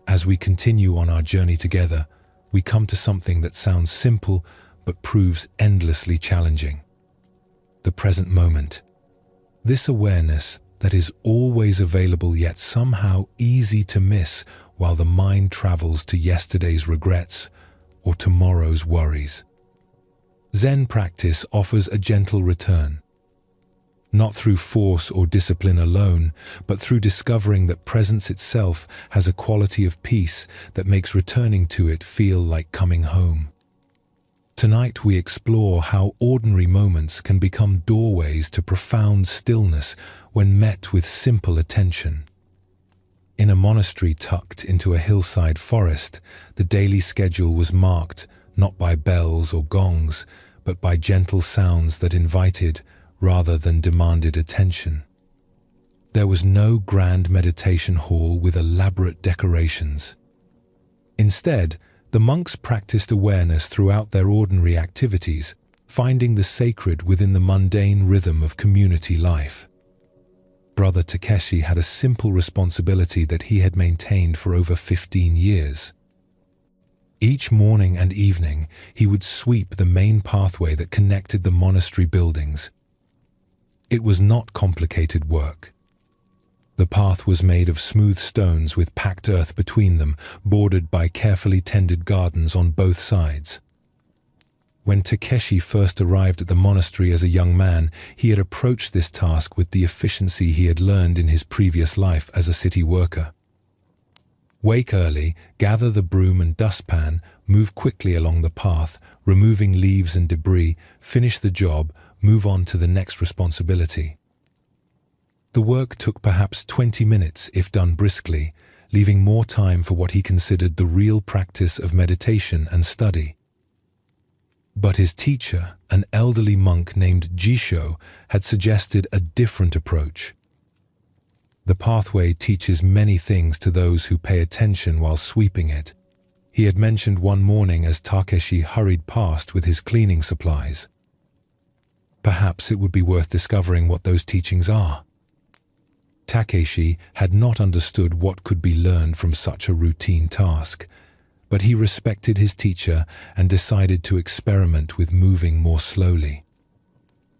As we continue on our journey together, we come to something that sounds simple but proves endlessly challenging. The present moment. This awareness that is always available yet somehow easy to miss while the mind travels to yesterday's regrets or tomorrow's worries. Zen practice offers a gentle return. not through force or discipline alone, but through discovering that presence itself has a quality of peace that makes returning to it feel like coming home. Tonight we explore how ordinary moments can become doorways to profound stillness when met with simple attention. In a monastery tucked into a hillside forest, the daily schedule was marked not by bells or gongs, but by gentle sounds that invited rather than demanded attention. There was no grand meditation hall with elaborate decorations. Instead, the monks practiced awareness throughout their ordinary activities, finding the sacred within the mundane rhythm of community life. Brother Takeshi had a simple responsibility that he had maintained for over 15 years. Each morning and evening, he would sweep the main pathway that connected the monastery buildings. It was not complicated work. The path was made of smooth stones with packed earth between them, bordered by carefully tended gardens on both sides. When Takeshi first arrived at the monastery as a young man, he had approached this task with the efficiency he had learned in his previous life as a city worker. Wake early, gather the broom and dustpan, move quickly along the path, removing leaves and debris, finish the job, move on to the next responsibility. The work took perhaps 20 minutes if done briskly, leaving more time for what he considered the real practice of meditation and study. But his teacher, an elderly monk named Jisho, had suggested a different approach. The pathway teaches many things to those who pay attention while sweeping it, he had mentioned one morning as Takeshi hurried past with his cleaning supplies. Perhaps it would be worth discovering what those teachings are. Takeshi had not understood what could be learned from such a routine task, but he respected his teacher and decided to experiment with moving more slowly.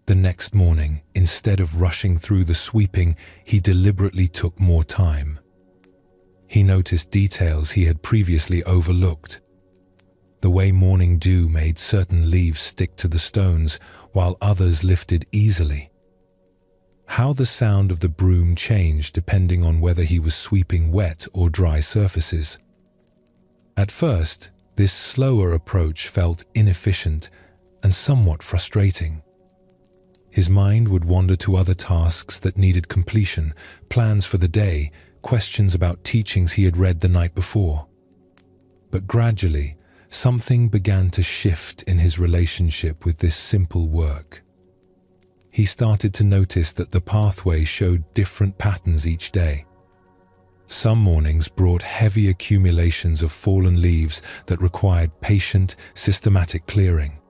The next morning, instead of rushing through the sweeping, he deliberately took more time. He noticed details he had previously overlooked. The way morning dew made certain leaves stick to the stones, while others lifted easily. How the sound of the broom changed depending on whether he was sweeping wet or dry surfaces. At first, this slower approach felt inefficient and somewhat frustrating. His mind would wander to other tasks that needed completion, plans for the day, questions about teachings he had read the night before. But gradually, something began to shift in his relationship with this simple work. He started to notice that the pathway showed different patterns each day. Some mornings brought heavy accumulations of fallen leaves that required patient, systematic clearing.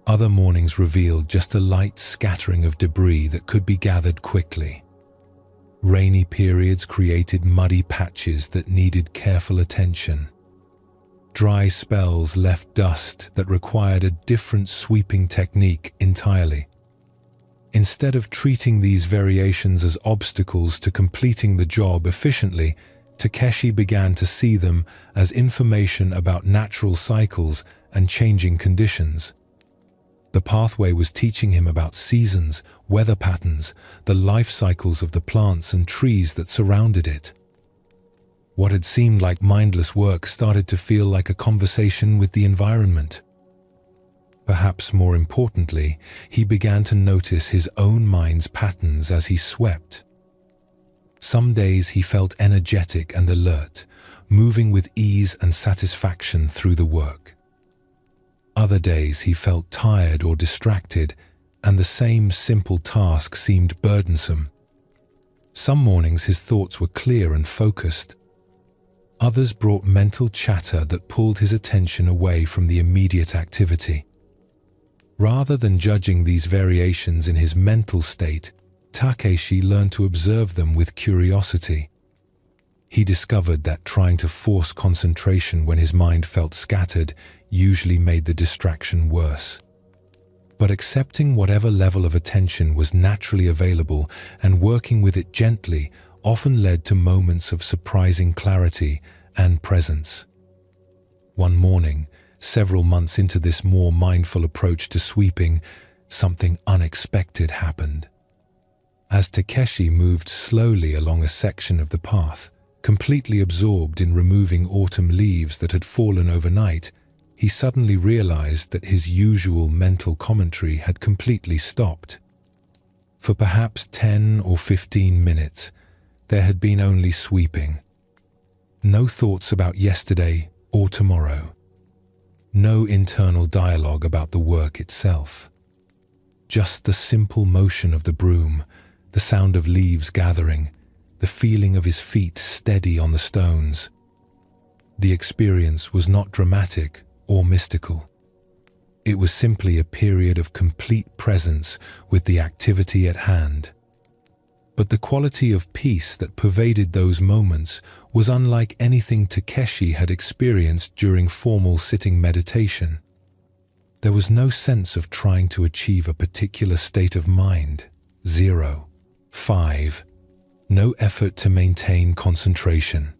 Other mornings revealed just a light scattering of debris that could be gathered quickly. Rainy periods created muddy patches that needed careful attention. Dry spells left dust that required a different sweeping technique entirely. Instead of treating these variations as obstacles to completing the job efficiently, Takeshi began to see them as information about natural cycles and changing conditions. The pathway was teaching him about seasons, weather patterns, the life cycles of the plants and trees that surrounded it. What had seemed like mindless work started to feel like a conversation with the environment. Perhaps more importantly, he began to notice his own mind's patterns as he swept. Some days he felt energetic and alert, moving with ease and satisfaction through the work. Other days he felt tired or distracted, and the same simple task seemed burdensome. Some mornings his thoughts were clear and focused. Others brought mental chatter that pulled his attention away from the immediate activity. Rather than judging these variations in his mental state, Takeshi learned to observe them with curiosity. He discovered that trying to force concentration when his mind felt scattered usually made the distraction worse. But accepting whatever level of attention was naturally available and working with it gently often led to moments of surprising clarity and presence. One morning, several months into this more mindful approach to sweeping, something unexpected happened. As Takeshi moved slowly along a section of the path, completely absorbed in removing autumn leaves that had fallen overnight, he suddenly realized that his usual mental commentary had completely stopped. For perhaps 10 or 15 minutes, there had been only sweeping. No thoughts about yesterday or tomorrow. No internal dialogue about the work itself. Just the simple motion of the broom, the sound of leaves gathering, the feeling of his feet steady on the stones. The experience was not dramatic or mystical. It was simply a period of complete presence with the activity at hand. But the quality of peace that pervaded those moments was unlike anything Takeshi had experienced during formal sitting meditation. There was no sense of trying to achieve a particular state of mind. 0. 5. No effort to maintain concentration.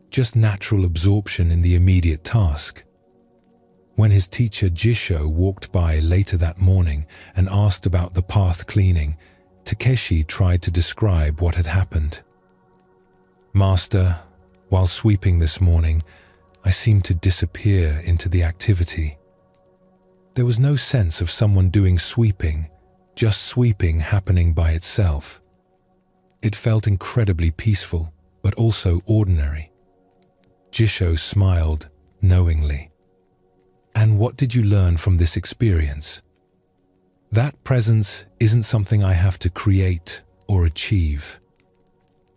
Just natural absorption in the immediate task. When his teacher Jisho walked by later that morning and asked about the path cleaning, Takeshi tried to describe what had happened. "Master, while sweeping this morning, I seemed to disappear into the activity. There was no sense of someone doing sweeping, just sweeping happening by itself. It felt incredibly peaceful, but also ordinary." Jisho smiled knowingly. "And what did you learn from this experience?" "That presence isn't something I have to create or achieve.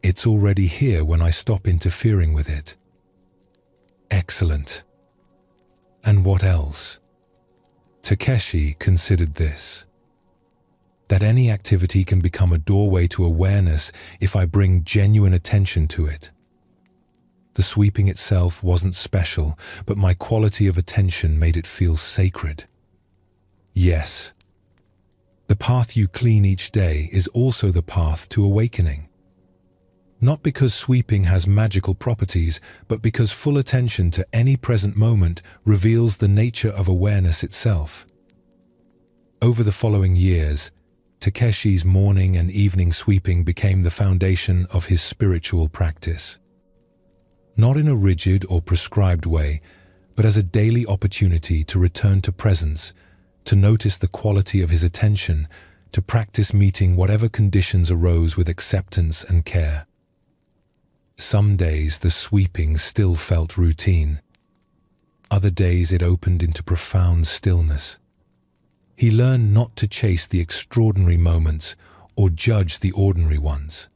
It's already here when I stop interfering with it." "Excellent. And what else?" Takeshi considered this. "That any activity can become a doorway to awareness if I bring genuine attention to it. The sweeping itself wasn't special, but my quality of attention made it feel sacred. Yes. The path you clean each day is also the path to awakening. Not because sweeping has magical properties, but because full attention to any present moment reveals the nature of awareness itself." Over the following years, Takeshi's morning and evening sweeping became the foundation of his spiritual practice. Not in a rigid or prescribed way, but as a daily opportunity to return to presence, to notice the quality of his attention, to practice meeting whatever conditions arose with acceptance and care. Some days the sweeping still felt routine. Other days it opened into profound stillness. He learned not to chase the extraordinary moments or judge the ordinary ones.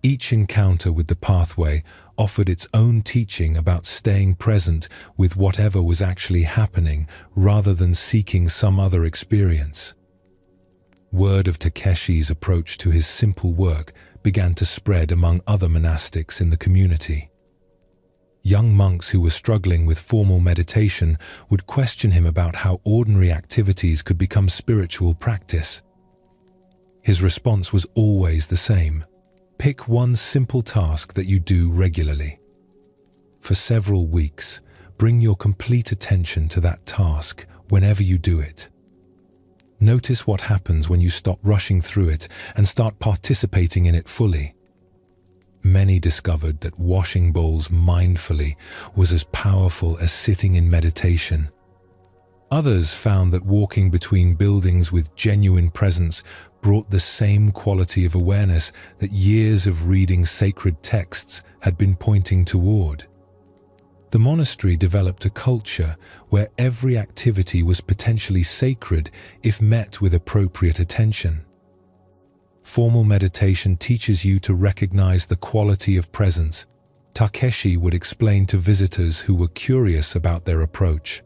Each encounter with the pathway offered its own teaching about staying present with whatever was actually happening rather than seeking some other experience. Word of Takeshi's approach to his simple work began to spread among other monastics in the community. Young monks who were struggling with formal meditation would question him about how ordinary activities could become spiritual practice. His response was always the same. Pick one simple task that you do regularly. For several weeks, bring your complete attention to that task whenever you do it. Notice what happens when you stop rushing through it and start participating in it fully. Many discovered that washing bowls mindfully was as powerful as sitting in meditation. Others found that walking between buildings with genuine presence brought the same quality of awareness that years of reading sacred texts had been pointing toward. The monastery developed a culture where every activity was potentially sacred if met with appropriate attention. Formal meditation teaches you to recognize the quality of presence, Takeshi would explain to visitors who were curious about their approach.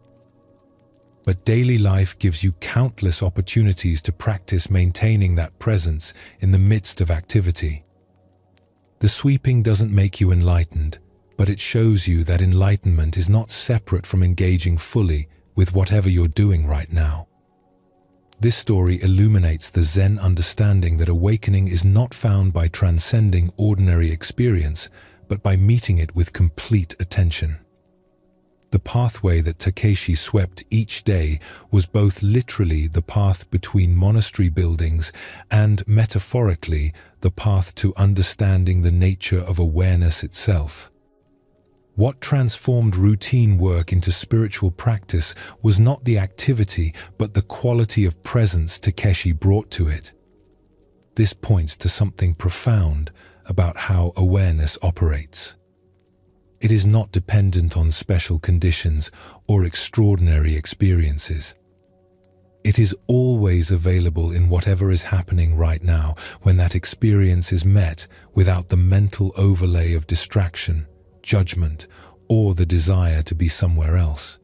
But daily life gives you countless opportunities to practice maintaining that presence in the midst of activity. The sweeping doesn't make you enlightened, but it shows you that enlightenment is not separate from engaging fully with whatever you're doing right now. This story illuminates the Zen understanding that awakening is not found by transcending ordinary experience, but by meeting it with complete attention. The pathway that Takeshi swept each day was both literally the path between monastery buildings and, metaphorically, the path to understanding the nature of awareness itself. What transformed routine work into spiritual practice was not the activity, but the quality of presence Takeshi brought to it. This points to something profound about how awareness operates. It is not dependent on special conditions or extraordinary experiences. It is always available in whatever is happening right now when that experience is met without the mental overlay of distraction, judgment, or the desire to be somewhere else.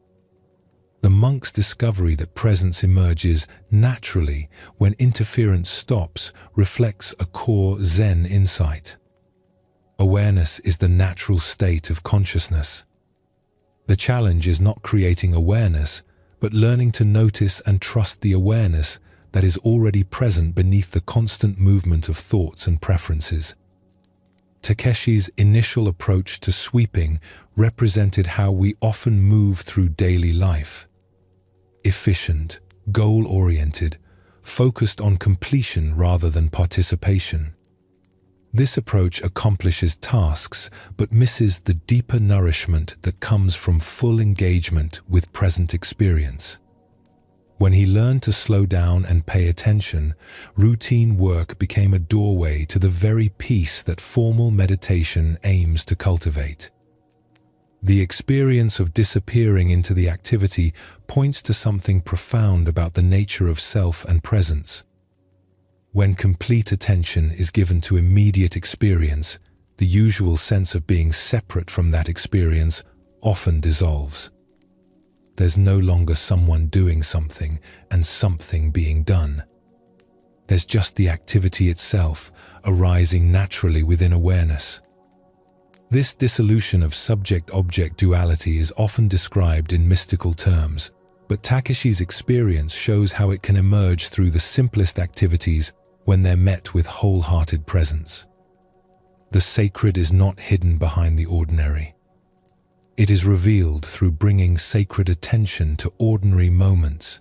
The monk's discovery that presence emerges naturally when interference stops reflects a core Zen insight. Awareness is the natural state of consciousness. The challenge is not creating awareness, but learning to notice and trust the awareness that is already present beneath the constant movement of thoughts and preferences. Takeshi's initial approach to sweeping represented how we often move through daily life. Efficient, goal-oriented, focused on completion rather than participation. This approach accomplishes tasks but misses the deeper nourishment that comes from full engagement with present experience. When he learned to slow down and pay attention, routine work became a doorway to the very peace that formal meditation aims to cultivate. The experience of disappearing into the activity points to something profound about the nature of self and presence. When complete attention is given to immediate experience, the usual sense of being separate from that experience often dissolves. There's no longer someone doing something and something being done. There's just the activity itself, arising naturally within awareness. This dissolution of subject-object duality is often described in mystical terms, but Takeshi's experience shows how it can emerge through the simplest activities when they're met with wholehearted presence. The sacred is not hidden behind the ordinary. It is revealed through bringing sacred attention to ordinary moments.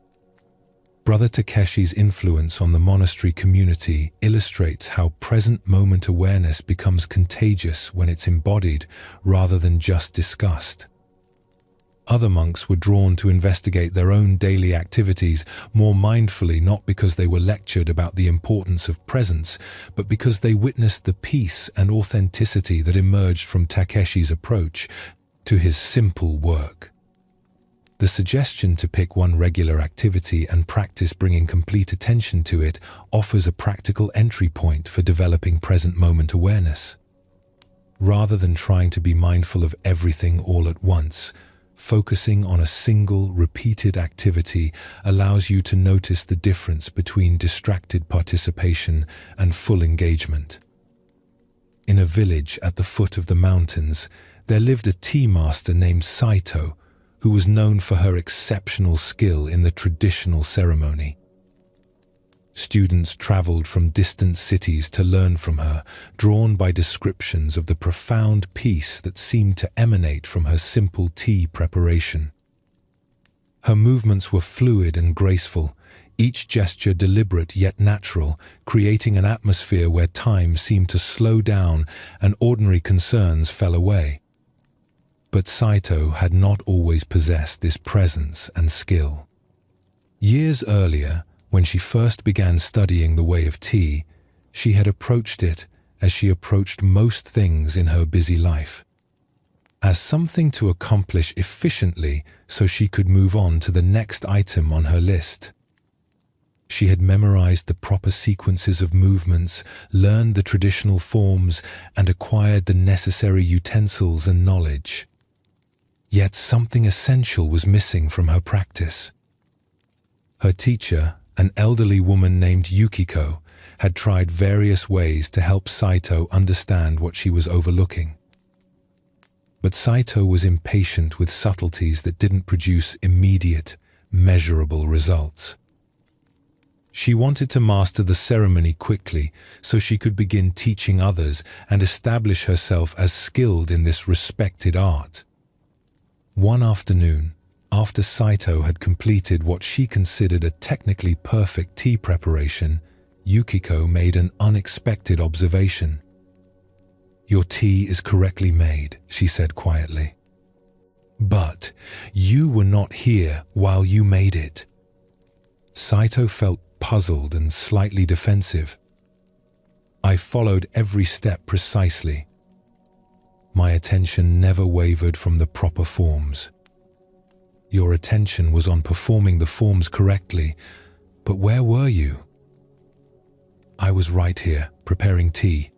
Brother Takeshi's influence on the monastery community illustrates how present moment awareness becomes contagious when it's embodied rather than just discussed. Other monks were drawn to investigate their own daily activities more mindfully, not because they were lectured about the importance of presence, but because they witnessed the peace and authenticity that emerged from Takeshi's approach to his simple work. The suggestion to pick one regular activity and practice bringing complete attention to it offers a practical entry point for developing present moment awareness. Rather than trying to be mindful of everything all at once, focusing on a single, repeated activity allows you to notice the difference between distracted participation and full engagement. In a village at the foot of the mountains, there lived a tea master named Saito, who was known for her exceptional skill in the traditional ceremony. Students traveled from distant cities to learn from her, drawn by descriptions of the profound peace that seemed to emanate from her simple tea preparation. Her movements were fluid and graceful, each gesture deliberate yet natural, creating an atmosphere where time seemed to slow down and ordinary concerns fell away. But Saito had not always possessed this presence and skill. Years earlier, when she first began studying the way of tea, she had approached it as she approached most things in her busy life, as something to accomplish efficiently so she could move on to the next item on her list. She had memorized the proper sequences of movements, learned the traditional forms, and acquired the necessary utensils and knowledge. Yet something essential was missing from her practice. Her teacher, an elderly woman named Yukiko, had tried various ways to help Saito understand what she was overlooking. But Saito was impatient with subtleties that didn't produce immediate, measurable results. She wanted to master the ceremony quickly so she could begin teaching others and establish herself as skilled in this respected art. One afternoon, after Saito had completed what she considered a technically perfect tea preparation, Yukiko made an unexpected observation. "Your tea is correctly made," she said quietly. "But you were not here while you made it." Saito felt puzzled and slightly defensive. "I followed every step precisely. My attention never wavered from the proper forms." "Your attention was on performing the forms correctly, but where were you?" "I was right here, preparing tea."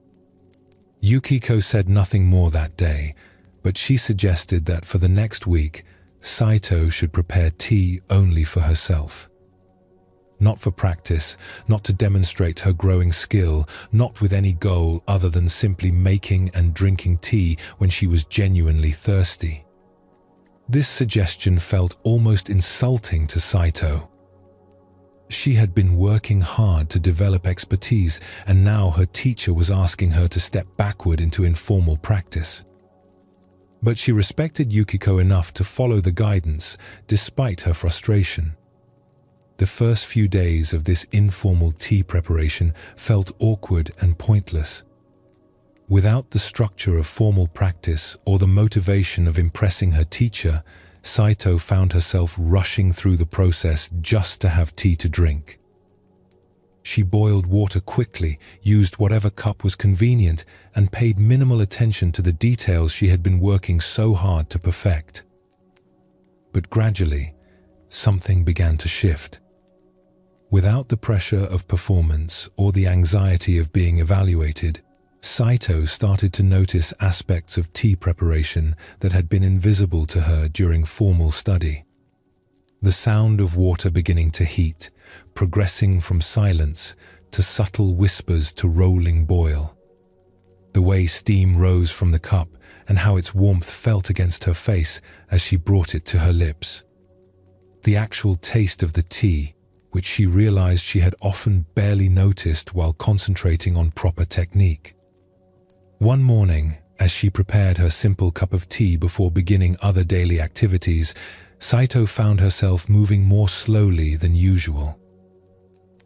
Yukiko said nothing more that day, but she suggested that for the next week, Saito should prepare tea only for herself. Not for practice, not to demonstrate her growing skill, not with any goal other than simply making and drinking tea when she was genuinely thirsty. This suggestion felt almost insulting to Saito. She had been working hard to develop expertise, and now her teacher was asking her to step backward into informal practice. But she respected Yukiko enough to follow the guidance, despite her frustration. The first few days of this informal tea preparation felt awkward and pointless. Without the structure of formal practice or the motivation of impressing her teacher, Saito found herself rushing through the process just to have tea to drink. She boiled water quickly, used whatever cup was convenient, and paid minimal attention to the details she had been working so hard to perfect. But gradually, something began to shift. Without the pressure of performance or the anxiety of being evaluated, Saito started to notice aspects of tea preparation that had been invisible to her during formal study. The sound of water beginning to heat, progressing from silence to subtle whispers to rolling boil. The way steam rose from the cup and how its warmth felt against her face as she brought it to her lips. The actual taste of the tea, which she realized she had often barely noticed while concentrating on proper technique. One morning, as she prepared her simple cup of tea before beginning other daily activities, Saito found herself moving more slowly than usual.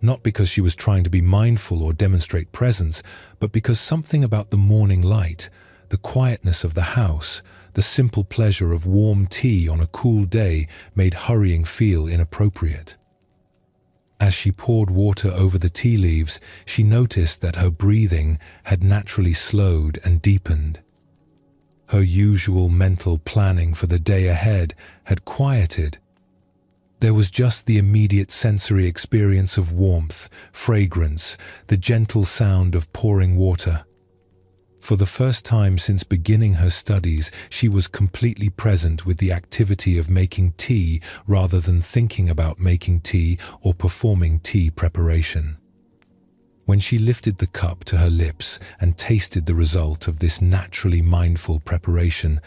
Not because she was trying to be mindful or demonstrate presence, but because something about the morning light, the quietness of the house, the simple pleasure of warm tea on a cool day made hurrying feel inappropriate. As she poured water over the tea leaves, she noticed that her breathing had naturally slowed and deepened. Her usual mental planning for the day ahead had quieted. There was just the immediate sensory experience of warmth, fragrance, the gentle sound of pouring water. For the first time since beginning her studies, she was completely present with the activity of making tea rather than thinking about making tea or performing tea preparation. When she lifted the cup to her lips and tasted the result of this naturally mindful preparation,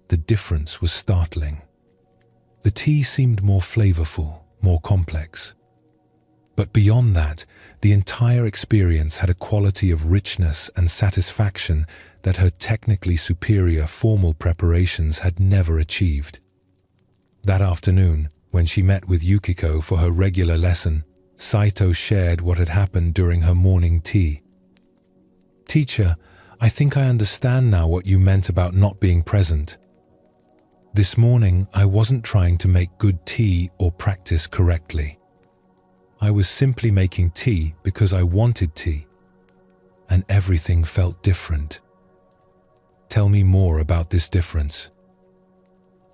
the difference was startling. The tea seemed more flavorful, more complex. But beyond that, the entire experience had a quality of richness and satisfaction that her technically superior formal preparations had never achieved. That afternoon, when she met with Yukiko for her regular lesson, Saito shared what had happened during her morning tea. "Teacher, I think I understand now what you meant about not being present. This morning, I wasn't trying to make good tea or practice correctly. I was simply making tea because I wanted tea, and everything felt different." "Tell me more about this difference."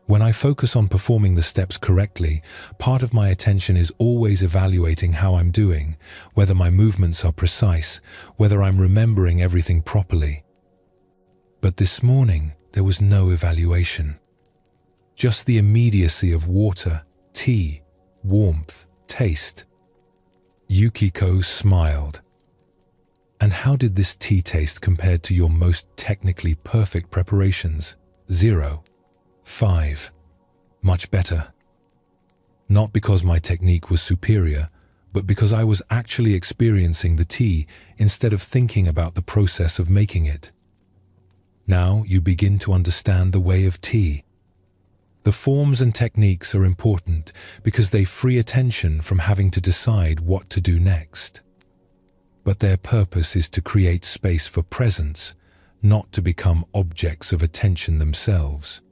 "When I focus on performing the steps correctly, part of my attention is always evaluating how I'm doing, whether my movements are precise, whether I'm remembering everything properly. But this morning, there was no evaluation. Just the immediacy of water, tea, warmth, taste." Yukiko smiled. "And how did this tea taste compared to your most technically perfect preparations?" 0. 5. "Much better. Not because my technique was superior, but because I was actually experiencing the tea instead of thinking about the process of making it. Now you begin to understand the way of tea. The forms and techniques are important because they free attention from having to decide what to do next. But their purpose is to create space for presence, not to become objects of attention themselves.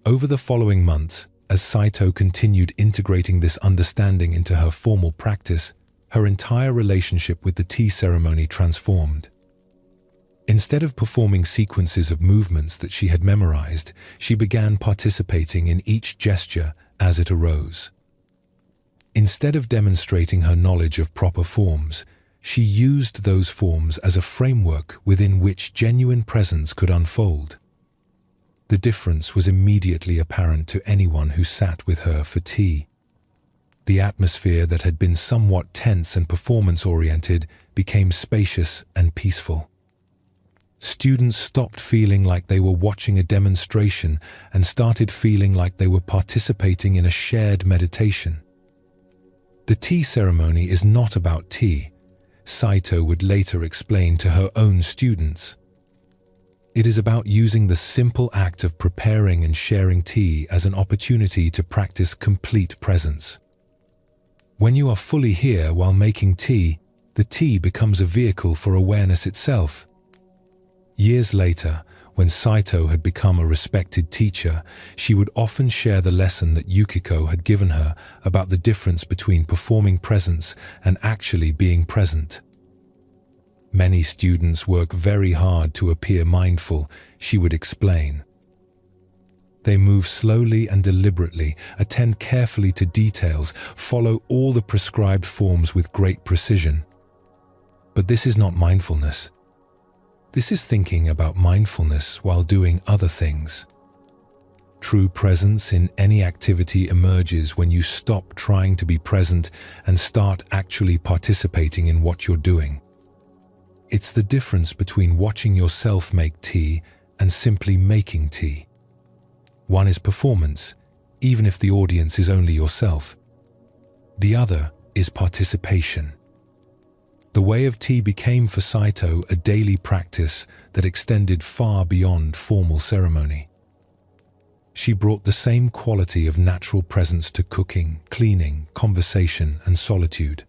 Over the following months, as Saito continued integrating this understanding into her formal practice, her entire relationship with the tea ceremony transformed. Instead of performing sequences of movements that she had memorized, she began participating in each gesture as it arose. Instead of demonstrating her knowledge of proper forms, she used those forms as a framework within which genuine presence could unfold. The difference was immediately apparent to anyone who sat with her for tea. The atmosphere that had been somewhat tense and performance-oriented became spacious and peaceful. Students stopped feeling like they were watching a demonstration and started feeling like they were participating in a shared meditation. The tea ceremony is not about tea, Saito would later explain to her own students. It is about using the simple act of preparing and sharing tea as an opportunity to practice complete presence. When you are fully here while making tea, the tea becomes a vehicle for awareness itself. Years later, when Saito had become a respected teacher, she would often share the lesson that Yukiko had given her about the difference between performing presence and actually being present. Many students work very hard to appear mindful, she would explain. They move slowly and deliberately, attend carefully to details, follow all the prescribed forms with great precision. But this is not mindfulness. This is thinking about mindfulness while doing other things. True presence in any activity emerges when you stop trying to be present and start actually participating in what you're doing. It's the difference between watching yourself make tea and simply making tea. One is performance, even if the audience is only yourself. The other is participation. The way of tea became for Saito a daily practice that extended far beyond formal ceremony. She brought the same quality of natural presence to cooking, cleaning, conversation, and solitude.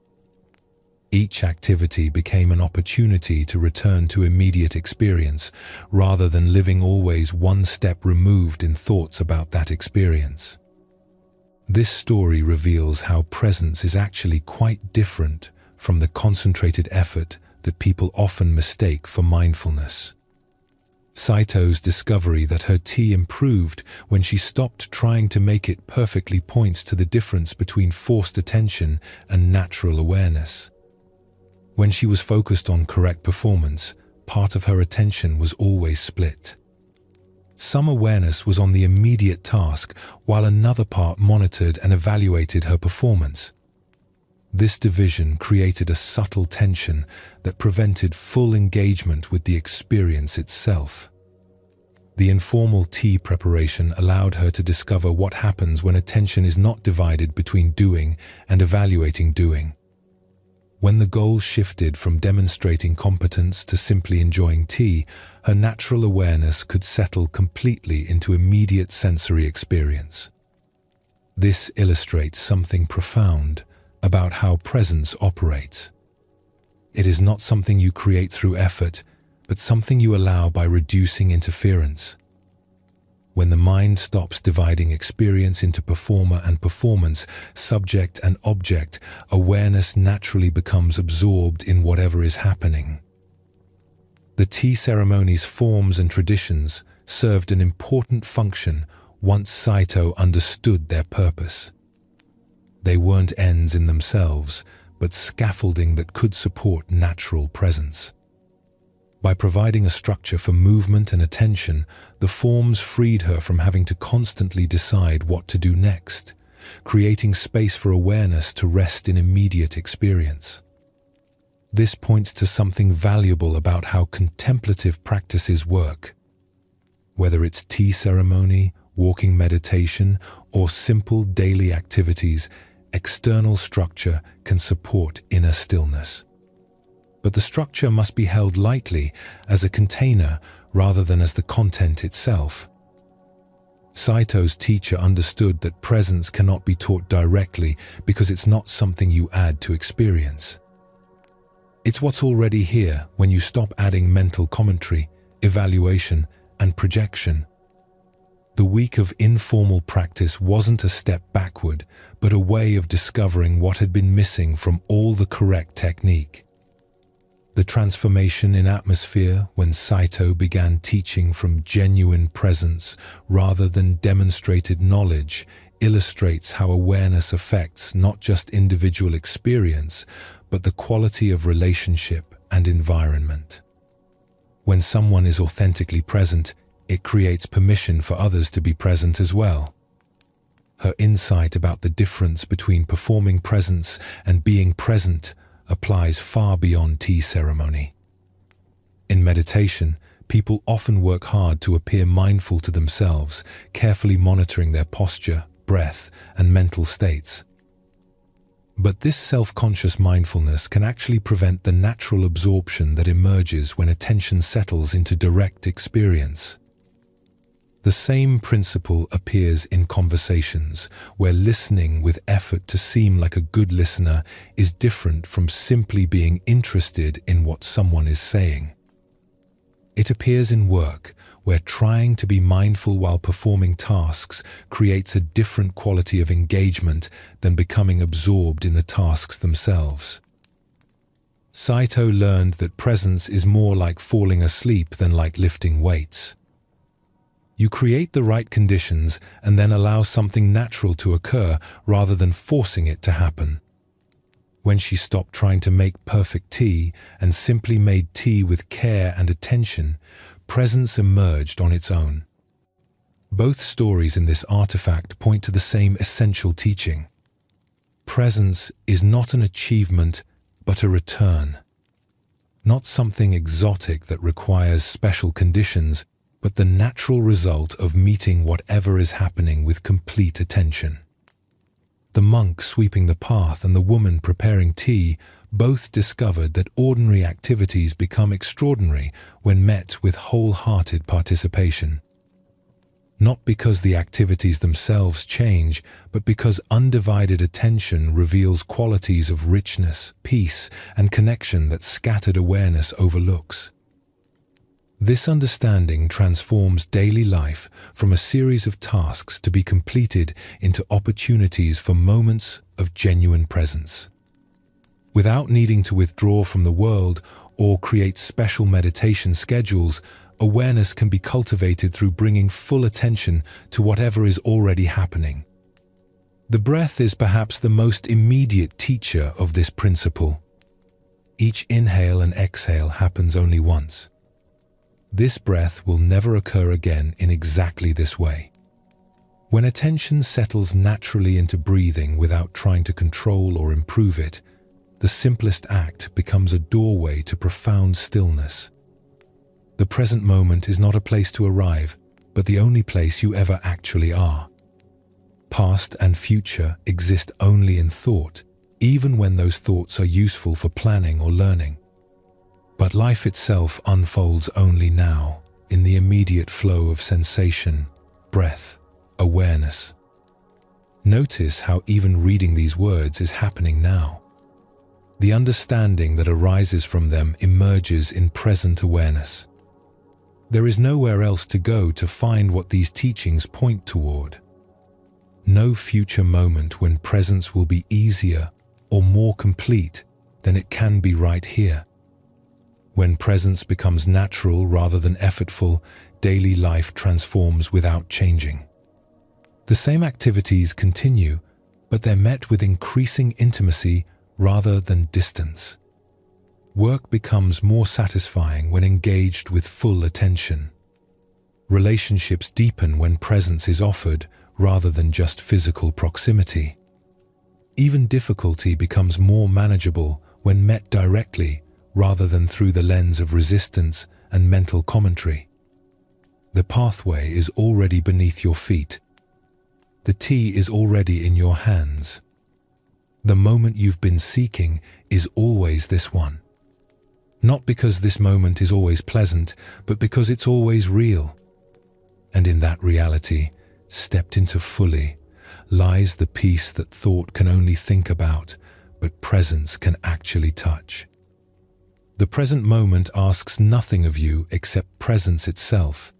Each activity became an opportunity to return to immediate experience, rather than living always one step removed in thoughts about that experience. This story reveals how presence is actually quite different from the concentrated effort that people often mistake for mindfulness. Saito's discovery that her tea improved when she stopped trying to make it perfectly points to the difference between forced attention and natural awareness. When she was focused on correct performance, part of her attention was always split. Some awareness was on the immediate task, while another part monitored and evaluated her performance. This division created a subtle tension that prevented full engagement with the experience itself. The informal tea preparation allowed her to discover what happens when attention is not divided between doing and evaluating doing. When the goal shifted from demonstrating competence to simply enjoying tea, her natural awareness could settle completely into immediate sensory experience. This illustrates something profound about how presence operates. It is not something you create through effort, but something you allow by reducing interference. When the mind stops dividing experience into performer and performance, subject and object, awareness naturally becomes absorbed in whatever is happening. The tea ceremony's forms and traditions served an important function once Saito understood their purpose. They weren't ends in themselves, but scaffolding that could support natural presence. By providing a structure for movement and attention, the forms freed her from having to constantly decide what to do next, creating space for awareness to rest in immediate experience. This points to something valuable about how contemplative practices work. Whether it's tea ceremony, walking meditation, or simple daily activities, external structure can support inner stillness. But the structure must be held lightly as a container rather than as the content itself. Saito's teacher understood that presence cannot be taught directly because it's not something you add to experience. It's what's already here when you stop adding mental commentary, evaluation, and projection. The week of informal practice wasn't a step backward, but a way of discovering what had been missing from all the correct technique. The transformation in atmosphere when Saito began teaching from genuine presence rather than demonstrated knowledge illustrates how awareness affects not just individual experience, but the quality of relationship and environment. When someone is authentically present, it creates permission for others to be present as well. Her insight about the difference between performing presence and being present applies far beyond tea ceremony. In meditation, people often work hard to appear mindful to themselves, carefully monitoring their posture, breath, and mental states. But this self-conscious mindfulness can actually prevent the natural absorption that emerges when attention settles into direct experience. The same principle appears in conversations, where listening with effort to seem like a good listener is different from simply being interested in what someone is saying. It appears in work, where trying to be mindful while performing tasks creates a different quality of engagement than becoming absorbed in the tasks themselves. Saito learned that presence is more like falling asleep than like lifting weights. You create the right conditions and then allow something natural to occur rather than forcing it to happen. When she stopped trying to make perfect tea and simply made tea with care and attention, presence emerged on its own. Both stories in this artifact point to the same essential teaching. Presence is not an achievement, but a return. Not something exotic that requires special conditions, but the natural result of meeting whatever is happening with complete attention. The monk sweeping the path and the woman preparing tea both discovered that ordinary activities become extraordinary when met with wholehearted participation. Not because the activities themselves change, but because undivided attention reveals qualities of richness, peace, and connection that scattered awareness overlooks. This understanding transforms daily life from a series of tasks to be completed into opportunities for moments of genuine presence. Without needing to withdraw from the world or create special meditation schedules, awareness can be cultivated through bringing full attention to whatever is already happening. The breath is perhaps the most immediate teacher of this principle. Each inhale and exhale happens only once. This breath will never occur again in exactly this way. When attention settles naturally into breathing without trying to control or improve it, the simplest act becomes a doorway to profound stillness. The present moment is not a place to arrive, but the only place you ever actually are. Past and future exist only in thought, even when those thoughts are useful for planning or learning. But life itself unfolds only now, in the immediate flow of sensation, breath, awareness. Notice how even reading these words is happening now. The understanding that arises from them emerges in present awareness. There is nowhere else to go to find what these teachings point toward. No future moment when presence will be easier or more complete than it can be right here. When presence becomes natural rather than effortful, daily life transforms without changing. The same activities continue, but they're met with increasing intimacy rather than distance. Work becomes more satisfying when engaged with full attention. Relationships deepen when presence is offered rather than just physical proximity. Even difficulty becomes more manageable when met directly rather than through the lens of resistance and mental commentary. The pathway is already beneath your feet. The tea is already in your hands. The moment you've been seeking is always this one. Not because this moment is always pleasant, but because it's always real. And in that reality, stepped into fully, lies the peace that thought can only think about, but presence can actually touch. The present moment asks nothing of you except presence itself,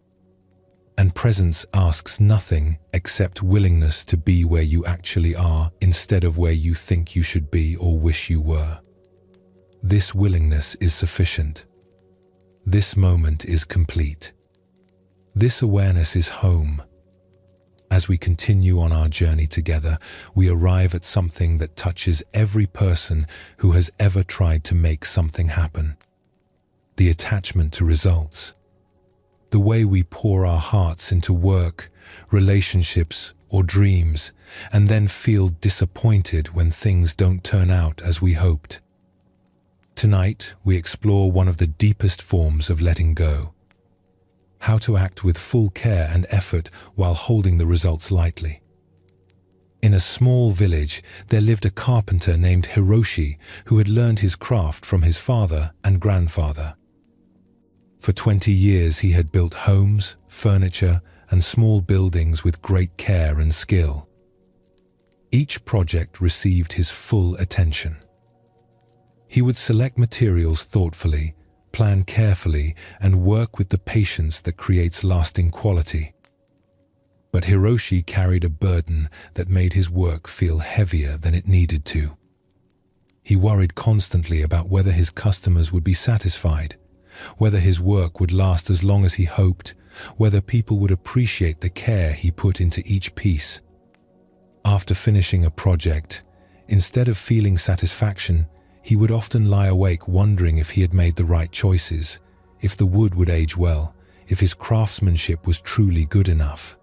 and presence asks nothing except willingness to be where you actually are instead of where you think you should be or wish you were. This willingness is sufficient. This moment is complete. This awareness is home. As we continue on our journey together, we arrive at something that touches every person who has ever tried to make something happen. The attachment to results. The way we pour our hearts into work, relationships, or dreams, and then feel disappointed when things don't turn out as we hoped. Tonight, we explore one of the deepest forms of letting go. How to act with full care and effort while holding the results lightly. In a small village, there lived a carpenter named Hiroshi who had learned his craft from his father and grandfather. For 20 years he had built homes, furniture, and small buildings with great care and skill. Each project received his full attention. He would select materials thoughtfully, plan carefully, and work with the patience that creates lasting quality. But Hiroshi carried a burden that made his work feel heavier than it needed to. He worried constantly about whether his customers would be satisfied, whether his work would last as long as he hoped, whether people would appreciate the care he put into each piece. After finishing a project, instead of feeling satisfaction, he would often lie awake wondering if he had made the right choices, if the wood would age well, if his craftsmanship was truly good enough.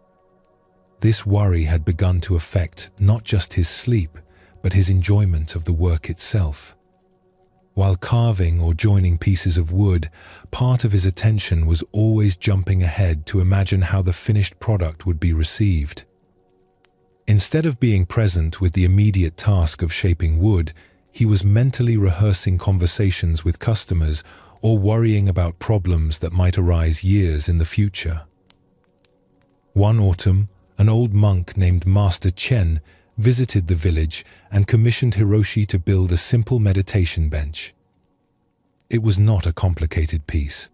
This worry had begun to affect not just his sleep, but his enjoyment of the work itself. While carving or joining pieces of wood, part of his attention was always jumping ahead to imagine how the finished product would be received. Instead of being present with the immediate task of shaping wood, he was mentally rehearsing conversations with customers or worrying about problems that might arise years in the future. One autumn, an old monk named Master Chen visited the village and commissioned Hiroshi to build a simple meditation bench. It was not a complicated piece,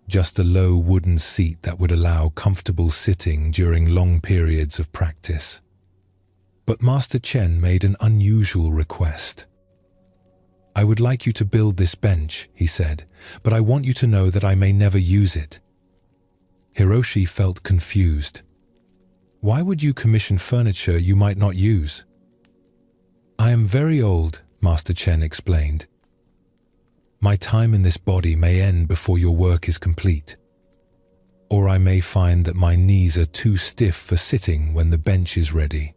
just a low wooden seat that would allow comfortable sitting during long periods of practice. But Master Chen made an unusual request. "I would like you to build this bench," he said, "but I want you to know that I may never use it." Hiroshi felt confused. "Why would you commission furniture you might not use?" "I am very old," Master Chen explained. "My time in this body may end before your work is complete. Or I may find that my knees are too stiff for sitting when the bench is ready.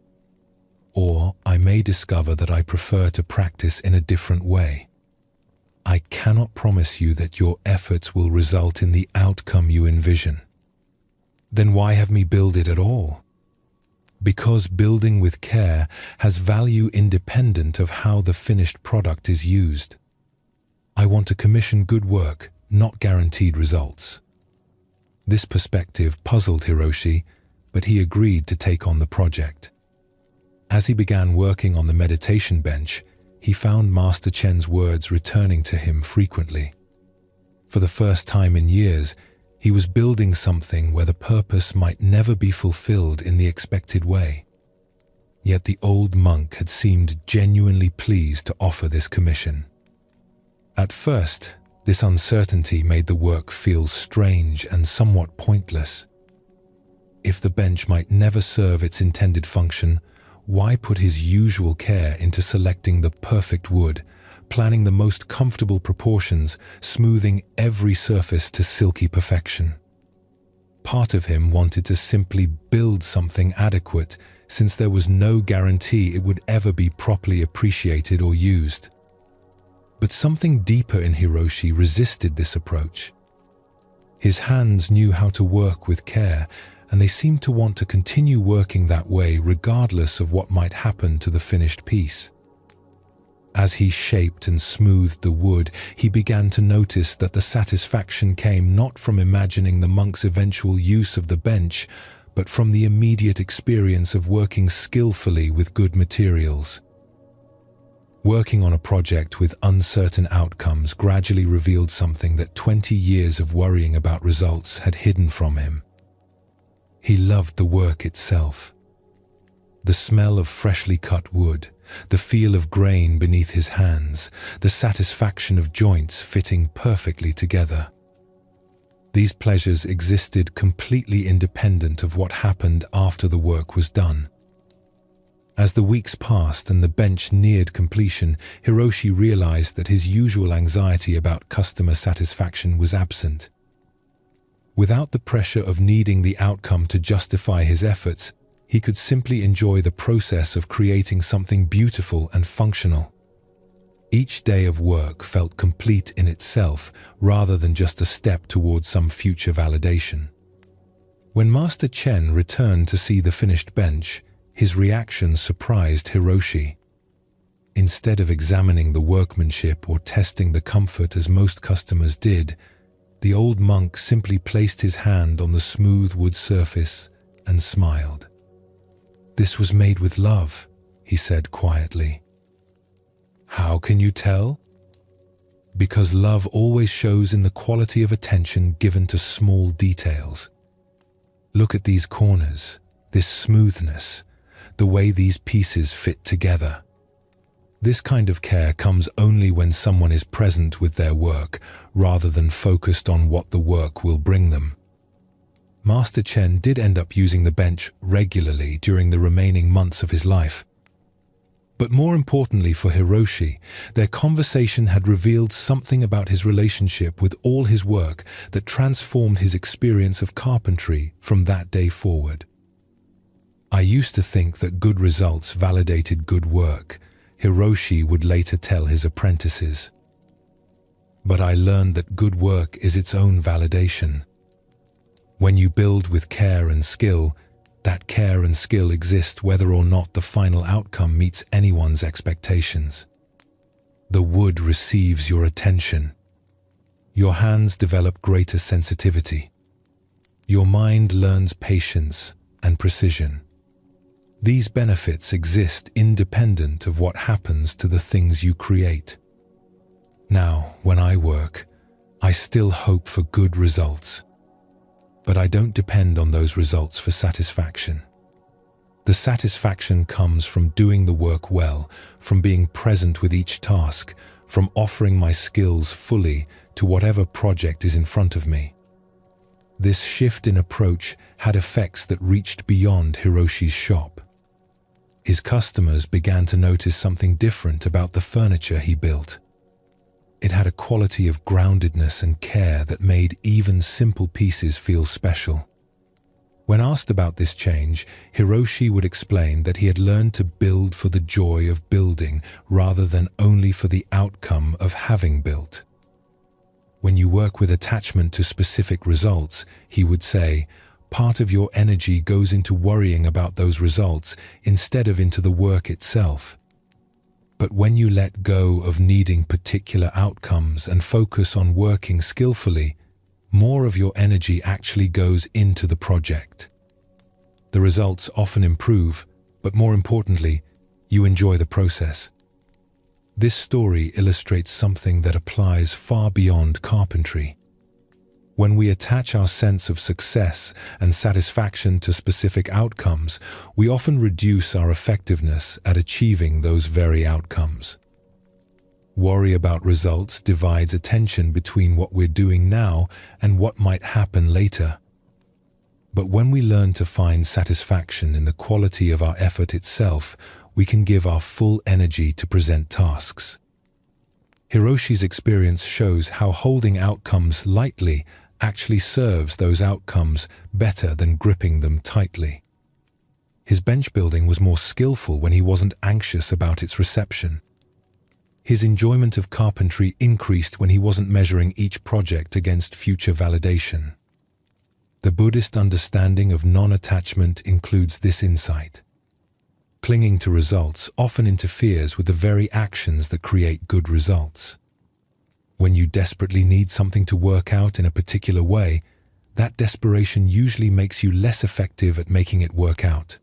Or I may discover that I prefer to practice in a different way. I cannot promise you that your efforts will result in the outcome you envision. Then why have me build it at all? Because building with care has value independent of how the finished product is used. I want to commission good work, not guaranteed results." This perspective puzzled Hiroshi, but he agreed to take on the project. As he began working on the meditation bench, he found Master Chen's words returning to him frequently. For the first time in years, he was building something where the purpose might never be fulfilled in the expected way. Yet the old monk had seemed genuinely pleased to offer this commission. At first, this uncertainty made the work feel strange and somewhat pointless. If the bench might never serve its intended function, why put his usual care into selecting the perfect wood, planning the most comfortable proportions, smoothing every surface to silky perfection? Part of him wanted to simply build something adequate, since there was no guarantee it would ever be properly appreciated or used. But something deeper in Hiroshi resisted this approach. His hands knew how to work with care, and they seemed to want to continue working that way regardless of what might happen to the finished piece. As he shaped and smoothed the wood, he began to notice that the satisfaction came not from imagining the monk's eventual use of the bench, but from the immediate experience of working skillfully with good materials. Working on a project with uncertain outcomes gradually revealed something that 20 years of worrying about results had hidden from him. He loved the work itself. The smell of freshly cut wood, the feel of grain beneath his hands, the satisfaction of joints fitting perfectly together. These pleasures existed completely independent of what happened after the work was done. As the weeks passed and the bench neared completion, Hiroshi realized that his usual anxiety about customer satisfaction was absent. Without the pressure of needing the outcome to justify his efforts, he could simply enjoy the process of creating something beautiful and functional. Each day of work felt complete in itself rather than just a step towards some future validation. When Master Chen returned to see the finished bench, his reaction surprised Hiroshi. Instead of examining the workmanship or testing the comfort as most customers did, the old monk simply placed his hand on the smooth wood surface and smiled. "This was made with love," he said quietly. "How can you tell?" "Because love always shows in the quality of attention given to small details. Look at these corners, this smoothness, the way these pieces fit together. This kind of care comes only when someone is present with their work rather than focused on what the work will bring them." Master Chen did end up using the bench regularly during the remaining months of his life. But more importantly for Hiroshi, their conversation had revealed something about his relationship with all his work that transformed his experience of carpentry from that day forward. "I used to think that good results validated good work," Hiroshi would later tell his apprentices. "But I learned that good work is its own validation. When you build with care and skill, that care and skill exist whether or not the final outcome meets anyone's expectations. The wood receives your attention. Your hands develop greater sensitivity. Your mind learns patience and precision. These benefits exist independent of what happens to the things you create. Now, when I work, I still hope for good results. But I don't depend on those results for satisfaction. The satisfaction comes from doing the work well, from being present with each task, from offering my skills fully to whatever project is in front of me." This shift in approach had effects that reached beyond Hiroshi's shop. His customers began to notice something different about the furniture he built. It had a quality of groundedness and care that made even simple pieces feel special. When asked about this change, Hiroshi would explain that he had learned to build for the joy of building rather than only for the outcome of having built. When you work with attachment to specific results, he would say, part of your energy goes into worrying about those results instead of into the work itself. But when you let go of needing particular outcomes and focus on working skillfully, more of your energy actually goes into the project. The results often improve, but more importantly, you enjoy the process. This story illustrates something that applies far beyond carpentry. When we attach our sense of success and satisfaction to specific outcomes, we often reduce our effectiveness at achieving those very outcomes. Worry about results divides attention between what we're doing now and what might happen later. But when we learn to find satisfaction in the quality of our effort itself, we can give our full energy to present tasks. Hiroshi's experience shows how holding outcomes lightly actually serves those outcomes better than gripping them tightly. His bench building was more skillful when he wasn't anxious about its reception. His enjoyment of carpentry increased when he wasn't measuring each project against future validation. The Buddhist understanding of non-attachment includes this insight. Clinging to results often interferes with the very actions that create good results. When you desperately need something to work out in a particular way, that desperation usually makes you less effective at making it work out.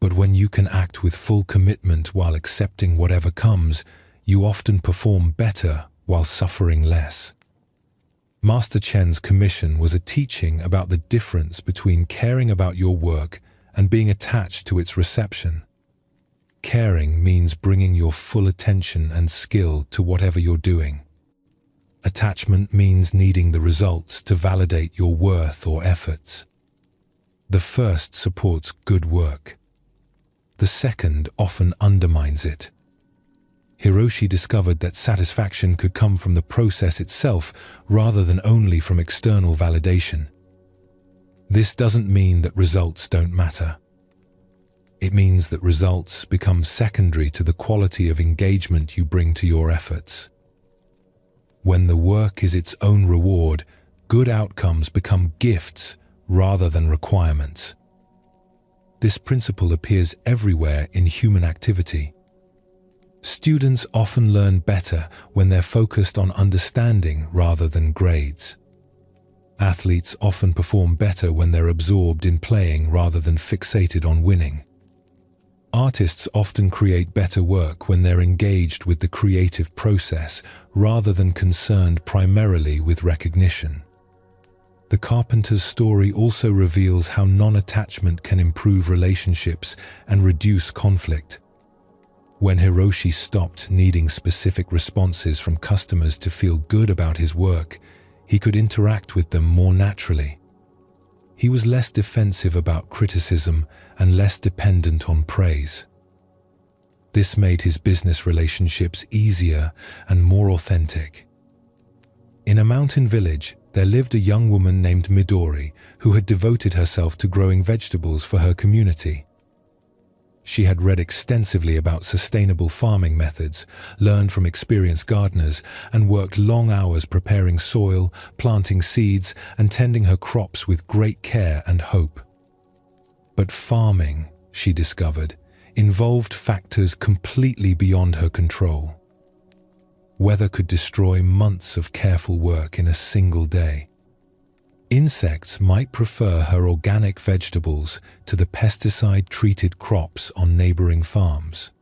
But when you can act with full commitment while accepting whatever comes, you often perform better while suffering less. Master Chen's commission was a teaching about the difference between caring about your work and being attached to its reception. Caring means bringing your full attention and skill to whatever you're doing. Attachment means needing the results to validate your worth or efforts. The first supports good work. The second often undermines it. Hiroshi discovered that satisfaction could come from the process itself rather than only from external validation. This doesn't mean that results don't matter. It means that results become secondary to the quality of engagement you bring to your efforts. When the work is its own reward, good outcomes become gifts rather than requirements. This principle appears everywhere in human activity. Students often learn better when they're focused on understanding rather than grades. Athletes often perform better when they're absorbed in playing rather than fixated on winning. Artists often create better work when they're engaged with the creative process rather than concerned primarily with recognition. The carpenter's story also reveals how non-attachment can improve relationships and reduce conflict. When Hiroshi stopped needing specific responses from customers to feel good about his work, he could interact with them more naturally. He was less defensive about criticism and less dependent on praise. This made his business relationships easier and more authentic. In a mountain village, there lived a young woman named Midori who had devoted herself to growing vegetables for her community. She had read extensively about sustainable farming methods, learned from experienced gardeners, and worked long hours preparing soil, planting seeds, and tending her crops with great care and hope. But farming, she discovered, involved factors completely beyond her control. Weather could destroy months of careful work in a single day. Insects might prefer her organic vegetables to the pesticide-treated crops on neighboring farms.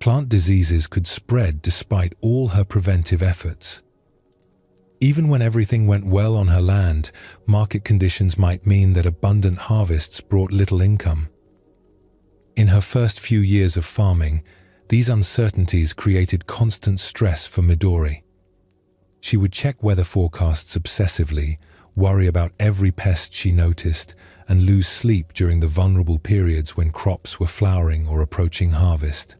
Plant diseases could spread despite all her preventive efforts. Even when everything went well on her land, market conditions might mean that abundant harvests brought little income. In her first few years of farming, these uncertainties created constant stress for Midori. She would check weather forecasts obsessively, worry about every pest she noticed, and lose sleep during the vulnerable periods when crops were flowering or approaching harvest.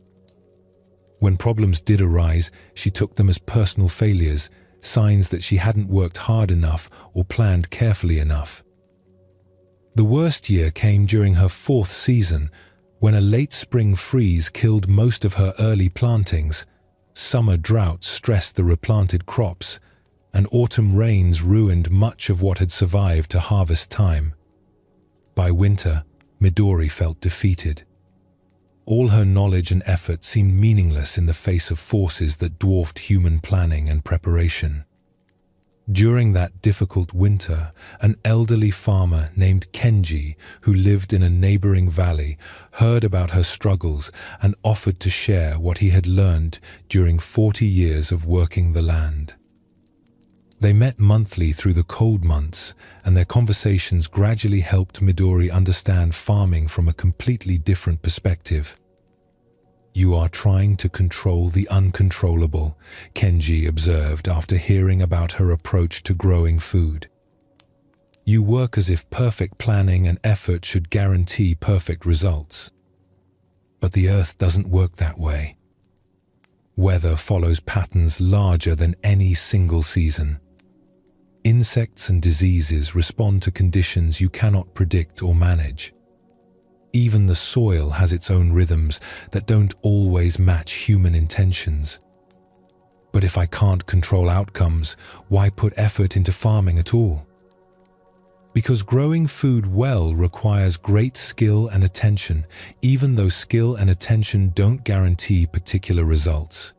When problems did arise, she took them as personal failures, signs that she hadn't worked hard enough or planned carefully enough. The worst year came during her fourth season, when a late spring freeze killed most of her early plantings, summer droughts stressed the replanted crops, and autumn rains ruined much of what had survived to harvest time. By winter, Midori felt defeated. All her knowledge and effort seemed meaningless in the face of forces that dwarfed human planning and preparation. During that difficult winter, an elderly farmer named Kenji, who lived in a neighboring valley, heard about her struggles and offered to share what he had learned during 40 years of working the land. They met monthly through the cold months, and their conversations gradually helped Midori understand farming from a completely different perspective. "You are trying to control the uncontrollable," Kenji observed after hearing about her approach to growing food. "You work as if perfect planning and effort should guarantee perfect results. But the earth doesn't work that way. Weather follows patterns larger than any single season. Insects and diseases respond to conditions you cannot predict or manage. Even the soil has its own rhythms that don't always match human intentions. But if I can't control outcomes, why put effort into farming at all? Because growing food well requires great skill and attention, even though skill and attention don't guarantee particular results.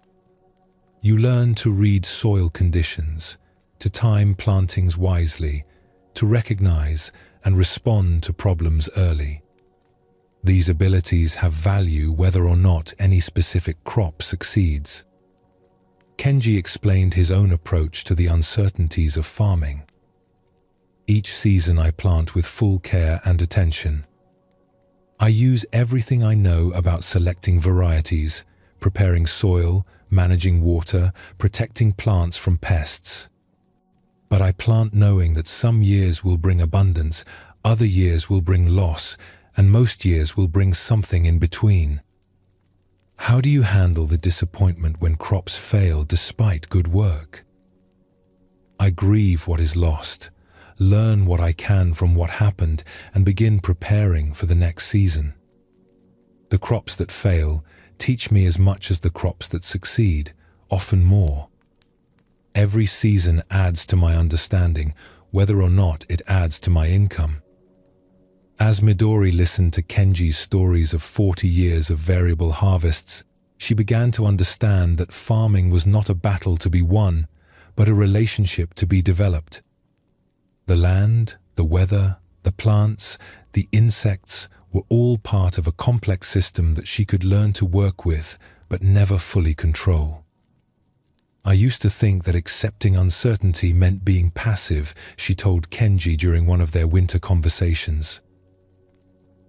You learn to read soil conditions, to time plantings wisely, to recognize and respond to problems early. These abilities have value whether or not any specific crop succeeds. Kenji explained his own approach to the uncertainties of farming. Each season I plant with full care and attention. I use everything I know about selecting varieties, preparing soil, managing water, protecting plants from pests. But I plant knowing that some years will bring abundance, other years will bring loss, and most years will bring something in between. How do you handle the disappointment when crops fail despite good work? I grieve what is lost, learn what I can from what happened, and begin preparing for the next season. The crops that fail teach me as much as the crops that succeed, often more. Every season adds to my understanding, whether or not it adds to my income. As Midori listened to Kenji's stories of 40 years of variable harvests, she began to understand that farming was not a battle to be won, but a relationship to be developed. The land, the weather, the plants, the insects were all part of a complex system that she could learn to work with, but never fully control. I used to think that accepting uncertainty meant being passive, she told Kenji during one of their winter conversations.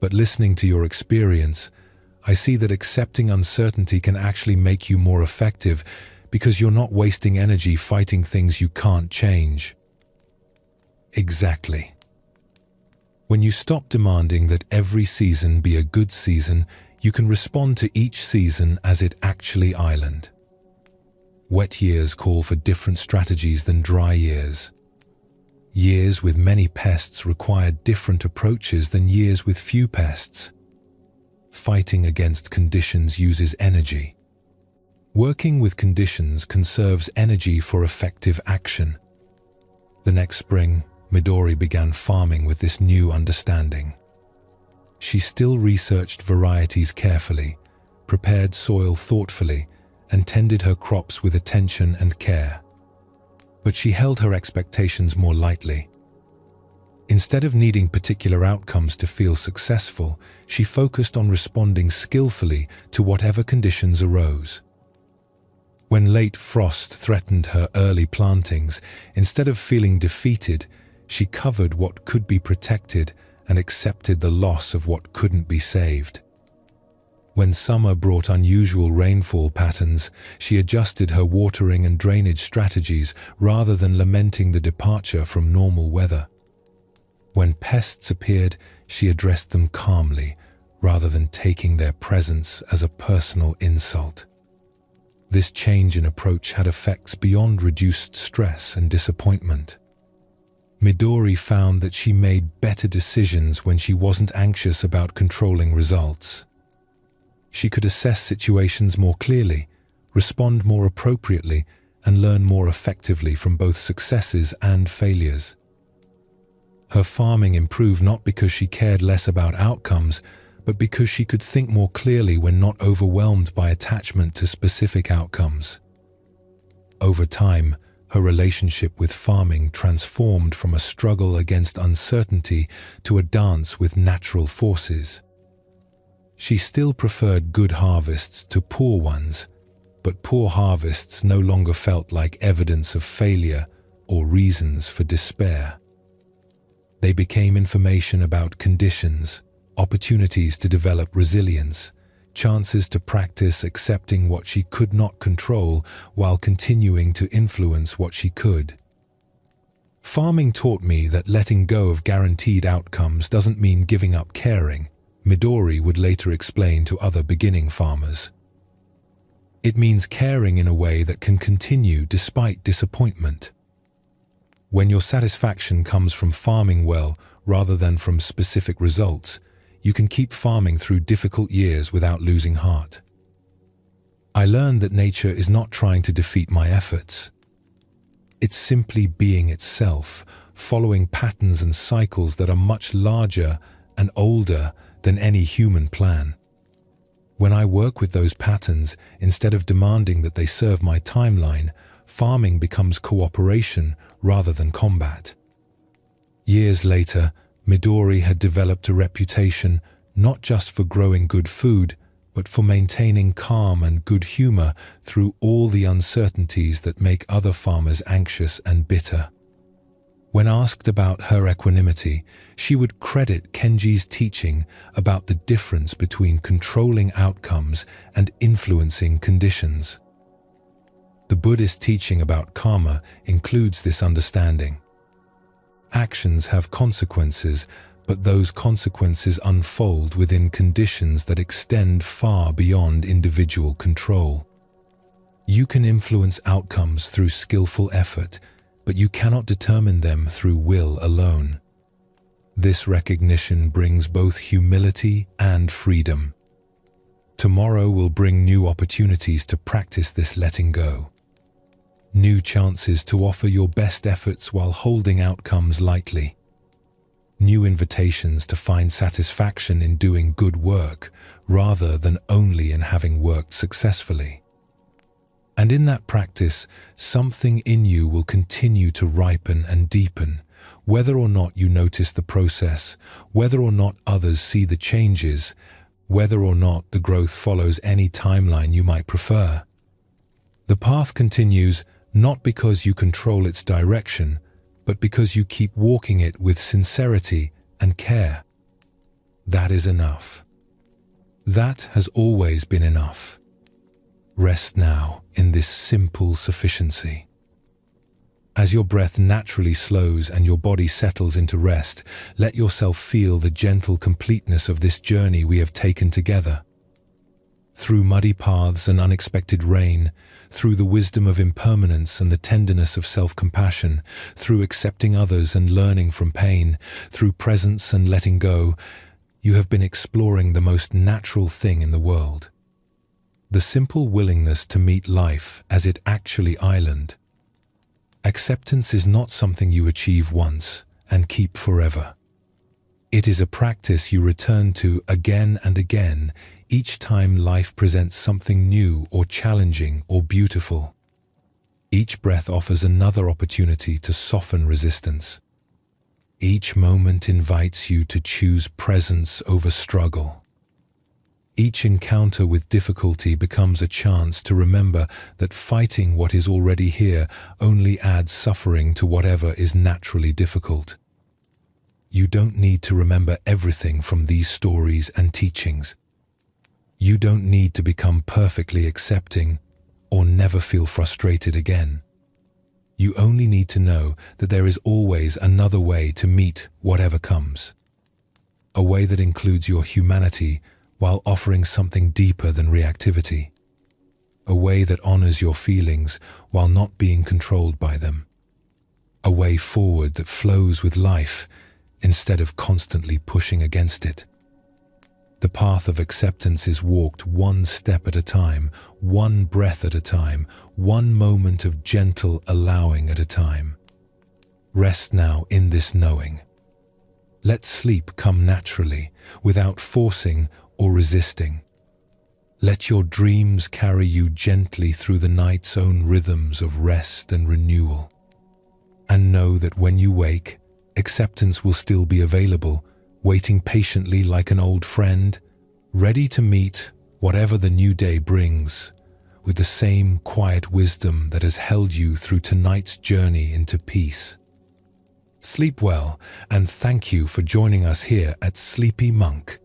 But listening to your experience, I see that accepting uncertainty can actually make you more effective because you're not wasting energy fighting things you can't change. Exactly. When you stop demanding that every season be a good season, you can respond to each season as it actually island. Wet years call for different strategies than dry years. Years with many pests require different approaches than years with few pests. Fighting against conditions uses energy. Working with conditions conserves energy for effective action. The next spring, Midori began farming with this new understanding. She still researched varieties carefully, prepared soil thoughtfully, and tended her crops with attention and care. But she held her expectations more lightly. Instead of needing particular outcomes to feel successful, she focused on responding skillfully to whatever conditions arose. When late frost threatened her early plantings, instead of feeling defeated, she covered what could be protected and accepted the loss of what couldn't be saved. When summer brought unusual rainfall patterns, she adjusted her watering and drainage strategies rather than lamenting the departure from normal weather. When pests appeared, she addressed them calmly, rather than taking their presence as a personal insult. This change in approach had effects beyond reduced stress and disappointment. Midori found that she made better decisions when she wasn't anxious about controlling results. She could assess situations more clearly, respond more appropriately, and learn more effectively from both successes and failures. Her farming improved not because she cared less about outcomes, but because she could think more clearly when not overwhelmed by attachment to specific outcomes. Over time, her relationship with farming transformed from a struggle against uncertainty to a dance with natural forces. She still preferred good harvests to poor ones, but poor harvests no longer felt like evidence of failure or reasons for despair. They became information about conditions, opportunities to develop resilience, chances to practice accepting what she could not control while continuing to influence what she could. Farming taught me that letting go of guaranteed outcomes doesn't mean giving up caring, Midori would later explain to other beginning farmers. It means caring in a way that can continue despite disappointment. When your satisfaction comes from farming well rather than from specific results, you can keep farming through difficult years without losing heart. I learned that nature is not trying to defeat my efforts. It's simply being itself, following patterns and cycles that are much larger and older than any human plan. When I work with those patterns, instead of demanding that they serve my timeline, farming becomes cooperation rather than combat. Years later, Midori had developed a reputation not just for growing good food, but for maintaining calm and good humor through all the uncertainties that make other farmers anxious and bitter. When asked about her equanimity, she would credit Kenji's teaching about the difference between controlling outcomes and influencing conditions. The Buddhist teaching about karma includes this understanding. Actions have consequences, but those consequences unfold within conditions that extend far beyond individual control. You can influence outcomes through skillful effort, but you cannot determine them through will alone. This recognition brings both humility and freedom. Tomorrow will bring new opportunities to practice this letting go. New chances to offer your best efforts while holding outcomes lightly. New invitations to find satisfaction in doing good work rather than only in having worked successfully. And in that practice, something in you will continue to ripen and deepen, whether or not you notice the process, whether or not others see the changes, whether or not the growth follows any timeline you might prefer. The path continues not because you control its direction, but because you keep walking it with sincerity and care. That is enough. That has always been enough. Rest now in this simple sufficiency. As your breath naturally slows and your body settles into rest, let yourself feel the gentle completeness of this journey we have taken together. Through muddy paths and unexpected rain, through the wisdom of impermanence and the tenderness of self-compassion, through accepting others and learning from pain, through presence and letting go, you have been exploring the most natural thing in the world. The simple willingness to meet life as it actually island. Acceptance is not something you achieve once and keep forever. It is a practice you return to again and again, each time life presents something new or challenging or beautiful. Each breath offers another opportunity to soften resistance. Each moment invites you to choose presence over struggle. Each encounter with difficulty becomes a chance to remember that fighting what is already here only adds suffering to whatever is naturally difficult. You don't need to remember everything from these stories and teachings. You don't need to become perfectly accepting or never feel frustrated again. You only need to know that there is always another way to meet whatever comes. A way that includes your humanity while offering something deeper than reactivity. A way that honors your feelings while not being controlled by them. A way forward that flows with life instead of constantly pushing against it. The path of acceptance is walked one step at a time, one breath at a time, one moment of gentle allowing at a time. Rest now in this knowing. Let sleep come naturally, without forcing or resisting. Let your dreams carry you gently through the night's own rhythms of rest and renewal. And know that when you wake, acceptance will still be available, waiting patiently like an old friend, ready to meet whatever the new day brings, with the same quiet wisdom that has held you through tonight's journey into peace. Sleep well, and thank you for joining us here at Sleepy Monk.